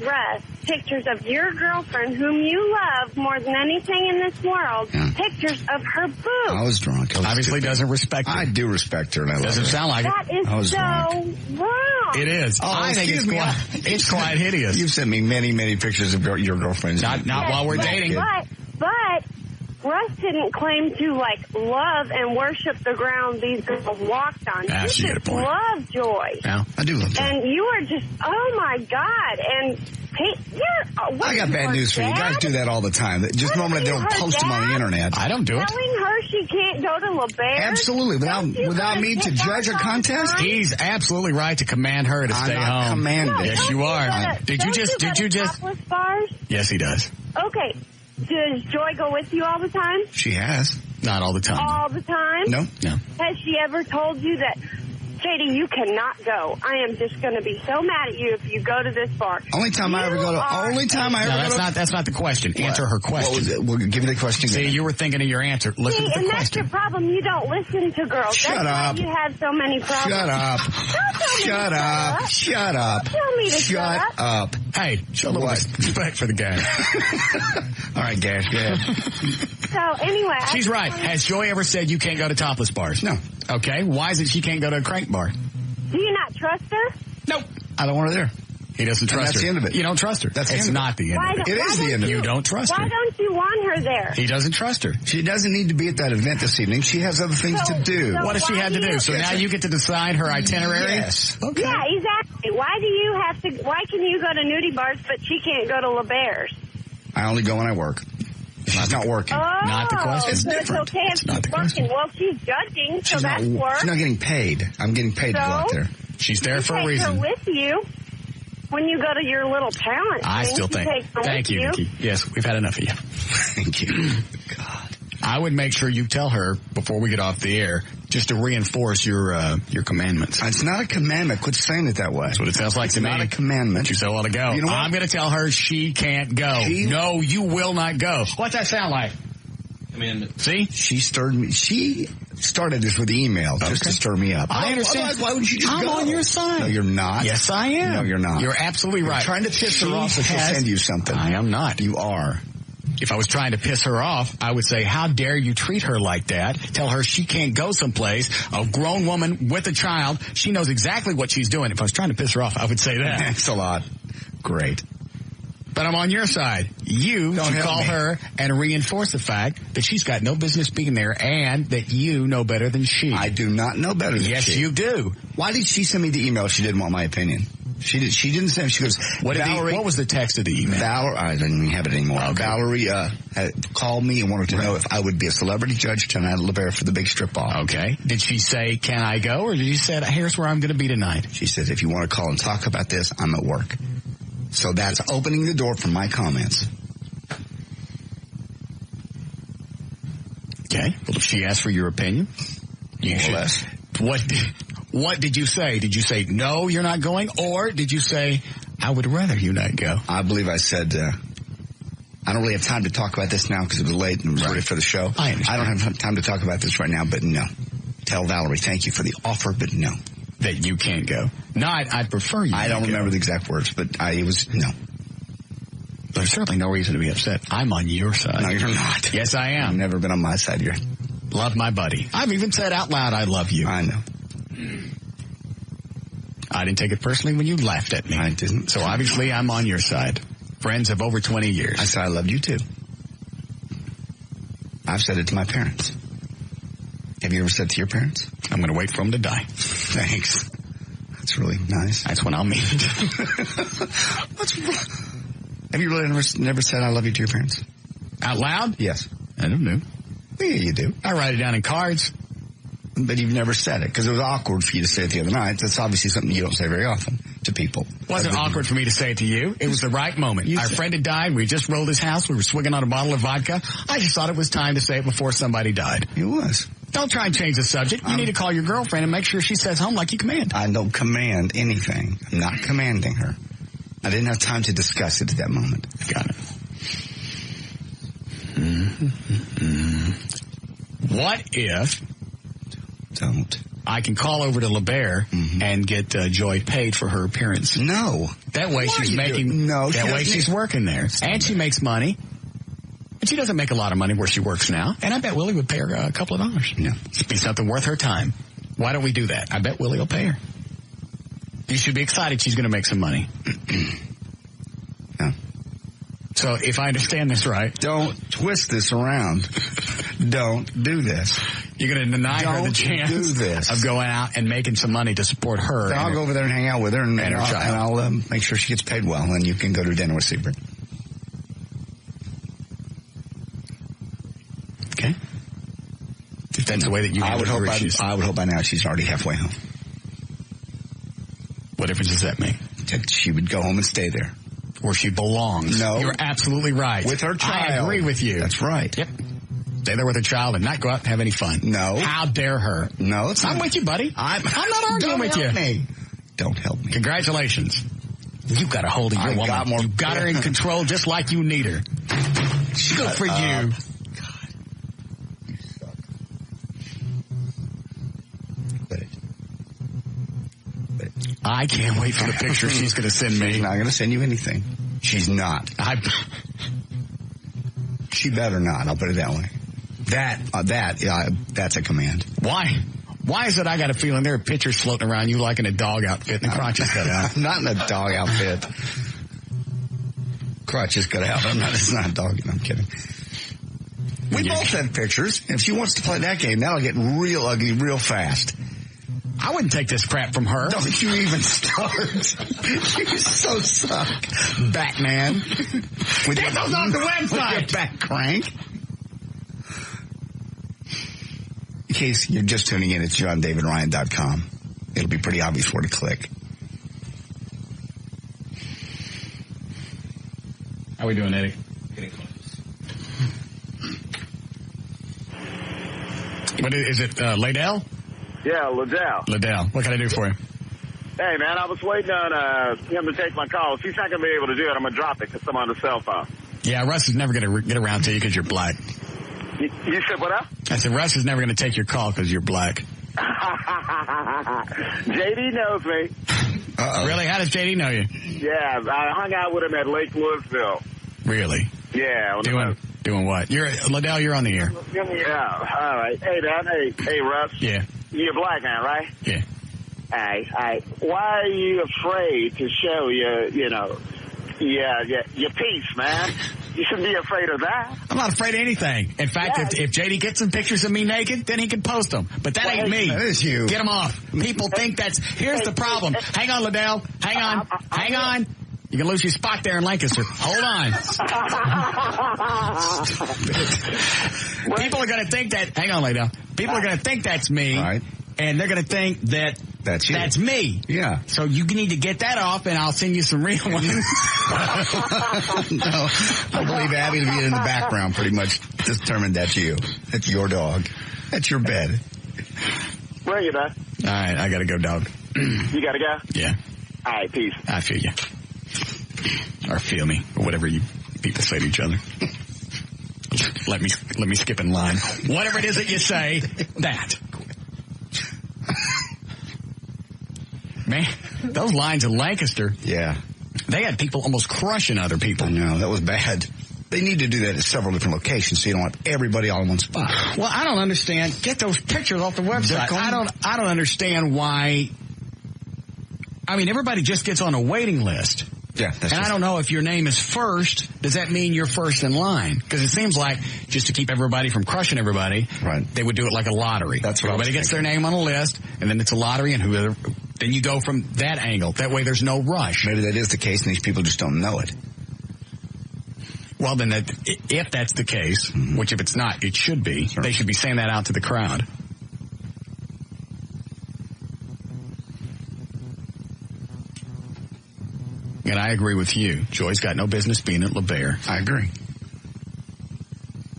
Speaker 20: Russ pictures of your girlfriend, whom you love more than anything in this world, pictures of her boobs?
Speaker 2: I was drunk.
Speaker 1: Obviously doesn't respect her.
Speaker 2: I do respect her, and I love her.
Speaker 1: Doesn't sound like
Speaker 20: that
Speaker 1: it.
Speaker 20: That is so wrong.
Speaker 1: It is. I think it's quite hideous.
Speaker 2: You've sent me many, many pictures of your girlfriends.
Speaker 1: Not while we're dating.
Speaker 20: But Russ didn't claim to, love and worship the ground these girls walked on.
Speaker 1: She
Speaker 20: just love Joy.
Speaker 2: Yeah, I do love Joy.
Speaker 20: And you are just, oh, my God. And
Speaker 2: I got bad news for you. You guys do that all the time. Just normally they don't post them on the internet.
Speaker 1: I don't do it.
Speaker 20: Telling her she can't go to LeBaire?
Speaker 2: Absolutely. Without me to judge a contest?
Speaker 1: He's absolutely right to command her to stay home.
Speaker 2: I'm not commanding.
Speaker 1: Yes, you are. Did you just?
Speaker 20: Bars?
Speaker 1: Yes, he does.
Speaker 20: Okay. Does Joy go with you all the time?
Speaker 2: She has.
Speaker 1: Not all the time.
Speaker 20: All the time?
Speaker 2: No.
Speaker 20: Has she ever told you that, JD, you cannot go? I am just going to be so mad at you if you go to this bar.
Speaker 2: Only time I ever go to...
Speaker 1: That's not the question. What? Answer her question.
Speaker 2: What was it? We'll give you the question again.
Speaker 1: See, you were thinking of your answer. Listen to the question.
Speaker 20: That's your problem. You don't listen to girls.
Speaker 2: Shut up.
Speaker 20: Why you have so many problems.
Speaker 2: Shut up. Shut up. Shut up.
Speaker 20: Don't tell me to shut
Speaker 2: up.
Speaker 1: Hey, show a little respect for the guy.
Speaker 2: All right, Gash, go ahead.
Speaker 20: So, anyway.
Speaker 1: She's right. Has Joy ever said you can't go to topless bars?
Speaker 2: No.
Speaker 1: Okay. Why is it she can't go to a crank bar?
Speaker 20: Do you not trust her?
Speaker 1: Nope.
Speaker 2: I don't want her there.
Speaker 1: He doesn't trust her.
Speaker 2: That's the end of it.
Speaker 1: You don't trust her.
Speaker 2: It's
Speaker 1: not the end of it.
Speaker 2: It is the end of it.
Speaker 1: You don't trust her.
Speaker 20: Why don't you want her there?
Speaker 1: He doesn't trust her.
Speaker 2: She doesn't need to be at that event this evening. She has other things to do.
Speaker 1: What does she have to do? So now you get to decide her itinerary?
Speaker 2: Yes.
Speaker 1: Okay.
Speaker 20: Yeah, exactly. Why can you go to nudie bars, but she can't go to LeBaire's?
Speaker 2: I only go when I work. She's not working.
Speaker 1: Not the question.
Speaker 20: It's different. It's okay if she's working. Well, she's judging, so that's work.
Speaker 2: She's not getting paid. I'm getting paid to go out there.
Speaker 1: She's there for a reason.
Speaker 20: Take her with you when you go to your little talent.
Speaker 1: I still think. Thank you, Nikki. Yes, we've had enough of you.
Speaker 2: Thank you. God.
Speaker 1: I would make sure you tell her before we get off the air, just to reinforce your commandments.
Speaker 2: It's not a commandment. Quit saying it that way.
Speaker 1: That's what it sounds like to me.
Speaker 2: It's not a commandment.
Speaker 1: You so ought to go.
Speaker 2: You know
Speaker 1: I'm going to tell her she can't go. No, you will not go. What's that sound like? See?
Speaker 2: She stirred me. She started this with the email just to stir me up.
Speaker 1: I understand.
Speaker 2: Otherwise, why would you just go?
Speaker 1: I'm on your side.
Speaker 2: No, you're not.
Speaker 1: Yes, I am.
Speaker 2: No, you're not.
Speaker 1: You're absolutely right.
Speaker 2: You're trying to piss her off so she'll send you something.
Speaker 1: I am not.
Speaker 2: You are.
Speaker 1: If I was trying to piss her off, I would say, how dare you treat her like that? Tell her she can't go someplace. A grown woman with a child, she knows exactly what she's doing. If I was trying to piss her off, I would say that.
Speaker 2: Thanks a lot. Great.
Speaker 1: But I'm on your side. You should call her and reinforce the fact that she's got no business being there and that you know better than she.
Speaker 2: I do not know better than she.
Speaker 1: Yes, you do.
Speaker 2: Why did she send me the email if she didn't want my opinion? She didn't send. She goes, Valerie.
Speaker 1: What was the text of the email?
Speaker 2: I don't even have it anymore.
Speaker 1: Okay.
Speaker 2: Valerie called me and wanted to know if I would be a celebrity judge tonight at LeBaire for the big strip ball.
Speaker 1: Okay. Did she say, can I go? Or did she say, here's where I'm going to be tonight?
Speaker 2: She said, if you want to call and talk about this, I'm at work. So that's opening the door for my comments.
Speaker 1: Okay. Well, if she asked for your opinion, you should.
Speaker 2: Less.
Speaker 1: What did you say? Did you say, no, you're not going? Or did you say, I would rather you not go?
Speaker 2: I believe I said, I don't really have time to talk about this now because it was late and was ready for the show.
Speaker 1: I understand.
Speaker 2: I don't have time to talk about this right now, but no. Tell Valerie, thank you for the offer, but no.
Speaker 1: that you can't go. No, I'd prefer you.
Speaker 2: I don't remember the exact words, but it was no.
Speaker 1: There's certainly no reason to be upset. I'm on your side.
Speaker 2: No, you're not.
Speaker 1: Yes, I am.
Speaker 2: You've never been on my side. You're
Speaker 1: love my buddy. I've even said out loud, I love you.
Speaker 2: I know.
Speaker 1: I didn't take it personally when you laughed at me.
Speaker 2: I didn't.
Speaker 1: So obviously I'm on your side. Friends of over 20 years.
Speaker 2: I said I loved you too. I've said it to my parents. Have you ever said it to your parents?
Speaker 1: I'm going to wait for them to die.
Speaker 2: Thanks. That's really nice.
Speaker 1: That's when I'll meet.
Speaker 2: Have you really never said I love you to your parents?
Speaker 1: Out loud?
Speaker 2: Yes.
Speaker 1: I don't know.
Speaker 2: Yeah, you do.
Speaker 1: I write it down in cards.
Speaker 2: But you've never said it because it was awkward for you to say it the other night. That's obviously something you don't say very often to people.
Speaker 1: It wasn't awkward for me to say it to you. It was the right moment. Our friend had died. We just rolled his house. We were swigging on a bottle of vodka. I just thought it was time to say it before somebody died.
Speaker 2: It was.
Speaker 1: Don't try and change the subject. You need to call your girlfriend and make sure she stays home like you command.
Speaker 2: I don't command anything. I'm not commanding her. I didn't have time to discuss it at that moment.
Speaker 1: Got it. What if...
Speaker 2: Don't.
Speaker 1: I can call over to LeBaire and get Joy paid for her appearance.
Speaker 2: No.
Speaker 1: That way she's making...
Speaker 2: No.
Speaker 1: That way she's working there. And she makes money. And she doesn't make a lot of money where she works now. And I bet Willie would pay her a couple of dollars.
Speaker 2: Yeah.
Speaker 1: It'd be something worth her time. Why don't we do that? I bet Willie will pay her. You should be excited she's going to make some money.
Speaker 2: Yeah.
Speaker 1: So if I understand this right...
Speaker 2: Don't twist this around. Don't do this.
Speaker 1: You're going to deny her the chance of going out and making some money to support her.
Speaker 2: So I'll go over there and hang out with her and her child. And I'll make sure she gets paid well, and you can go to dinner with Seabird.
Speaker 1: Okay. If that's the way that you
Speaker 2: I would hope by now she's already halfway home.
Speaker 1: What difference does that make?
Speaker 2: That she would go home and stay there.
Speaker 1: Where she belongs.
Speaker 2: No.
Speaker 1: You're absolutely right.
Speaker 2: With her child.
Speaker 1: I agree with you.
Speaker 2: That's right.
Speaker 1: Yep. Stay there with her child and not go out and have any fun.
Speaker 2: No.
Speaker 1: How dare her?
Speaker 2: No, it's not.
Speaker 1: I'm with you, buddy. I'm not arguing with you.
Speaker 2: Don't help me.
Speaker 1: Congratulations. You've got a hold of your woman. You got her in control just like you need her. Good for you. I can't wait for the picture she's going to send me.
Speaker 2: She's not going to send you anything. She's not. She better not. I'll put it that way. That's a command.
Speaker 1: Why? Why is it I got a feeling there are pictures floating around you like in a dog outfit and the crotch is cut out?
Speaker 2: I'm not in a dog outfit. Crotch is cut out. It's not a dog. I'm kidding. We both have pictures. If she wants to play that game, that'll get real ugly real fast.
Speaker 1: I wouldn't take this crap from her.
Speaker 2: Don't you even start. You so suck. Batman.
Speaker 1: Get those on the website.
Speaker 2: With your back crank. In case you're just tuning in, it's JohnDavidRyan.com. It'll be pretty obvious where to click.
Speaker 1: How we doing, Eddie? What is it, Liddell?
Speaker 21: Yeah,
Speaker 1: Liddell. What can I do for you?
Speaker 21: Hey, man, I was waiting on him to take my call. If he's not going to be able to do it, I'm going to drop it because I'm on the cell phone.
Speaker 1: Yeah, Russ is never going to get around to you because you're black.
Speaker 21: You said what up?
Speaker 1: I said Russ is never going to take your call because you're black.
Speaker 21: JD knows me.
Speaker 1: Uh-oh. Really? How does JD know you?
Speaker 21: Yeah, I hung out with him at Lake Woodsville.
Speaker 1: Really?
Speaker 21: Yeah.
Speaker 1: Doing what? Liddell, you're on the air.
Speaker 21: Yeah. All right. Hey, Dad. Hey, Russ.
Speaker 1: Yeah.
Speaker 21: You're a black man, right?
Speaker 1: Yeah.
Speaker 21: Hey. Why are you afraid to show your piece, man? You shouldn't be afraid of that.
Speaker 1: I'm not afraid of anything. In fact, if JD gets some pictures of me naked, then he can post them. But that ain't me.
Speaker 2: That is you.
Speaker 1: Get them off. People think that's... Here's the problem. Hang on, Liddell. Hang on. You can lose your spot there in Lancaster. Hold on. People are going to think that... Hang on, Liddell. People are going to think that's me.
Speaker 2: Right.
Speaker 1: And they're going to think that...
Speaker 2: That's you.
Speaker 1: That's me.
Speaker 2: Yeah.
Speaker 1: So you need to get that off, and I'll send you some real ones.
Speaker 2: No, I believe Abby to be in the background pretty much determined that's you. That's your dog. That's your bed.
Speaker 21: Bring it, man.
Speaker 1: All right, I got to go, dog.
Speaker 21: You got to go?
Speaker 1: Yeah.
Speaker 21: All right, peace.
Speaker 1: I feel you. Or feel me, or whatever you people say to each other. Let me skip in line. Whatever it is that you say, that. Man, those lines in Lancaster.
Speaker 2: Yeah.
Speaker 1: They had people almost crushing other people.
Speaker 2: No, that was bad. They need to do that at several different locations so you don't have everybody all in one spot.
Speaker 1: Well, I don't understand. Get those pictures off the website. I don't understand why. I mean, everybody just gets on a waiting list.
Speaker 2: Yeah,
Speaker 1: and I don't know if your name is first. Does that mean you're first in line? Because it seems like just to keep everybody from crushing everybody,
Speaker 2: right,
Speaker 1: they would do it like a lottery.
Speaker 2: That's what
Speaker 1: everybody gets their name on a list, and then it's a lottery, and whoever. Then you go from that angle. That way, there's no rush.
Speaker 2: Maybe that is the case, and these people just don't know it.
Speaker 1: Well, then, if that's the case, which if it's not, it should be. Sure. They should be saying that out to the crowd. And I agree with you. Joy's got no business being at LeBaire.
Speaker 2: I agree.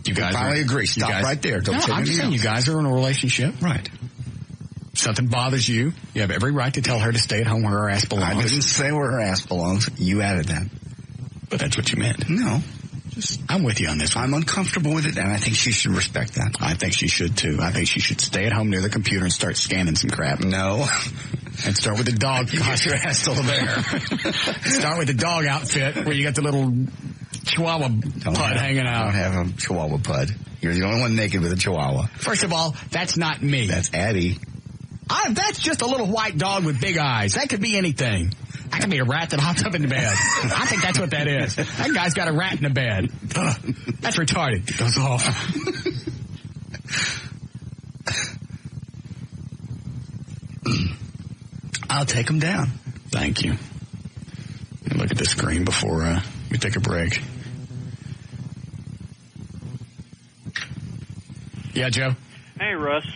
Speaker 1: You guys
Speaker 2: finally agree. Stop right there. Don't say
Speaker 1: I'm just saying you guys are in a relationship.
Speaker 2: Right.
Speaker 1: Something bothers you. You have every right to tell her to stay at home where her ass belongs.
Speaker 2: I didn't say where her ass belongs. You added that.
Speaker 1: But that's what you meant.
Speaker 2: No.
Speaker 1: I'm with you on this one.
Speaker 2: I'm uncomfortable with it, and I think she should respect that.
Speaker 1: I think she should, too. I think she should stay at home near the computer and start scanning some crap.
Speaker 2: No.
Speaker 1: And start with the dog.
Speaker 2: You get your ass to LeBaire.
Speaker 1: Start with the dog outfit where you got the little Chihuahua pud hanging out.
Speaker 2: I don't have a Chihuahua pud. You're the only one naked with a Chihuahua.
Speaker 1: First of all, that's not me.
Speaker 2: That's Addie.
Speaker 1: That's just a little white dog with big eyes. That could be anything. That could be a rat that hops up in the bed. I think that's what that is. That guy's got a rat in the bed. That's retarded. It goes off.
Speaker 2: I'll take him down.
Speaker 1: Thank you. And look at the screen before we take a break. Yeah, Joe?
Speaker 3: Hey, Russ.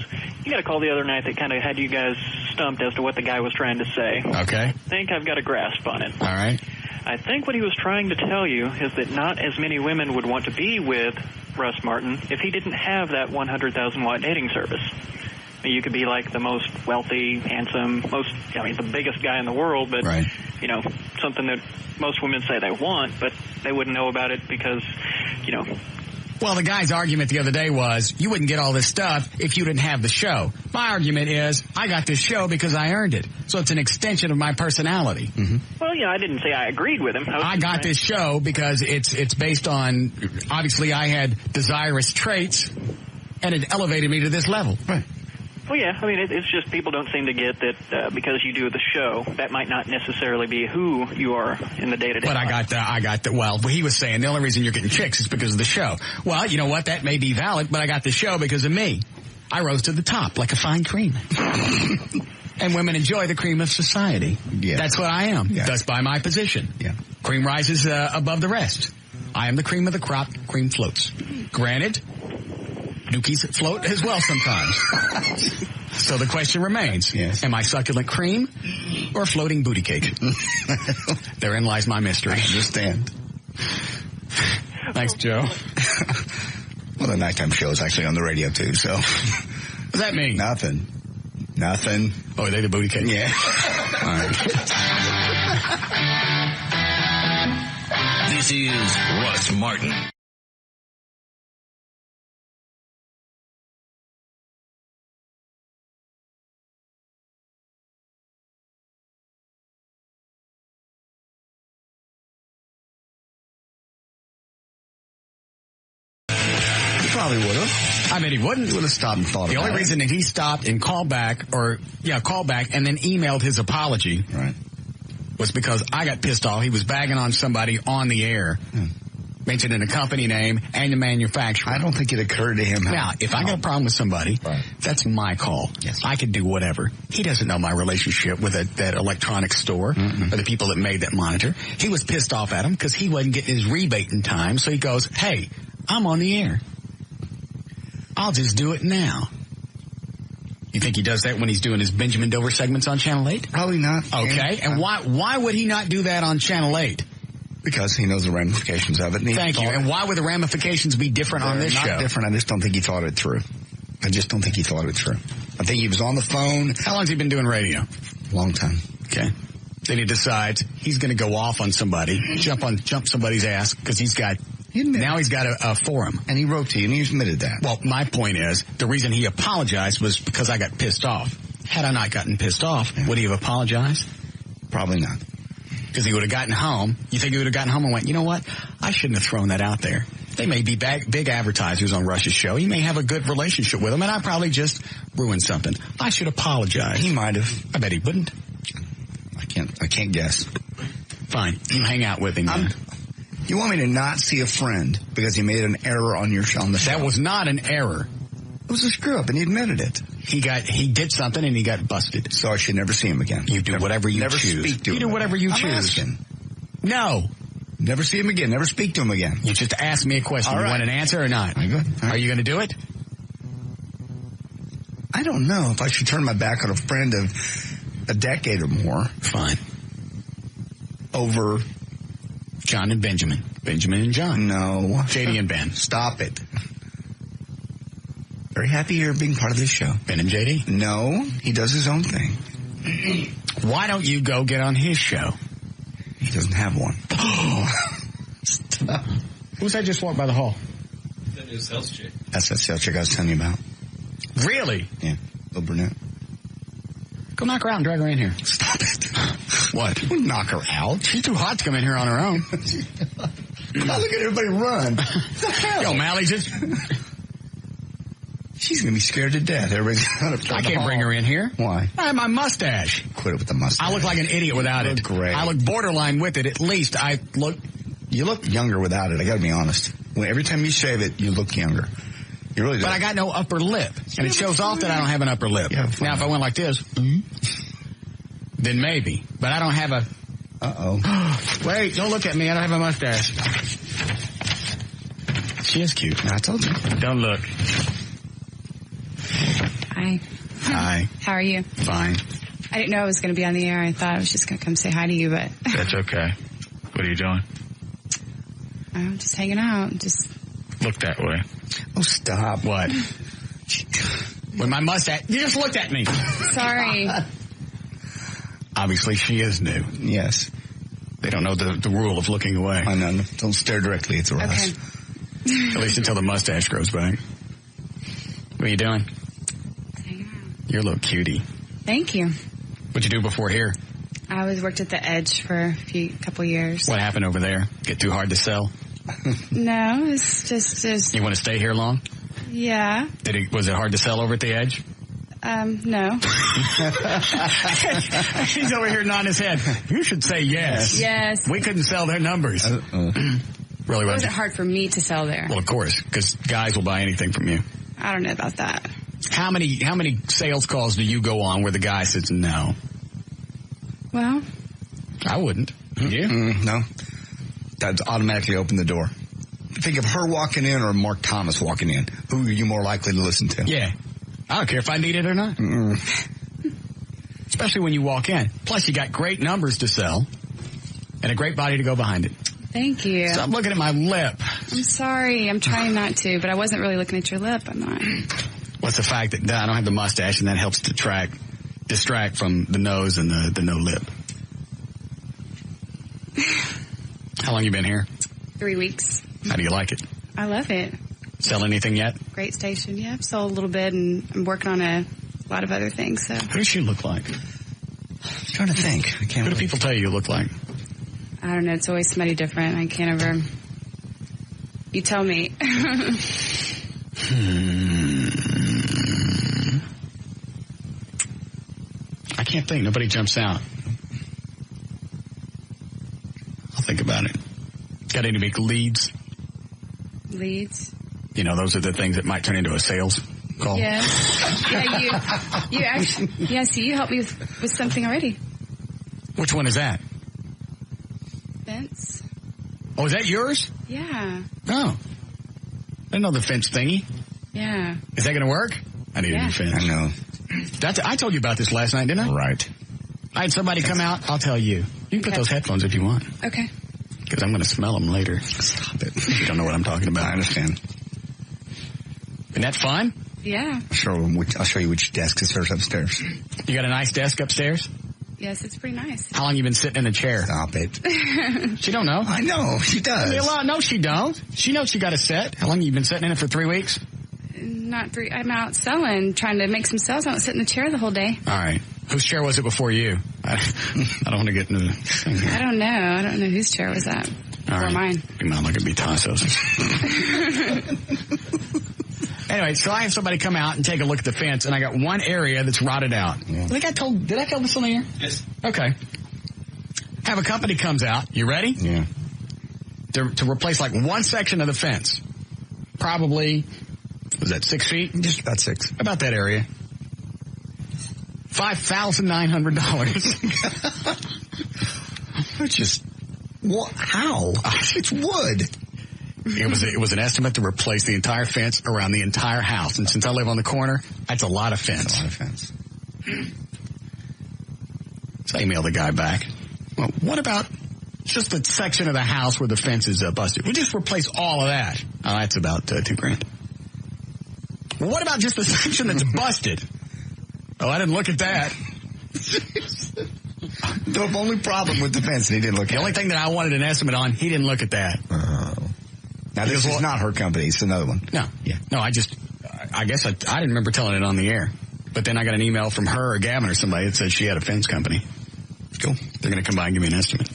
Speaker 3: You got a call the other night that kind of had you guys stumped as to what the guy was trying to say.
Speaker 1: Okay.
Speaker 3: I think I've got a grasp on it.
Speaker 1: All right.
Speaker 3: I think what he was trying to tell you is that not as many women would want to be with Russ Martin if he didn't have that 100,000-watt dating service. You could be like the most wealthy, handsome, the biggest guy in the world, but,
Speaker 1: right.
Speaker 3: Something that most women say they want, but they wouldn't know about it because,
Speaker 1: Well, the guy's argument the other day was, you wouldn't get all this stuff if you didn't have the show. My argument is, I got this show because I earned it. So it's an extension of my personality.
Speaker 2: Mm-hmm.
Speaker 3: Well, I didn't say I agreed with him.
Speaker 1: I got this show because it's based on, obviously I had desirous traits, and it elevated me to this level.
Speaker 2: Right.
Speaker 3: Well, yeah, it's just people don't seem to get that because you do the show, that might not necessarily be who you are in the day-to-day
Speaker 1: But
Speaker 3: life.
Speaker 1: well, he was saying the only reason you're getting chicks is because of the show. Well, you know what, that may be valid, but I got the show because of me. I rose to the top like a fine cream. And women enjoy the cream of society.
Speaker 2: Yeah.
Speaker 1: That's what I am.
Speaker 2: Yeah.
Speaker 1: That's by my position.
Speaker 2: Yeah.
Speaker 1: Cream rises above the rest. I am the cream of the crop. Cream floats. Granted, dookies float as well sometimes. So the question remains,
Speaker 2: yes.
Speaker 1: Am I succulent cream or floating booty cake? Therein lies my mystery.
Speaker 2: I understand.
Speaker 1: Thanks, Joe.
Speaker 2: Well, the nighttime show is actually on the radio, too, so.
Speaker 1: What does that mean?
Speaker 2: Nothing.
Speaker 1: Oh, are they the booty cake?
Speaker 2: Yeah. All right.
Speaker 6: This is Russ Martin.
Speaker 2: Probably would have.
Speaker 1: I mean, he wouldn't.
Speaker 2: He would have stopped and thought about it.
Speaker 1: The only reason that he stopped and called back and then emailed his apology was because I got pissed off. He was bagging on somebody on the air, mentioning a company name and the manufacturer.
Speaker 2: I don't think it occurred to him.
Speaker 1: Now, if I got a problem with somebody, that's my call.
Speaker 2: Yes.
Speaker 1: I could do whatever. He doesn't know my relationship with that electronics store or the people that made that monitor. He was pissed off at him because he wasn't getting his rebate in time. So he goes, hey, I'm on the air. I'll just do it now. You think he does that when he's doing his Benjamin Dover segments on Channel 8?
Speaker 2: Probably not.
Speaker 1: Okay, and why would he not do that on Channel 8?
Speaker 2: Because he knows the ramifications of it.
Speaker 1: Thank you. And why would the ramifications be different on this show?
Speaker 2: Not different. I just don't think he thought it through. I think he was on the phone.
Speaker 1: How long has he been doing radio?
Speaker 2: Long time.
Speaker 1: Okay. Then he decides he's going to go off on somebody, jump somebody's ass because he's got a forum.
Speaker 2: And he wrote to you, and he admitted that.
Speaker 1: Well, my point is, the reason he apologized was because I got pissed off. Had I not gotten pissed off, would he have apologized?
Speaker 2: Probably not.
Speaker 1: Because he would have gotten home. You think he would have gotten home and went, you know what? I shouldn't have thrown that out there. They may be big advertisers on Rush's show. He may have a good relationship with them, and I probably just ruined something. I should apologize.
Speaker 2: He might have.
Speaker 1: I bet he wouldn't.
Speaker 2: I can't guess.
Speaker 1: Fine. You hang out with him, man.
Speaker 2: You want me to not see a friend because he made an error on the show?
Speaker 1: That was not an error.
Speaker 2: It was a screw up, and he admitted it.
Speaker 1: He did something, and he got busted.
Speaker 2: So I should never see him again.
Speaker 1: You do whatever you
Speaker 2: never
Speaker 1: choose.
Speaker 2: Never speak to him.
Speaker 1: You do whatever you
Speaker 2: I'm
Speaker 1: choose.
Speaker 2: asking.
Speaker 1: No.
Speaker 2: Never see him again. Never speak to him again.
Speaker 1: You just ask me a question.
Speaker 2: All right.
Speaker 1: You want an answer or not? Are you going to do it?
Speaker 2: I don't know if I should turn my back on a friend of a decade or more.
Speaker 1: Fine.
Speaker 2: Over
Speaker 1: John and Benjamin. Benjamin and John.
Speaker 2: No.
Speaker 1: JD and Ben.
Speaker 2: Stop it. Very happy you're being part of this show.
Speaker 1: Ben and JD.
Speaker 2: No, he does his own thing.
Speaker 1: Why don't you go get on his show?
Speaker 2: He doesn't have one.
Speaker 1: Stop. Who's that just walked by the hall?
Speaker 12: That new sales chick.
Speaker 2: That's that sales chick I was telling you about.
Speaker 1: Really?
Speaker 2: Yeah. Little brunette.
Speaker 1: Go knock her out and drag her in here.
Speaker 2: Stop it.
Speaker 1: What?
Speaker 2: Don't knock her out.
Speaker 1: She's too hot to come in here on her own.
Speaker 2: Now look at everybody run. What the hell?
Speaker 1: Yo, Mally, just...
Speaker 2: She's going to be scared to death. Everybody's going to
Speaker 1: I can't bring her in here.
Speaker 2: Why?
Speaker 1: I have my mustache.
Speaker 2: Quit it with the mustache.
Speaker 1: I look like an idiot without it.
Speaker 2: Great.
Speaker 1: I look borderline with it. At least I look...
Speaker 2: You look younger without it. I got to be honest. Every time you shave it, you look younger. You really do.
Speaker 1: But I got no upper lip. And it shows off that I don't have an upper lip.
Speaker 2: Yeah,
Speaker 1: now, if I went like this, then maybe. But I don't have a...
Speaker 2: Uh-oh.
Speaker 1: Wait, don't look at me. I don't have a mustache. She is cute.
Speaker 2: I told you.
Speaker 1: Don't look.
Speaker 8: Hi.
Speaker 1: Hi.
Speaker 8: How are you?
Speaker 1: Fine.
Speaker 8: I didn't know I was going to be on the air. I thought I was just going to come say hi to you, but...
Speaker 1: That's okay. What are you doing?
Speaker 8: I'm just hanging out. Just...
Speaker 1: Look that way.
Speaker 2: Oh, stop.
Speaker 1: What? With my mustache. You just looked at me.
Speaker 8: Sorry.
Speaker 1: Obviously, she is new.
Speaker 2: Yes.
Speaker 1: They don't know the rule of looking away.
Speaker 2: I know. Don't stare directly at the Russ.
Speaker 8: Okay.
Speaker 1: At least until the mustache grows back. What are you doing?
Speaker 8: Hanging out.
Speaker 1: You're a little cutie.
Speaker 8: Thank you.
Speaker 1: What'd you do before here?
Speaker 8: I worked at the Edge for a couple years.
Speaker 1: What happened over there? Get too hard to sell?
Speaker 8: No, it's just...
Speaker 1: You want to stay here long?
Speaker 8: Yeah.
Speaker 1: Was it hard to sell over at the Edge?
Speaker 8: No.
Speaker 1: He's over here nodding his head. You should say yes.
Speaker 8: Yes.
Speaker 1: We couldn't sell their numbers. Really
Speaker 8: It wasn't hard for me to sell there.
Speaker 1: Well, of course, because guys will buy anything from you.
Speaker 8: I don't know about that.
Speaker 1: How many sales calls do you go on where the guy says no?
Speaker 8: Well,
Speaker 1: I wouldn't. You?
Speaker 2: No. That'd automatically open the door. Think of her walking in or Mark Thomas walking in. Who are you more likely to listen to?
Speaker 1: Yeah. I don't care if I need it or not. Especially when you walk in. Plus, you got great numbers to sell and a great body to go behind it.
Speaker 8: thank you.
Speaker 1: Stop looking at my lip.
Speaker 8: I'm sorry. I'm trying not to, but I wasn't really looking at your lip. I'm not.
Speaker 1: What's the fact that I don't have the mustache, and that helps distract from the nose and the no lip. How long you been here?
Speaker 8: 3 weeks.
Speaker 1: How do you like it?
Speaker 8: I love it.
Speaker 1: Sell anything yet?
Speaker 8: Great station. Yeah, I've sold a little bit, and I'm working on a lot of other things. So.
Speaker 1: Who does she look like?
Speaker 2: I'm trying to think. I can't.
Speaker 1: Who do people tell you look like?
Speaker 8: I don't know. It's always somebody different. I can't ever. You tell me.
Speaker 1: I can't think. Nobody jumps out. I'll think about it. Got any big leads?
Speaker 8: Leads?
Speaker 1: You know, those are the things that might turn into a sales call.
Speaker 8: Yeah. Yeah, you actually, yeah, so you helped me with something already.
Speaker 1: Which one is that?
Speaker 8: Fence.
Speaker 1: Oh, is that yours?
Speaker 8: Yeah.
Speaker 1: Oh. I didn't know the fence thingy.
Speaker 8: Yeah.
Speaker 1: Is that going to work? I need a new fence.
Speaker 2: I know.
Speaker 1: I told you about this last night, didn't I?
Speaker 2: Right.
Speaker 1: I had somebody come out. I'll tell you. You can put those headphones if you want.
Speaker 8: Okay.
Speaker 1: Because I'm going to smell them later.
Speaker 2: Stop it.
Speaker 1: You don't know what I'm talking about.
Speaker 2: I understand.
Speaker 1: Isn't that fun?
Speaker 8: Yeah.
Speaker 2: I'll show you which desk is hers upstairs.
Speaker 1: You got a nice desk upstairs?
Speaker 8: Yes, it's pretty nice.
Speaker 1: How long you been sitting in a chair?
Speaker 2: Stop it.
Speaker 1: She don't know.
Speaker 2: I know. She does.
Speaker 1: No, she don't. She knows she got a set. How long you been sitting in it for 3 weeks?
Speaker 8: I'm out selling, trying to make some sales. I don't sit in the chair the whole day.
Speaker 1: All right. Whose chair was it before you? I don't want to get into the thing here.
Speaker 8: I don't know. I don't know whose chair was that.
Speaker 1: All right.
Speaker 8: Mine.
Speaker 1: It might look at Tasso's. Anyway, so I have somebody come out and take a look at the fence, and I got one area that's rotted out. Yeah. Did I tell this on the air?
Speaker 5: Yes.
Speaker 1: Okay. Have a company comes out. You ready?
Speaker 2: Yeah.
Speaker 1: To replace like one section of the fence. Probably, was that 6 feet?
Speaker 2: Just about 6.
Speaker 1: About that area. $5,900.
Speaker 2: It's just, what? How? It's wood.
Speaker 1: It was an estimate to replace the entire fence around the entire house. And since I live on the corner, that's a lot of fence. So I emailed the guy back. Well, what about just the section of the house where the fence is busted? We'll just replace all of that. Oh, that's about $2,000. Well, what about just the section that's busted? Oh, I didn't look at that.
Speaker 2: The only problem with the fence, he didn't look at
Speaker 1: the only thing that I wanted an estimate on, he didn't look at that.
Speaker 2: Now, this is not her company. It's another one.
Speaker 1: No. Yeah. No, I guess I didn't remember telling it on the air. But then I got an email from her or Gavin or somebody that said she had a fence company. Cool. They're going to come by and give me an estimate.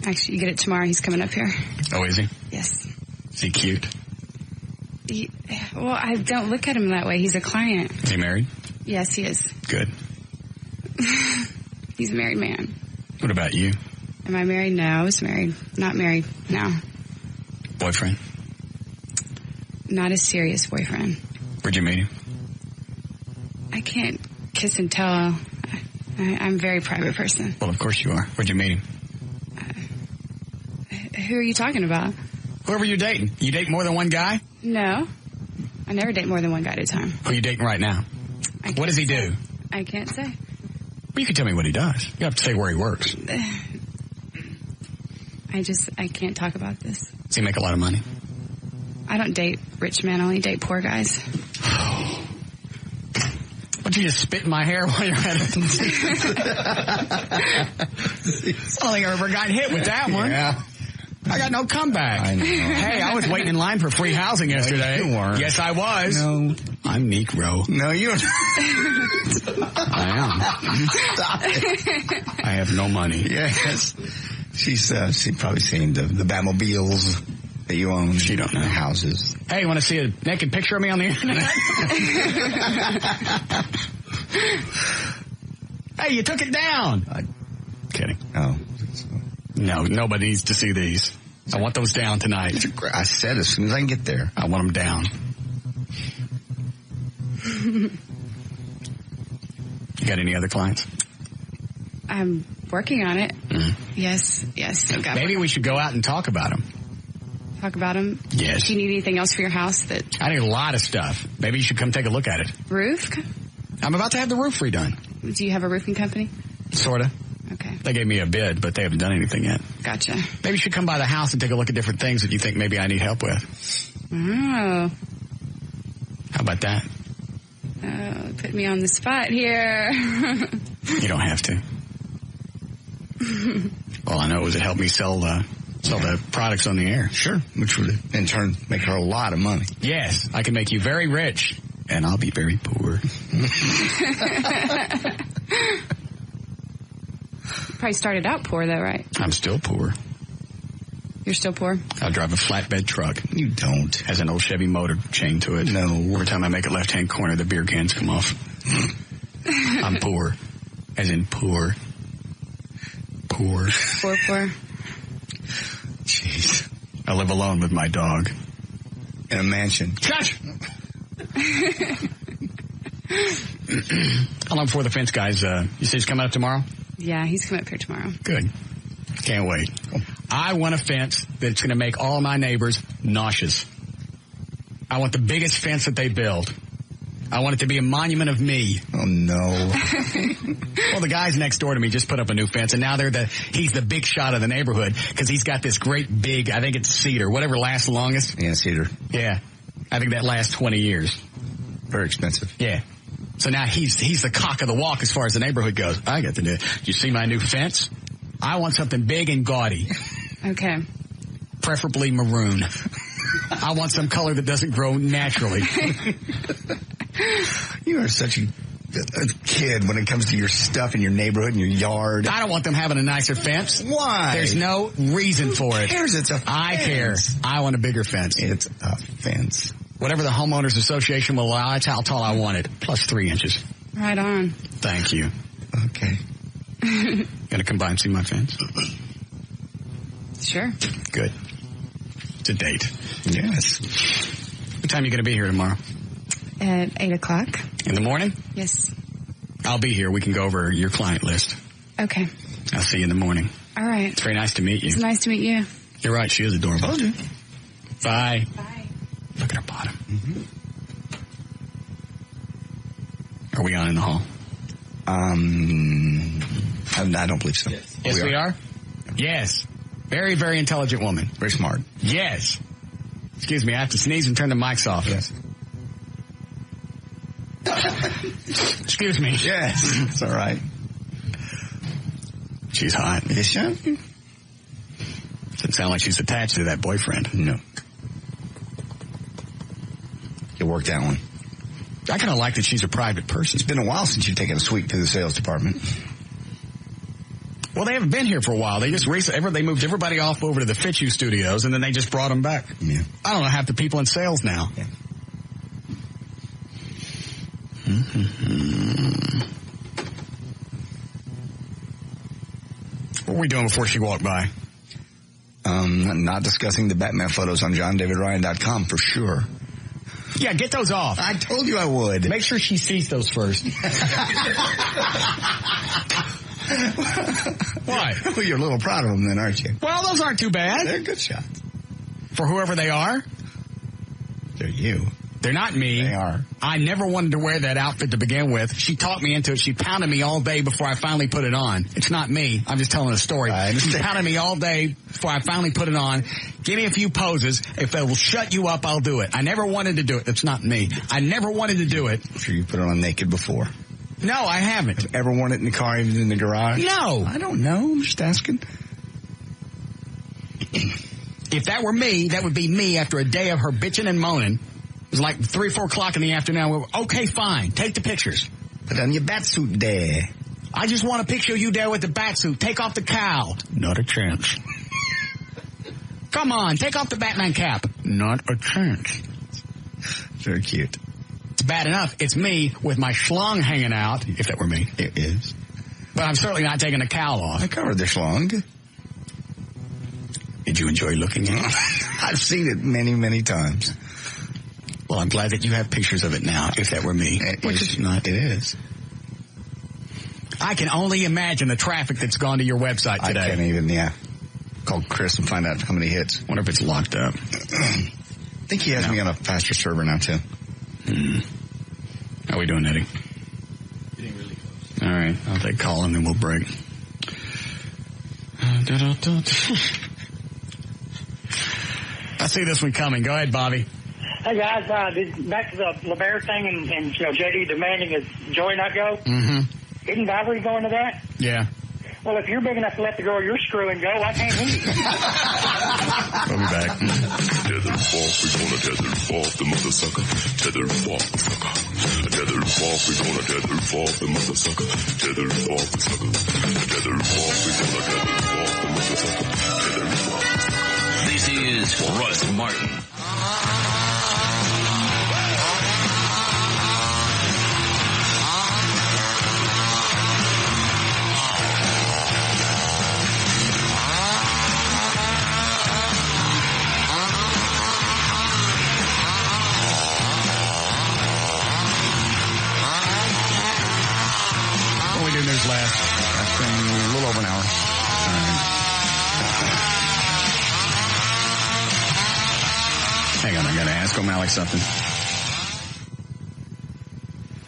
Speaker 8: Actually, you get it tomorrow. He's coming up here.
Speaker 1: Oh, is he?
Speaker 8: Yes.
Speaker 1: Is he cute?
Speaker 8: Well, I don't look at him that way. He's a client.
Speaker 1: Is he married?
Speaker 8: Yes, he is.
Speaker 1: Good.
Speaker 8: He's a married man.
Speaker 1: What about you?
Speaker 8: Am I married? No, I was married. Not married. No.
Speaker 1: Boyfriend?
Speaker 8: Not a serious boyfriend.
Speaker 1: Where'd you meet him?
Speaker 8: I can't kiss and tell. I'm a very private person.
Speaker 1: Well, of course you are. Where'd you meet him?
Speaker 8: Who are you talking about?
Speaker 1: Whoever you're dating. You date more than one guy?
Speaker 8: No. I never date more than one guy at a time.
Speaker 1: Who are you dating right now? What does he do?
Speaker 8: I can't say.
Speaker 1: Well, you can tell me what he does. You have to say where he works.
Speaker 8: I can't talk about this.
Speaker 1: Does he make a lot of money?
Speaker 8: I don't date rich men. I only date poor guys.
Speaker 1: Why don't you just spit in my hair while you're at it? I don't think I ever got hit with that one. Yeah. I got no comeback. I know. Hey, I was waiting in line for free housing yesterday.
Speaker 2: You weren't.
Speaker 1: Yes, I was.
Speaker 2: No.
Speaker 1: I'm Negro.
Speaker 2: No, you're not.
Speaker 1: I am.
Speaker 2: Stop it.
Speaker 1: I have no money.
Speaker 2: Yes. She's probably seen the Batmobiles that you own.
Speaker 1: She don't know.
Speaker 2: Houses.
Speaker 1: Hey, you want to see a naked picture of me on the internet? Hey, you took it down. Kidding.
Speaker 2: Oh.
Speaker 1: No, nobody needs to see these. I want those down tonight.
Speaker 2: I said as soon as I can get there.
Speaker 1: I want them down. You got any other clients?
Speaker 8: I'm working on it.
Speaker 1: Mm.
Speaker 8: Yes.
Speaker 1: Maybe we should go out and talk about them.
Speaker 8: Talk about them?
Speaker 1: Yes.
Speaker 8: Do you need anything else for your house?
Speaker 1: I need a lot of stuff. Maybe you should come take a look at it.
Speaker 8: Roof?
Speaker 1: I'm about to have the roof redone.
Speaker 8: Do you have a roofing company?
Speaker 1: Sort of.
Speaker 8: Okay.
Speaker 1: They gave me a bid, but they haven't done anything yet.
Speaker 8: Gotcha.
Speaker 1: Maybe you should come by the house and take a look at different things that you think maybe I need help with.
Speaker 8: Oh.
Speaker 1: How about that?
Speaker 8: Oh, put me on the spot here.
Speaker 1: You don't have to. All I know is it helped me sell the products on the air.
Speaker 2: Sure. Which would, in turn, make her a lot of money.
Speaker 1: Yes. I can make you very rich, and I'll be very poor.
Speaker 8: Probably started out poor, though, right?
Speaker 1: I'm still poor.
Speaker 8: You're still poor?
Speaker 1: I drive a flatbed truck.
Speaker 2: You don't.
Speaker 1: Has an old Chevy motor chained to it.
Speaker 2: No.
Speaker 1: Every time I make a left-hand corner, the beer cans come off. I'm poor. As in poor. Poor.
Speaker 8: Poor.
Speaker 1: Jeez. I live alone with my dog.
Speaker 2: In a mansion.
Speaker 1: Shut! How long before the fence guys, you say he's coming up tomorrow?
Speaker 8: Yeah, he's coming up here tomorrow.
Speaker 1: Good. Can't wait. I want a fence that's going to make all my neighbors nauseous. I want the biggest fence that they build. I want it to be a monument of me.
Speaker 2: Oh, no.
Speaker 1: Well, the guys next door to me just put up a new fence, and now he's the big shot of the neighborhood because he's got this great big, I think it's cedar, whatever lasts longest.
Speaker 2: Yeah, cedar.
Speaker 1: Yeah. I think that lasts 20 years.
Speaker 2: Very expensive.
Speaker 1: Yeah. So now he's the cock of the walk as far as the neighborhood goes. I got to do it. You see my new fence? I want something big and gaudy.
Speaker 8: Okay.
Speaker 1: Preferably maroon. I want some color that doesn't grow naturally.
Speaker 2: You are such a kid when it comes to your stuff in your neighborhood and your yard.
Speaker 1: I don't want them having a nicer fence.
Speaker 2: Why?
Speaker 1: There's no reason for it.
Speaker 2: Who cares? It's a fence.
Speaker 1: I care. I want a bigger fence.
Speaker 2: It's a fence.
Speaker 1: Whatever the homeowners association will allow, that's how tall I want it. Plus 3 inches.
Speaker 8: Right on.
Speaker 1: Thank you.
Speaker 2: Okay.
Speaker 1: Gonna come by and see my fence?
Speaker 8: Sure.
Speaker 1: Good. It's a date.
Speaker 2: Yes.
Speaker 1: What time are you gonna be here tomorrow?
Speaker 8: At 8 o'clock.
Speaker 1: In the morning?
Speaker 8: Yes.
Speaker 1: I'll be here. We can go over your client list.
Speaker 8: Okay.
Speaker 1: I'll see you in the morning.
Speaker 8: All right.
Speaker 1: It's very nice to meet you.
Speaker 8: It's nice to meet you.
Speaker 1: You're right. She is adorable.
Speaker 2: Told you.
Speaker 1: Bye.
Speaker 8: Bye.
Speaker 1: Look at her bottom. Mm-hmm. Are we on in the hall?
Speaker 2: I don't believe so.
Speaker 1: Yes, we are? Yes. Very, very intelligent woman.
Speaker 2: Very smart.
Speaker 1: Yes. Excuse me, I have to sneeze and turn the mics off.
Speaker 2: Yes.
Speaker 1: Excuse me.
Speaker 2: Yes. It's all right.
Speaker 1: She's hot.
Speaker 2: Is she?
Speaker 1: Doesn't sound like she's attached to that boyfriend.
Speaker 2: No. You worked that one.
Speaker 1: I kind of like that she's a private person.
Speaker 2: It's been a while since you've taken a sweep to the sales department.
Speaker 1: Well, they haven't been here for a while. They just they moved everybody off over to the Fitzhugh studios, and then they just brought them back.
Speaker 2: Yeah.
Speaker 1: I don't know half the people in sales now.
Speaker 2: Yeah.
Speaker 1: Mm-hmm. What were we doing before she walked by?
Speaker 2: Not discussing the Batman photos on JohnDavidRyan.com for sure.
Speaker 1: Yeah, get those off.
Speaker 2: I told you I would.
Speaker 1: Make sure she sees those first. Why?
Speaker 2: Well, you're a little proud of them then, aren't you?
Speaker 1: Well, those aren't too bad.
Speaker 2: They're good shots.
Speaker 1: For whoever they are.
Speaker 2: They're you.
Speaker 1: They're not me.
Speaker 2: They are.
Speaker 1: I never wanted to wear that outfit to begin with. She talked me into it. She pounded me all day before I finally put it on. It's not me. I'm just telling a story. She pounded me all day before I finally put it on. Give me a few poses. If it will shut you up, I'll do it. I never wanted to do it. It's not me. I never wanted to do it.
Speaker 2: I'm sure you put it on naked before.
Speaker 1: No, I haven't.
Speaker 2: Have ever worn it in the car, even in the garage?
Speaker 1: No.
Speaker 2: I don't know. I'm just asking.
Speaker 1: If that were me, that would be me after a day of her bitching and moaning. It was like 3 or 4 o'clock in the afternoon. We were, okay, fine. Take the pictures.
Speaker 2: Put on your batsuit there.
Speaker 1: I just want to picture you there with the batsuit. Take off the cowl. Not a chance. Come on, take off the Batman cap. Not a chance.
Speaker 2: Very cute.
Speaker 1: It's bad enough. It's me with my schlong hanging out, if that were me.
Speaker 2: It is.
Speaker 1: But I'm certainly not taking the cowl off.
Speaker 2: I covered the schlong.
Speaker 1: Did you enjoy looking at it?
Speaker 2: I've seen it many, many times.
Speaker 1: Well, I'm glad that you have pictures of it now, if that were me.
Speaker 2: Which is not. It is.
Speaker 1: I can only imagine the traffic that's gone to your website today.
Speaker 2: I can't even, call Chris and find out how many hits.
Speaker 1: Wonder if it's locked up.
Speaker 2: I think he has me on a faster server now, too.
Speaker 1: How we doing, Eddie?
Speaker 13: Getting really close.
Speaker 1: All right. I'll take a call and then we'll break. I see this one coming. Go ahead, Bobby.
Speaker 9: Hey, guys, back to the LeBaire thing and JD demanding his Joey not go.
Speaker 1: Mm-hmm.
Speaker 9: Isn't Ivory going to that?
Speaker 1: Yeah.
Speaker 9: Well, if you're big enough to let the girl you're screwing go, why can't he?
Speaker 1: We'll be back.
Speaker 22: Tether off, we gonna tether off the mother sucker. Tether off the sucker. Tether off, we gonna tether off the mother sucker. Tether off the sucker. Tether off, we gonna tether off the mother sucker. Tether off.
Speaker 6: This is Russ Martin.
Speaker 1: News last.
Speaker 2: That's been a little over an hour.
Speaker 1: Hang on, I gotta ask O'Malley something.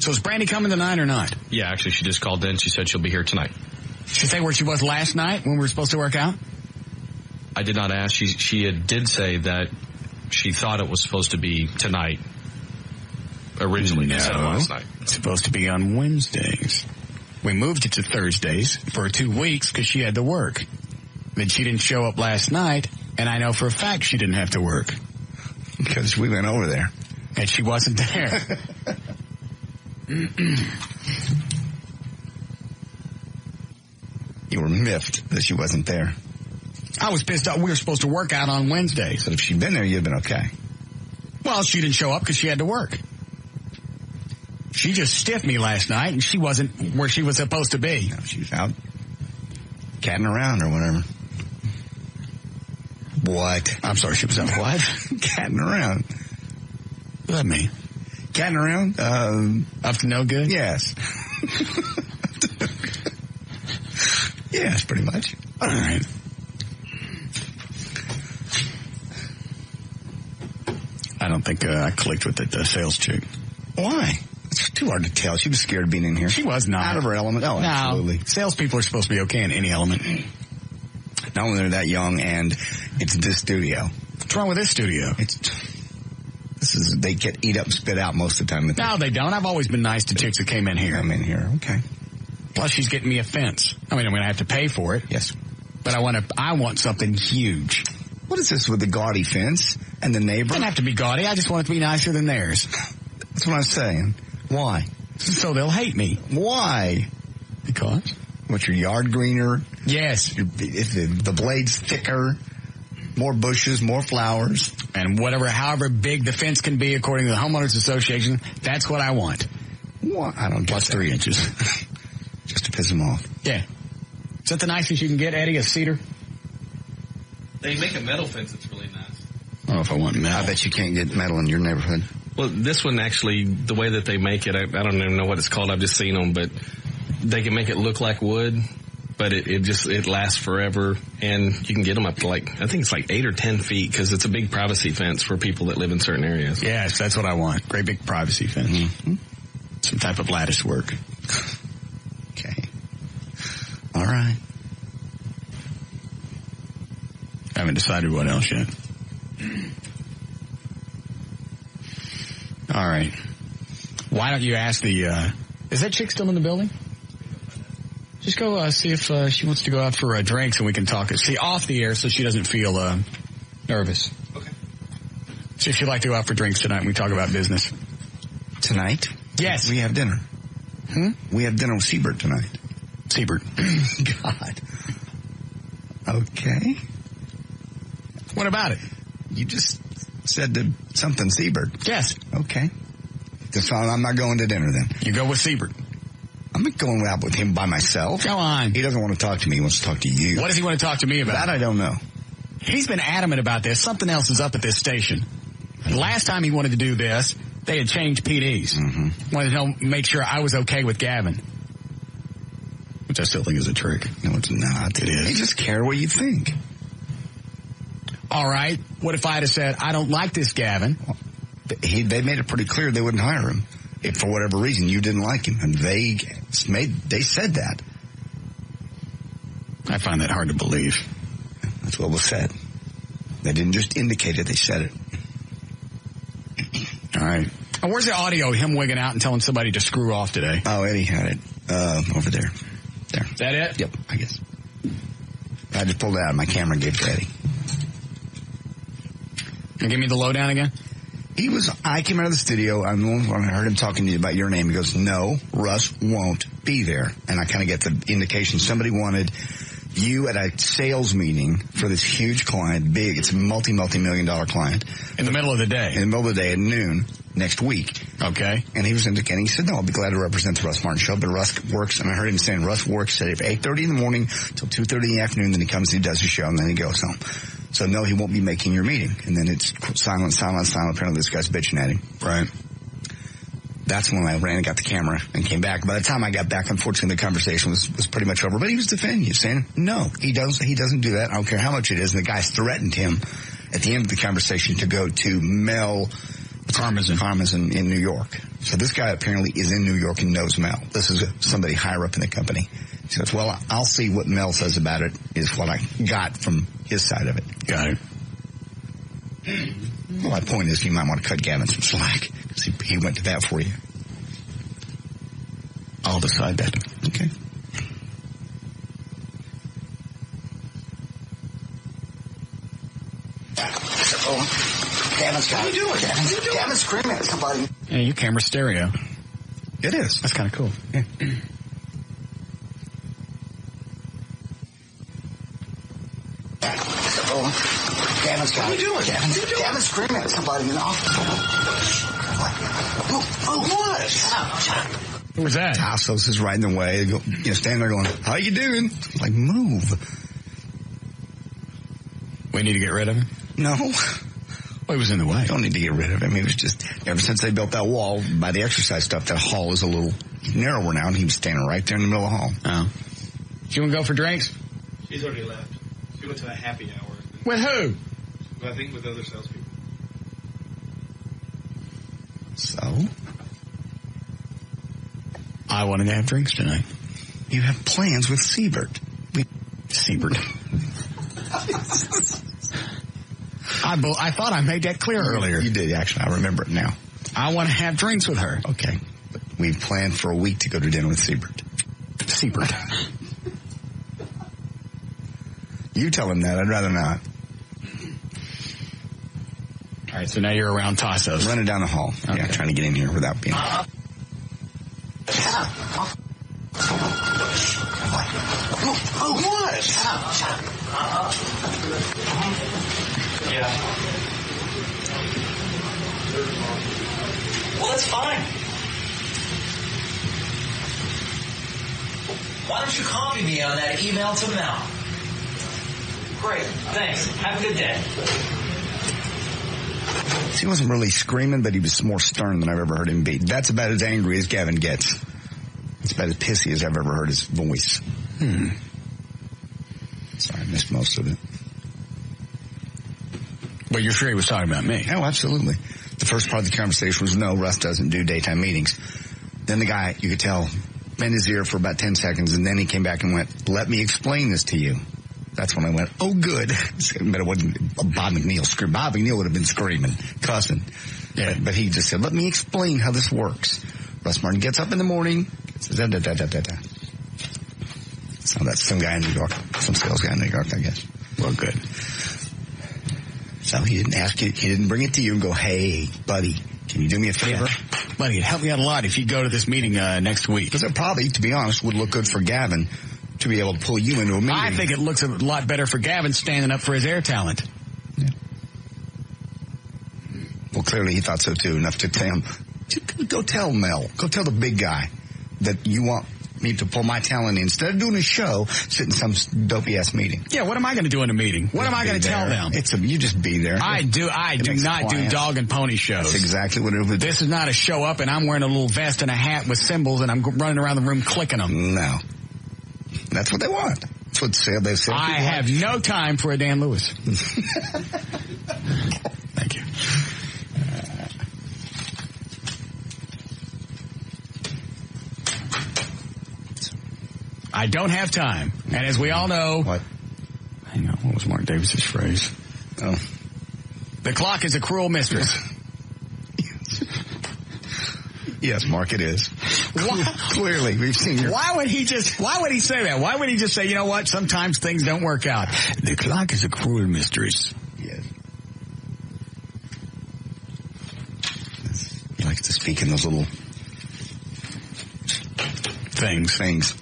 Speaker 1: So is Brandy coming tonight or not?
Speaker 5: Yeah, actually, she just called in. She said she'll be here tonight.
Speaker 1: She say where she was last night when we were supposed to work out?
Speaker 5: I did not ask. She did say that she thought it was supposed to be tonight. Originally, instead of last night.
Speaker 1: It's supposed to be on Wednesdays. We moved it to Thursdays for 2 weeks because she had to work. Then she didn't show up last night, and I know for a fact she didn't have to work.
Speaker 2: Because we went over there.
Speaker 1: And she wasn't there.
Speaker 2: You were miffed that she wasn't there.
Speaker 1: I was pissed off. We were supposed to work out on Wednesday.
Speaker 2: So if she'd been there, you'd have been okay.
Speaker 1: Well, she didn't show up because she had to work. She just stiffed me last night, and she wasn't where she was supposed to be.
Speaker 2: No, she was out catting around or whatever. What?
Speaker 1: I'm sorry, she was out what?
Speaker 2: Catting around.
Speaker 1: What does that mean?
Speaker 2: Catting around?
Speaker 1: Up to no good?
Speaker 2: Yes. Yes, pretty much.
Speaker 1: All right. I don't think I clicked with the sales chick.
Speaker 2: Why? It's too hard to tell. She was scared of being in here.
Speaker 1: She was not.
Speaker 2: Out of her element. Oh,
Speaker 1: no.
Speaker 2: Absolutely.
Speaker 1: Salespeople are supposed to be okay in any element.
Speaker 2: Not when they're that young, and it's this studio.
Speaker 1: What's wrong with this studio?
Speaker 2: They get eat up and spit out most of the time.
Speaker 1: No, they don't. I've always been nice to chicks that came in here.
Speaker 2: I'm in here. Okay.
Speaker 1: Plus, she's getting me a fence. I mean, I'm going to have to pay for it.
Speaker 2: Yes.
Speaker 1: But I want something huge.
Speaker 2: What is this with the gaudy fence and the neighbor?
Speaker 1: It doesn't have to be gaudy. I just want it to be nicer than theirs.
Speaker 2: That's what I'm saying. Why?
Speaker 1: So they'll hate me.
Speaker 2: Why?
Speaker 1: Because?
Speaker 2: What's your yard greener?
Speaker 1: Yes.
Speaker 2: The blade's thicker, more bushes, more flowers.
Speaker 1: And however big the fence can be according to the Homeowners Association, that's what I want.
Speaker 2: What? I don't get
Speaker 1: Plus
Speaker 2: that.
Speaker 1: 3 inches.
Speaker 2: Just to piss them off.
Speaker 1: Yeah. Is that the nicest you can get, Eddie, a cedar?
Speaker 12: They make a metal fence that's really nice.
Speaker 1: I don't know if I want metal.
Speaker 2: I bet you can't get metal in your neighborhood.
Speaker 12: Well, this one actually, the way that they make it, I don't even know what it's called. I've just seen them, but they can make it look like wood, but it lasts forever, and you can get them up to I think it's 8 or 10 feet, because it's a big privacy fence for people that live in certain areas.
Speaker 1: Yes, that's what I want. Great big privacy fence.
Speaker 2: Mm-hmm.
Speaker 1: Some type of lattice work.
Speaker 2: Okay. All right.
Speaker 1: I haven't decided what else yet. All right. Why don't you ask is that chick still in the building? Just go see if she wants to go out for drinks, and we can talk. See, off the air so she doesn't feel nervous.
Speaker 12: Okay.
Speaker 1: See if she'd like to go out for drinks tonight and we talk about business.
Speaker 2: Tonight?
Speaker 1: Yes.
Speaker 2: We have dinner. We have dinner with Siebert tonight.
Speaker 1: Siebert.
Speaker 2: God. Okay.
Speaker 1: What about it?
Speaker 2: You just said something Siebert.
Speaker 1: Yes.
Speaker 2: Okay. So I'm not going to dinner then.
Speaker 1: You go with Siebert.
Speaker 2: I'm not going out with him by myself.
Speaker 1: Go on.
Speaker 2: He doesn't want to talk to me. He wants to talk to you.
Speaker 1: What does he want to talk to me about?
Speaker 2: That I don't know.
Speaker 1: He's been adamant about this. Something else is up at this station. Last time he wanted to do this, they had changed PDs.
Speaker 2: Mm-hmm.
Speaker 1: Wanted to make sure I was okay with Gavin. Which I still think is a trick.
Speaker 2: No, it's not.
Speaker 1: It is.
Speaker 2: They just care what you think.
Speaker 1: All right. What if I had said, I don't like this Gavin?
Speaker 2: They made it pretty clear they wouldn't hire him. If for whatever reason you didn't like him. And they said that.
Speaker 1: I find that hard to believe.
Speaker 2: That's what was said. They didn't just indicate it, they said it.
Speaker 1: All right. Oh, where's the audio of him wigging out and telling somebody to screw off today?
Speaker 2: Oh, Eddie had it over there. There.
Speaker 1: Is that it?
Speaker 2: Yep, I guess. I just pulled it out of my camera and gave it to Eddie.
Speaker 1: And give me the lowdown again?
Speaker 2: I came out of the studio, and when I heard him talking to you about your name, he goes, no, Russ won't be there. And I kind of get the indication somebody wanted you at a sales meeting for this huge client, big, it's a multi-million dollar client.
Speaker 1: In the middle of the day?
Speaker 2: In the middle of the day at noon next week.
Speaker 1: Okay.
Speaker 2: And he was indicating, he said, no, I'll be glad to represent the Russ Martin Show, but Russ works, and I heard him saying Russ works at 8:30 in the morning till 2:30 in the afternoon, then he comes and he does his show, and then he goes home. So, no, he won't be making your meeting. And then it's silent. Apparently this guy's bitching at him.
Speaker 1: Right.
Speaker 2: That's when I ran and got the camera and came back. By the time I got back, unfortunately, the conversation was pretty much over. But he was defending you, saying, no, he doesn't do that. I don't care how much it is. And the guy threatened him at the end of the conversation to go to Mel Karmazin in New York. So this guy apparently is in New York and knows Mel. This is somebody higher up in the company. He says, well, I'll see what Mel says about it, is what I got from his side of it.
Speaker 1: Got it.
Speaker 2: Well, my point is you might want to cut Gavin some slack, because he went to that for you.
Speaker 1: I'll decide that.
Speaker 2: Okay. Gavin's got it. Gavin's screaming at somebody.
Speaker 1: Yeah, your camera's stereo.
Speaker 2: It is.
Speaker 1: That's kind of cool. Yeah.
Speaker 2: Gavin's got it. What are you doing? Gavin's screaming at somebody in the office. What?
Speaker 1: Who was that?
Speaker 2: Tassos is right in the way. Standing there going, how you doing? Like, move.
Speaker 1: We need to get rid of him?
Speaker 2: No.
Speaker 1: Well, he was in the way.
Speaker 2: Don't need to get rid of him. He was just, ever since they built that wall by the exercise stuff, that hall is a little narrower now, and he was standing right there in the middle of the hall.
Speaker 1: Oh. Do you want to go for drinks?
Speaker 13: She's already left. She went to a happy hour.
Speaker 1: With who?
Speaker 13: I think with other salespeople.
Speaker 2: So?
Speaker 1: I wanted to have drinks tonight.
Speaker 2: You have plans with Siebert.
Speaker 1: Siebert. I thought I made that clear earlier.
Speaker 2: You did, actually. I remember it now.
Speaker 1: I want to have drinks with her.
Speaker 2: Okay. But we've planned for a week to go to dinner with Siebert.
Speaker 1: Siebert.
Speaker 2: You tell him that. I'd rather not.
Speaker 1: All right, so now you're around Tassos.
Speaker 2: Running down the hall. Okay. Yeah, trying to get in here without being... what?
Speaker 10: Yeah. Well, that's fine. Why don't you copy me on that email to Mel? Great. Thanks. Have a good day.
Speaker 2: He wasn't really screaming, but he was more stern than I've ever heard him be. That's about as angry as Gavin gets. It's about as pissy as I've ever heard his voice. Sorry, I missed most of it.
Speaker 1: But you're sure he was talking about me?
Speaker 2: Oh, absolutely. The first part of the conversation was, no, Russ doesn't do daytime meetings. Then the guy, you could tell, bent his ear for about 10 seconds, and then he came back and went, let me explain this to you. That's when I went, oh, good. But it wasn't Bob McNeil screaming. Bob McNeil would have been screaming, cussing. Yeah. But he just said, let me explain how this works. Russ Martin gets up in the morning, says, da-da-da-da-da-da. So that's some guy in New York, some sales guy in New York, I guess.
Speaker 1: Well, good.
Speaker 2: So he didn't ask you, he didn't bring it to you and go, hey, buddy, can you do me a favor?
Speaker 1: Yeah. Buddy, it'd help me out a lot if you go to this meeting next week.
Speaker 2: Because it probably, to be honest, would look good for Gavin to be able to pull you into a meeting.
Speaker 1: I think it looks a lot better for Gavin standing up for his air talent.
Speaker 2: Yeah. Well, clearly he thought so too, enough to tell him, go tell Mel, go tell the big guy that you want me to pull my talent in. Instead of doing a show, sit in some dopey-ass meeting.
Speaker 1: Yeah, what am I going to do in a meeting? What am I going to tell them?
Speaker 2: You just be there.
Speaker 1: I do not do dog and pony shows.
Speaker 2: That's exactly what it would do.
Speaker 1: This is not a show up and I'm wearing a little vest and a hat with symbols and I'm running around the room clicking them.
Speaker 2: No. That's what they want. That's what they say.
Speaker 1: I have no time for a Dan Lewis. Thank you. I don't have time. And as we all know...
Speaker 2: What?
Speaker 1: Hang on, what was Mark Davis's phrase?
Speaker 2: Oh.
Speaker 1: The clock is a cruel mistress.
Speaker 2: Yes, Mark, it is. Clearly, we've seen your...
Speaker 1: Why would he say that? Why would he just say, you know what, sometimes things don't work out? The clock is a cruel mistress.
Speaker 2: Yes. He likes to speak in those little...
Speaker 1: Things.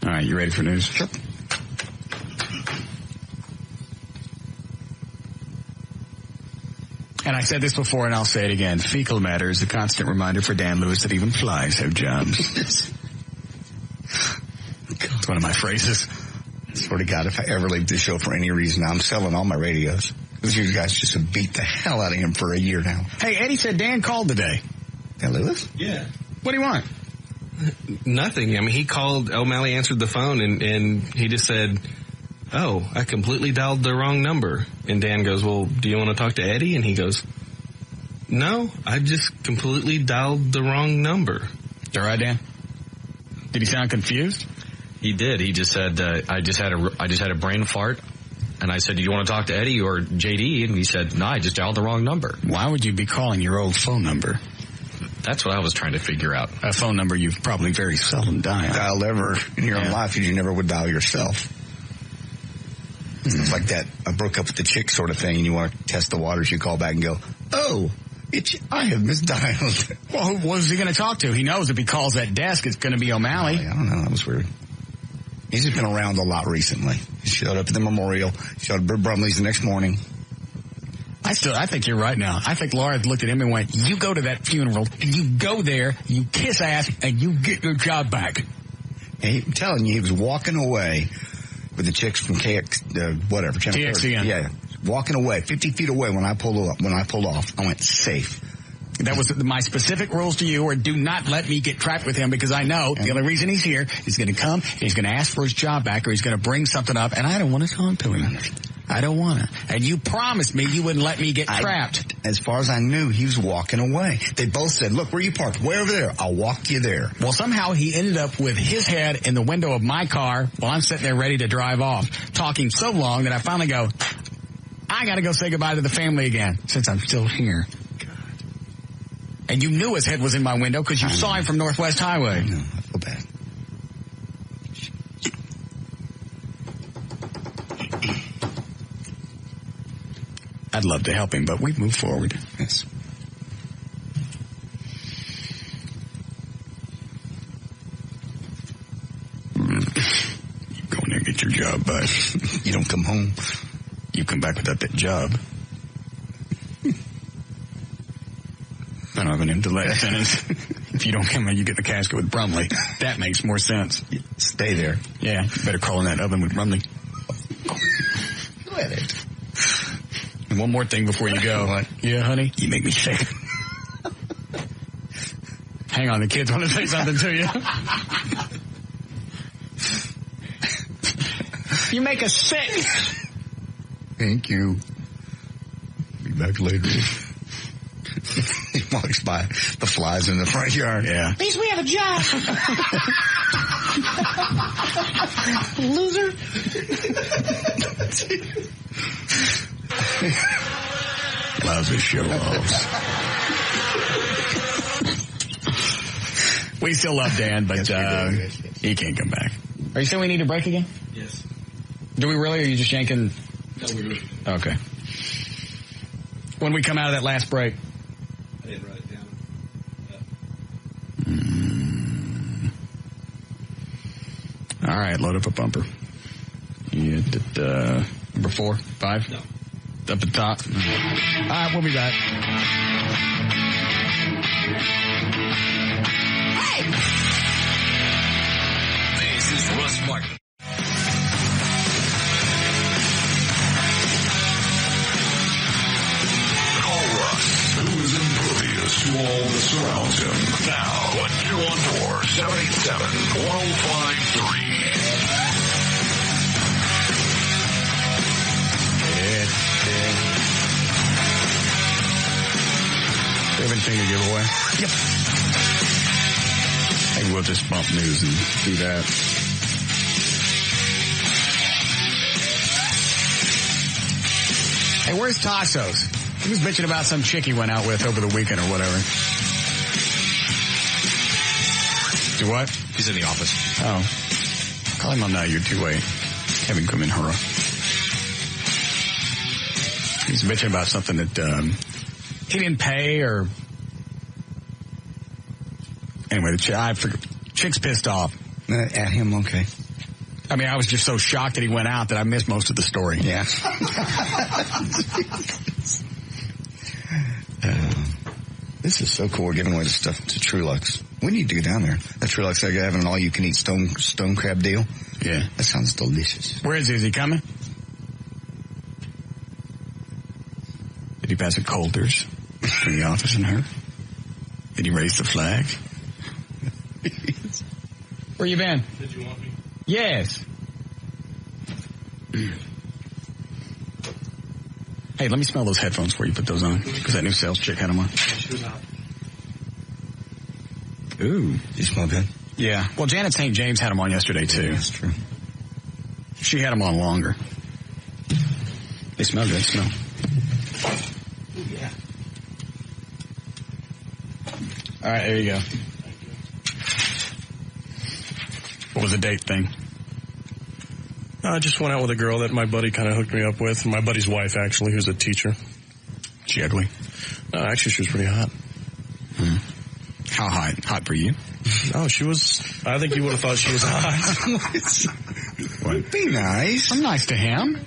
Speaker 1: All right, you ready for news?
Speaker 2: Sure.
Speaker 1: And I said this before and I'll say it again. Fecal matter is a constant reminder for Dan Lewis that even flies have jobs. It's one of my phrases.
Speaker 2: I swear to God, if I ever leave this show for any reason, I'm selling all my radios. Because you guys just have beat the hell out of him for a year now.
Speaker 1: Hey, Eddie said Dan called today.
Speaker 2: Dan Lewis?
Speaker 12: Yeah.
Speaker 1: What do you want?
Speaker 12: Nothing. I mean, he called, O'Malley answered the phone and he just said, oh, I completely dialed the wrong number. And Dan goes, well, do you want to talk to Eddie? And he goes, no, I just completely dialed the wrong number.
Speaker 1: All right, Dan? Did he sound confused?
Speaker 5: He did. He just said, I just had a brain fart. And I said, do you want to talk to Eddie or JD? And he said, no, I just dialed the wrong number.
Speaker 1: Why would you be calling your old phone number?
Speaker 5: That's what I was trying to figure out.
Speaker 1: A phone number you've probably very seldom dialed.
Speaker 2: Dialed ever in your own life, you never would dial yourself. It's like that I broke up with the chick sort of thing, and you want to test the waters. You call back and go, oh, I have misdialed.
Speaker 1: Well, what is he going to talk to? He knows if he calls that desk, it's going to be O'Malley.
Speaker 2: I don't know. That was weird. He's just been around a lot recently. He showed up at the memorial, showed up at Brumley's the next morning.
Speaker 1: I think you're right now. I think Laura looked at him and went, you go to that funeral, and you go there, you kiss ass, and you get your job back.
Speaker 2: And I'm telling you, he was walking away with the chicks from
Speaker 1: TXCN.
Speaker 2: Yeah, walking away, 50 feet away when I pulled off. I went safe.
Speaker 1: That was my specific rules to you, or do not let me get trapped with him, because I know the only reason he's here, he's going to come, he's going to ask for his job back, or he's going to bring something up, and I don't want to talk to him. I don't want to. And you promised me you wouldn't let me get trapped.
Speaker 2: As far as I knew, he was walking away. They both said, look, where you parked? Way over there. I'll walk you there.
Speaker 1: Well, somehow he ended up with his head in the window of my car while I'm sitting there ready to drive off, talking so long that I finally go, I got to go say goodbye to the family again, since I'm still here. And you knew his head was in my window because you saw him from Northwest Highway.
Speaker 2: I know. I feel bad.
Speaker 1: I'd love to help him, but we've moved forward.
Speaker 2: Yes.
Speaker 1: You go in there and get your job back.
Speaker 2: You don't come home.
Speaker 1: You come back without that job. I don't have an end to that sentence. If you don't come in, you get the casket with Brumley. That makes more sense.
Speaker 2: Stay there.
Speaker 1: Yeah, you better crawl in that oven with Brumley.
Speaker 2: Let it.
Speaker 1: And one more thing before you go.
Speaker 2: What?
Speaker 1: Yeah, honey? You make me sick. Hang on, the kids want to say something to you. You make us sick.
Speaker 2: Thank you. Be back later. He walks by the flies in the front yard.
Speaker 1: Yeah.
Speaker 10: At least we have a job. Loser.
Speaker 1: Lousy show-offs. We still love Dan, but he can't come back. Are you saying we need a break again?
Speaker 13: Yes.
Speaker 1: Do we really, or are you just yanking?
Speaker 13: No, we do.
Speaker 1: Okay. When we come out of that last break.
Speaker 13: I didn't write it down.
Speaker 1: All right, load up a bumper. You did number 4, 5?
Speaker 13: No.
Speaker 1: Up at the top. All right, we'll be back.
Speaker 6: Hey! This is Russ Martin.
Speaker 7: Call Russ, who is impervious to all that surrounds him. Now, at 214-787-1053.
Speaker 1: Everything to give away? Yep. Maybe we'll just bump news and do that. Hey, where's Tassos? He was bitching about some chick he went out with over the weekend or whatever. Do what?
Speaker 5: He's in the office.
Speaker 1: Oh. Call him on now, you're two-way. Have him come in, hurrah. He's bitching about something that he didn't pay or... Anyway, chick's pissed off.
Speaker 2: At him, okay.
Speaker 1: I mean, I was just so shocked that he went out that I missed most of the story.
Speaker 2: Yeah. This is so cool. We're giving away the stuff to Trulux. We need to go down there. That Trulux, they're having an all-you-can-eat stone crab deal.
Speaker 1: Yeah.
Speaker 2: That sounds delicious.
Speaker 1: Where is he? Is he coming? Did he pass a Coulter's between the office and her? Did he raise the flag? Where you been?
Speaker 13: Did you want me?
Speaker 1: Yes. Hey, let me smell those headphones before you put those on, because that new sales chick had them on.
Speaker 13: She was out.
Speaker 1: Ooh.
Speaker 2: You smell good?
Speaker 1: Yeah. Well, Janet St. James had them on yesterday, too.
Speaker 2: That's true.
Speaker 1: She had them on longer. They smell good. Smell.
Speaker 13: Ooh, yeah.
Speaker 1: All right, there you go. What was the date thing?
Speaker 11: I just went out with a girl that my buddy kind of hooked me up with. My buddy's wife, actually, who's a teacher.
Speaker 1: She ugly?
Speaker 11: No, actually, she was pretty hot.
Speaker 1: How hot? Hot for you?
Speaker 11: Oh, she was... I think you would have thought she was hot.
Speaker 2: What? Be nice.
Speaker 1: I'm nice to him.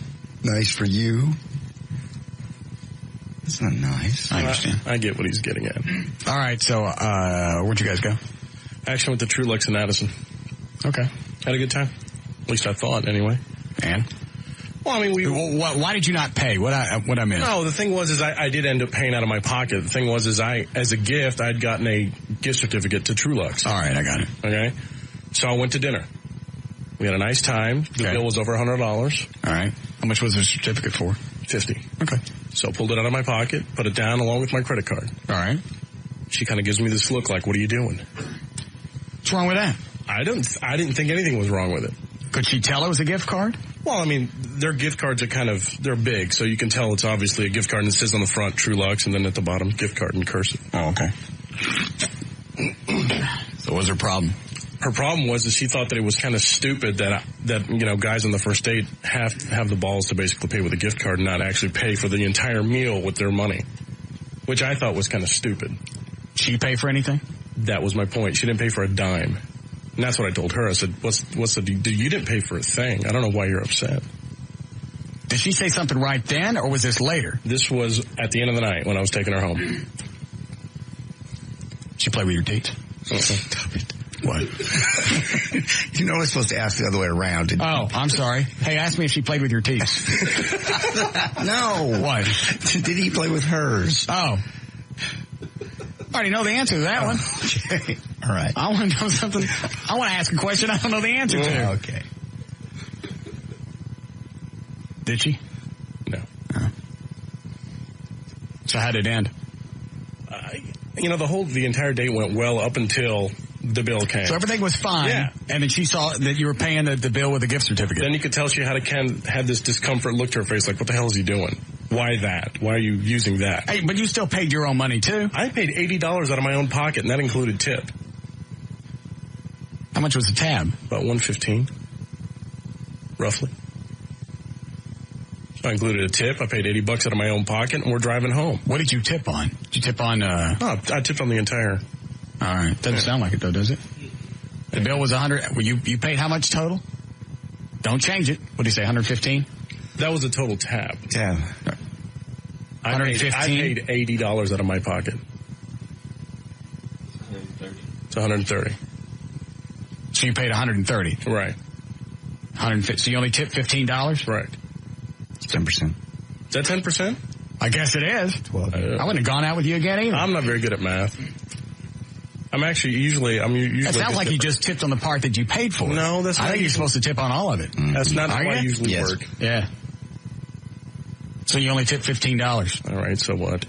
Speaker 2: Nice for you. That's not nice.
Speaker 1: I understand.
Speaker 11: I get what he's getting at.
Speaker 1: All right, so where'd you guys go?
Speaker 11: Actually, went to True Lux in Addison.
Speaker 1: Okay.
Speaker 11: Had a good time. At least I thought, anyway.
Speaker 1: And?
Speaker 11: Well, I mean,
Speaker 1: why did you not pay? What I missed?
Speaker 11: No, the thing was, I did end up paying out of my pocket. The thing was, as a gift, I'd gotten a gift certificate to True Lux.
Speaker 1: All right, I got it.
Speaker 11: Okay, so I went to dinner. We had a nice time. The bill was over $100.
Speaker 1: All right. How much was the certificate for?
Speaker 11: $50.
Speaker 1: Okay.
Speaker 11: So I pulled it out of my pocket, put it down along with my credit card.
Speaker 1: All right.
Speaker 11: She kind of gives me this look like, "What are you doing?"
Speaker 1: What's wrong with that?
Speaker 11: I didn't think anything was wrong with it.
Speaker 1: Could she tell it was a gift card?
Speaker 11: Well, I mean, their gift cards are they're big, so you can tell it's obviously a gift card, and it says on the front, True Lux, and then at the bottom, gift card in cursive.
Speaker 1: Oh, okay. So what was her problem?
Speaker 11: Her problem was that she thought that it was kind of stupid that guys on the first date have the balls to basically pay with a gift card and not actually pay for the entire meal with their money, which I thought was kind of stupid.
Speaker 1: She pay for anything?
Speaker 11: That was my point. She didn't pay for a dime. And that's what I told her. I said, what's the deal? You didn't pay for a thing. I don't know why you're upset.
Speaker 1: Did she say something right then, or was this later?
Speaker 11: This was at the end of the night when I was taking her home.
Speaker 1: She played with your teeth?
Speaker 2: Stop it.
Speaker 1: What?
Speaker 2: You know I was supposed to ask the other way around.
Speaker 1: Oh, I'm sorry. Hey, ask me if she played with your teeth.
Speaker 2: No.
Speaker 1: What?
Speaker 2: Did he play with hers?
Speaker 1: Oh. I already know the answer to that one.
Speaker 2: Okay. All right.
Speaker 1: I want to know something. I want to ask a question I don't know the answer to.
Speaker 2: Okay.
Speaker 1: Did she?
Speaker 11: No.
Speaker 1: So how did it end?
Speaker 11: The entire date went well up until the bill came.
Speaker 1: So everything was fine.
Speaker 11: Yeah.
Speaker 1: And then she saw that you were paying the bill with a gift certificate.
Speaker 11: Then you could tell she had this discomfort look to her face like, what the hell is he doing? Why that? Why are you using that?
Speaker 1: Hey, but you still paid your own money, too.
Speaker 11: I paid $80 out of my own pocket, and that included tip.
Speaker 1: How much was the tab?
Speaker 11: About $115, roughly. So I included a tip. I paid $80 out of my own pocket, and we're driving home.
Speaker 1: What did you tip on? Did you tip on...
Speaker 11: No, I tipped on the entire...
Speaker 1: All right. Doesn't sound like it, though, does it? The bill was $100. Well, you paid how much total? Don't change it. What do you say, $115?
Speaker 11: That was a total tab.
Speaker 2: Tab.
Speaker 11: I paid $80 out of my pocket. It's $130.
Speaker 1: So you paid $130.
Speaker 11: Right.
Speaker 1: $150. So you only tipped $15?
Speaker 11: Right.
Speaker 2: It's 10%.
Speaker 11: Is that 10%?
Speaker 1: I guess it is.
Speaker 2: 12.
Speaker 1: I wouldn't have gone out with you again either.
Speaker 11: I'm not very good at math. I'm usually.
Speaker 1: It sounds like you just tipped on the part that you paid for.
Speaker 11: No, that's not.
Speaker 1: I think you're supposed to tip on all of it.
Speaker 11: Mm-hmm. That's not how I usually work.
Speaker 1: Yeah. So you only tipped $15.
Speaker 11: All right, so what?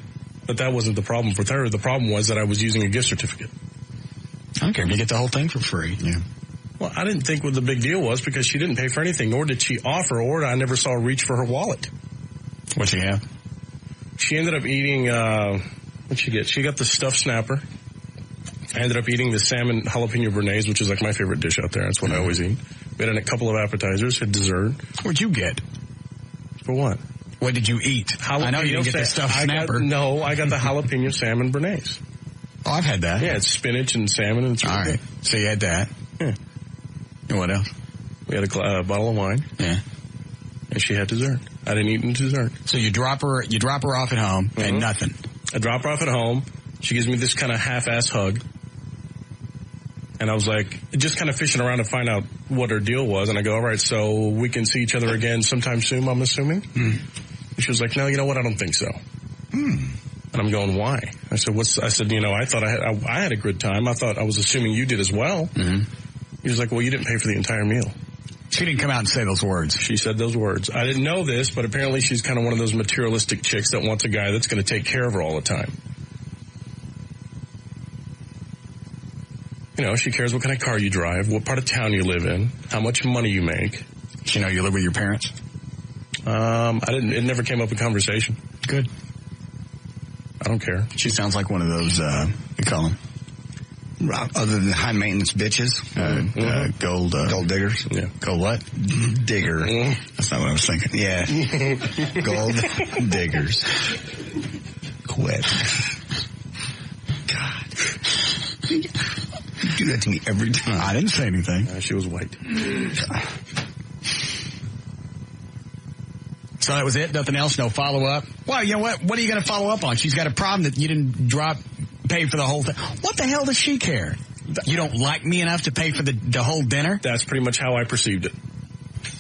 Speaker 11: But that wasn't the problem for her. The problem was that I was using a gift certificate.
Speaker 1: I don't care if you get the whole thing for free.
Speaker 2: Yeah.
Speaker 11: Well, I didn't think what the big deal was because she didn't pay for anything, nor did she offer, or I never saw her reach for her wallet.
Speaker 1: What'd she have?
Speaker 11: She ended up eating, what'd she get? She got the stuffed snapper. I ended up eating the salmon jalapeno béarnaise, which is like my favorite dish out there. That's what I always eat. We had a couple of appetizers, had dessert.
Speaker 1: What'd you get?
Speaker 11: For what?
Speaker 1: What did you eat? I know you didn't get the stuffed snapper.
Speaker 11: I got the jalapeno salmon béarnaise.
Speaker 1: Oh, I've had that.
Speaker 11: Yeah, it's spinach and salmon, and it's really good.
Speaker 1: So you had that.
Speaker 11: Yeah.
Speaker 1: And what else?
Speaker 11: We had a bottle of wine.
Speaker 1: Yeah.
Speaker 11: And she had dessert. I didn't eat any dessert.
Speaker 1: So you drop her off at home and nothing.
Speaker 11: I drop her off at home. She gives me this kind of half-ass hug. And I was like, just kind of fishing around to find out what her deal was. And I go, all right, so we can see each other again sometime soon, I'm assuming? And she was like, no, you know what? I don't think so. And I'm going, why? I said, I thought I had a good time. I was assuming you did as well. He was like, well, you didn't pay for the entire meal.
Speaker 1: She didn't come out and say those words.
Speaker 11: She said those words. I didn't know this, but apparently she's kind of one of those materialistic chicks that wants a guy that's going to take care of her all the time. You know, she cares what kind of car you drive, what part of town you live in, how much money you make.
Speaker 1: She know you live with your parents?
Speaker 11: It never came up in conversation.
Speaker 1: Good.
Speaker 11: I don't care.
Speaker 1: She sounds like one of those, you call them,
Speaker 2: Other than high maintenance bitches, gold diggers.
Speaker 11: Yeah.
Speaker 2: Gold what? Digger. That's not what I was thinking. Yeah. Gold diggers. Quit. God. You do that to me every time.
Speaker 1: I didn't say anything.
Speaker 11: She was white.
Speaker 1: So that was it? Nothing else? No follow-up? Well, you know what? What are you going to follow up on? She's got a problem that you didn't pay for the whole thing. What the hell does she care? You don't like me enough to pay for the whole dinner?
Speaker 11: That's pretty much how I perceived it.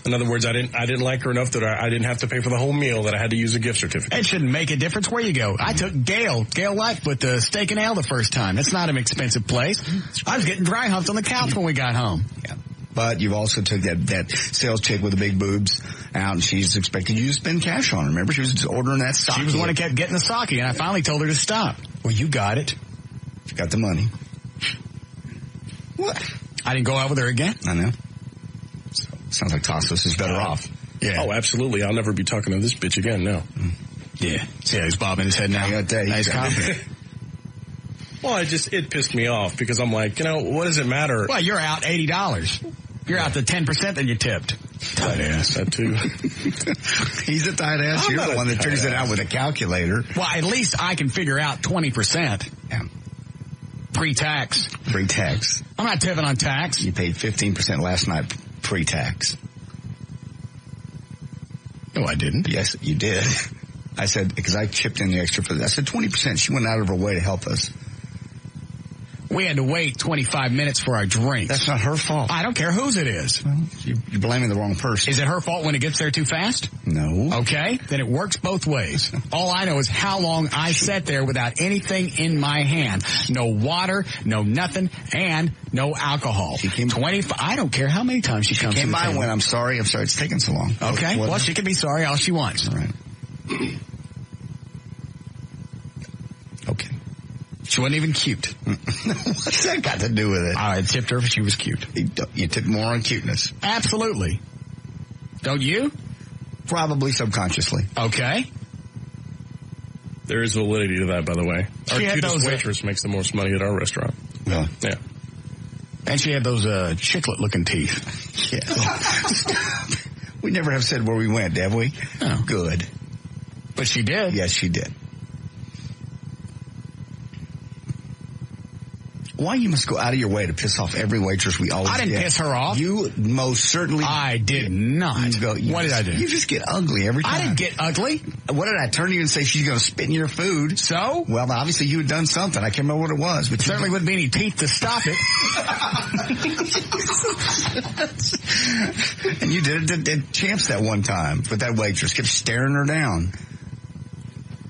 Speaker 11: In other words, I didn't like her enough that I didn't have to pay for the whole meal, that I had to use a gift certificate.
Speaker 1: It shouldn't make a difference where you go. I took Gail Lightfoot to Steak and Ale the first time. It's not an expensive place. I was getting dry humped on the couch when we got home.
Speaker 2: Yeah. But you've also took that sales chick with the big boobs out, and she's expecting you to spend cash on her. Remember, she was just ordering that sake.
Speaker 1: She was the one who kept getting the sake, and I finally told her to stop. Well, you got it.
Speaker 2: She got the money. What?
Speaker 1: I didn't go out with her again.
Speaker 2: I know. Sounds like Tassos is better off.
Speaker 11: Yeah. Oh, absolutely. I'll never be talking to this bitch again, no.
Speaker 1: Yeah. See how he's bobbing his head now? He's confident.
Speaker 11: Well, it pissed me off because I'm like, what does it matter?
Speaker 1: Well, you're out $80. You're out the 10% that you tipped.
Speaker 11: Tight ass, that too.
Speaker 2: He's a tight ass. You're the one that figures it out with a calculator.
Speaker 1: Well, at least I can figure out 20%.
Speaker 2: Yeah.
Speaker 1: Pre-tax.
Speaker 2: Pre-tax.
Speaker 1: I'm not tipping on tax.
Speaker 2: You paid 15% last night pre-tax.
Speaker 1: No, I didn't.
Speaker 2: Yes, you did. I said, because I chipped in the extra for that. I said 20%. She went out of her way to help us.
Speaker 1: We had to wait 25 minutes for our drinks.
Speaker 2: That's not her fault.
Speaker 1: I don't care whose it is.
Speaker 2: Well, you're blaming the wrong person.
Speaker 1: Is it her fault when it gets there too fast?
Speaker 2: No.
Speaker 1: Okay, then it works both ways. All I know is how long I sat there without anything in my hand. No water, no nothing, and no alcohol.
Speaker 2: She came
Speaker 1: 25. I don't care how many times she comes.
Speaker 2: Came by and went, I'm sorry, it's taking so long.
Speaker 1: Okay, well, she can be sorry all she wants.
Speaker 2: All right. Okay.
Speaker 1: She wasn't even cute.
Speaker 2: What's that got to do with it?
Speaker 1: I tipped her if she was cute.
Speaker 2: You tipped more on cuteness.
Speaker 1: Absolutely. Don't you?
Speaker 2: Probably subconsciously.
Speaker 1: Okay.
Speaker 11: There is validity to that, by the way. Our cutest waitress makes the most money at our restaurant.
Speaker 2: Really?
Speaker 11: Yeah.
Speaker 1: And she had those chiclet-looking teeth.
Speaker 2: Yeah. We never have said where we went, have we?
Speaker 1: Oh.
Speaker 2: Good.
Speaker 1: But she did.
Speaker 2: Yes, she did. Why you must go out of your way to piss off every waitress we always get?
Speaker 1: I didn't piss her off.
Speaker 2: You most certainly...
Speaker 1: I did not. What did I do?
Speaker 2: You just get ugly every time.
Speaker 1: I didn't get ugly.
Speaker 2: What did I turn to you and say she's going to spit in your food?
Speaker 1: So?
Speaker 2: Well, obviously you had done something. I can't remember what it was. But
Speaker 1: certainly wouldn't be any teeth to stop it.
Speaker 2: And you did it at Champs that one time with that waitress. Kept staring her down.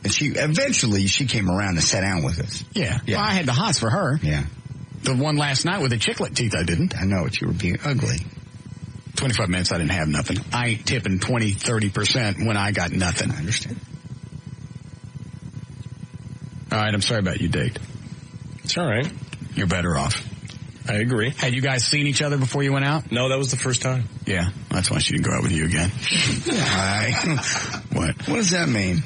Speaker 2: And eventually she came around and sat down with us.
Speaker 1: Yeah. Well, I had the hots for her.
Speaker 2: Yeah.
Speaker 1: The one last night with the chiclet teeth, I didn't.
Speaker 2: I know it. You were being ugly.
Speaker 1: 25 minutes, I didn't have nothing. I ain't tipping 20, 30% when I got nothing.
Speaker 2: I understand.
Speaker 1: All right, I'm sorry about your date.
Speaker 11: It's all right.
Speaker 1: You're better off.
Speaker 11: I agree.
Speaker 1: Had you guys seen each other before you went out?
Speaker 11: No, that was the first time.
Speaker 1: Yeah, that's why she didn't go out with you again. What?
Speaker 2: What does that mean?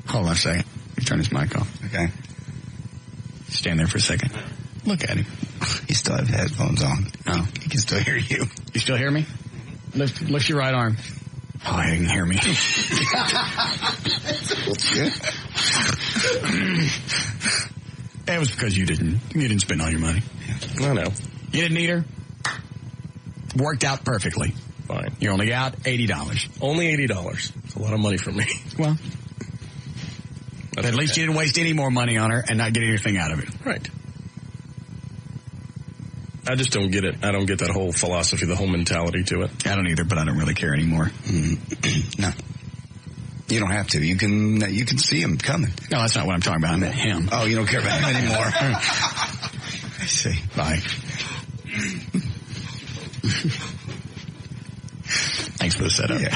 Speaker 1: Hold on a second. You turn his mic off.
Speaker 2: Okay.
Speaker 1: Stand there for a second. Look at him.
Speaker 2: You still have headphones on.
Speaker 1: Oh.
Speaker 2: He can still hear you.
Speaker 1: You still hear me? Lift your right arm. Oh, he can hear me. That was because you didn't spend all your money.
Speaker 11: I know.
Speaker 1: You didn't need her? Worked out perfectly.
Speaker 11: Fine.
Speaker 1: You only got $80.
Speaker 11: Only $80. It's a lot of money for me.
Speaker 1: Well, at least you didn't waste any more money on her and not get anything out of it.
Speaker 11: Right. I just don't get it. I don't get that whole philosophy, the whole mentality to it.
Speaker 1: I don't either, but I don't really care anymore.
Speaker 2: No. You don't have to. You can see him coming.
Speaker 1: No, that's not what I'm talking about. I meant him.
Speaker 2: Oh, you don't care about him anymore. I see.
Speaker 1: Bye. Thanks for the setup.
Speaker 2: Yeah.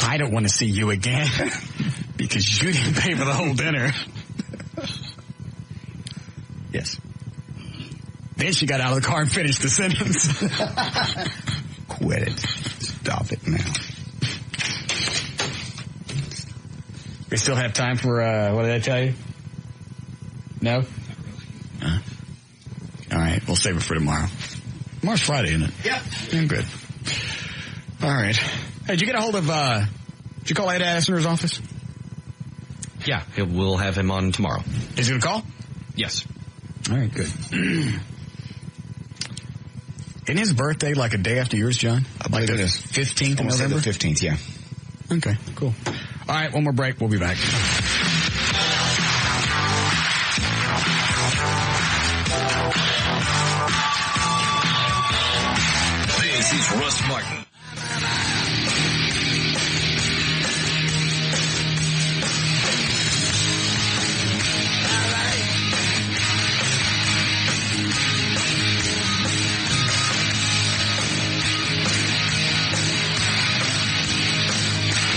Speaker 1: I don't want to see you again because you didn't pay for the whole dinner.
Speaker 2: Yes.
Speaker 1: Then she got out of the car and finished the sentence.
Speaker 2: Quit it. Stop it now.
Speaker 1: We still have time for, what did I tell you? No? All right, we'll save it for tomorrow. Tomorrow's Friday, isn't it?
Speaker 2: Yep.
Speaker 1: I'm good. All right. Hey, did you get a hold of, did you call Ed Asner's office?
Speaker 5: Yeah, we'll have him on tomorrow.
Speaker 1: Is he going to call?
Speaker 5: Yes.
Speaker 1: All right, good. Isn't his birthday like a day after yours, John?
Speaker 2: I believe it is.
Speaker 1: 15th of November?
Speaker 2: The 15th, yeah.
Speaker 1: Okay, cool. All right, one more break. We'll be back.
Speaker 6: This is Russ Martin.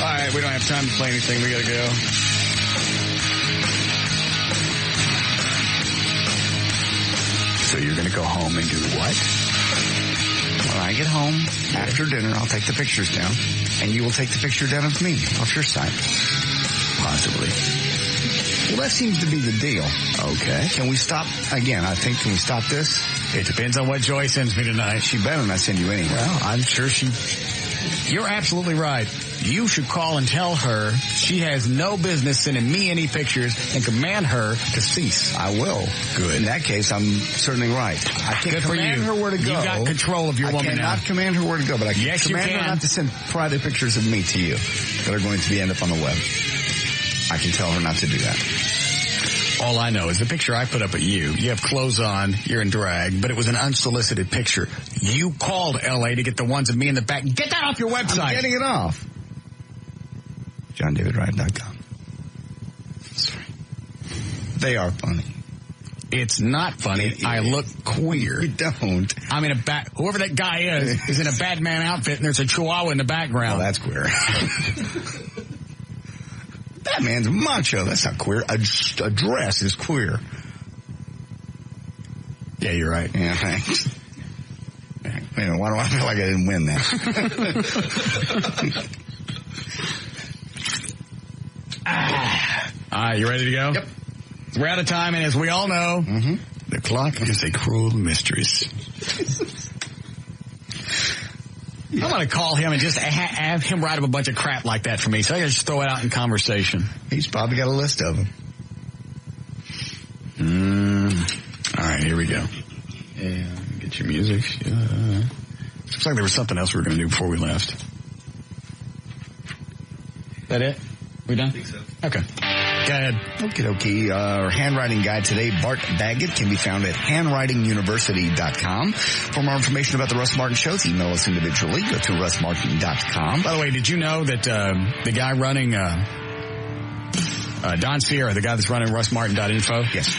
Speaker 1: All right, we don't have time to play anything. We got to go.
Speaker 2: So you're going to go home and do what? When I get home, after dinner, I'll take the pictures down, and you will take the picture down of me off your site. Possibly. Well, that seems to be the deal. Okay. Can we stop, again, can we stop this?
Speaker 1: It depends on what Joy sends me tonight.
Speaker 2: She better not send you anything.
Speaker 1: Well, I'm sure you're absolutely right. You should call and tell her she has no business sending me any pictures and command her to cease.
Speaker 2: I will. Good. In that case, I'm certainly right. I can't command her where to go.
Speaker 1: You got control of your woman now.
Speaker 2: I cannot command her where to go, but I can command her not to send private pictures of me to you that are going to end up on the web. I can tell her not to do that.
Speaker 1: All I know is the picture I put up of you. You have clothes on, you're in drag, but it was an unsolicited picture. You called L.A. to get the ones of me in the back. Get that off your website.
Speaker 2: I'm getting it off. JohnDavidRyan.com. They are funny.
Speaker 1: It's not funny. I look queer.
Speaker 2: You don't.
Speaker 1: I'm in whoever that guy is in a Batman outfit, and there's a chihuahua in the background.
Speaker 2: Oh, that's queer. Batman's macho. That's not queer. A dress is queer.
Speaker 1: Yeah, you're right.
Speaker 2: Yeah, thanks. Anyway, why do I feel like I didn't win that?
Speaker 1: You ready to go?
Speaker 2: Yep.
Speaker 1: We're out of time, and as we all know, the clock is a cruel mistress. I'm going to call him and just have him write up a bunch of crap like that for me, so I just throw it out in conversation.
Speaker 2: He's probably got a list of them.
Speaker 1: All right, here we go. Yeah, get your music. Looks like there was something else we were going to do before we left. That it? We done? I think so. Okay. Go ahead.
Speaker 2: Okie dokie. Our handwriting guide today, Bart Baggett, can be found at handwritinguniversity.com. For more information about the Russ Martin Show, email us individually. Go to russmartin.com.
Speaker 1: By the way, did you know that the guy running Don Sierra, the guy that's running russmartin.info?
Speaker 2: Yes.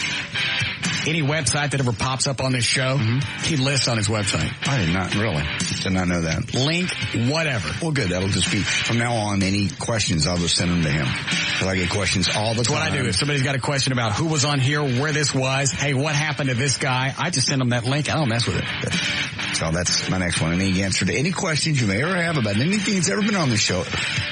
Speaker 1: Any website that ever pops up on this show, he lists on his website.
Speaker 2: I did not know that.
Speaker 1: Link, whatever.
Speaker 2: Well, good. That'll just be, from now on, any questions, I'll just send them to him. Because I get questions all the time.
Speaker 1: That's what I do. If somebody's got a question about who was on here, where this was, hey, what happened to this guy, I just send them that link. I don't mess with it.
Speaker 2: So that's my next one. Any answer to any questions you may ever have about anything that's ever been on the show,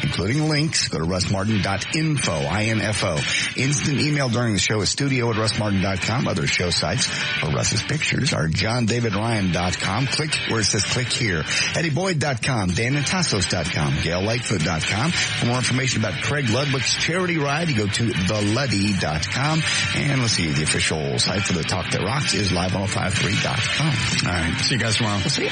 Speaker 2: including links, go to russmartin.info, I-N-F-O. Instant email during the show is studio@russmartin.com. Other show sites for Russ's pictures are johndavidryan.com. Click where it says click here. EddieBoyd.com, DanNatassos.com, GailLightfoot.com. For more information about Craig Ludwig's charity ride, you go to theluddy.com. And let's see, the official site for the Talk That Rocks is live1053.com.
Speaker 1: All right. See you guys tomorrow.
Speaker 2: We'll see you.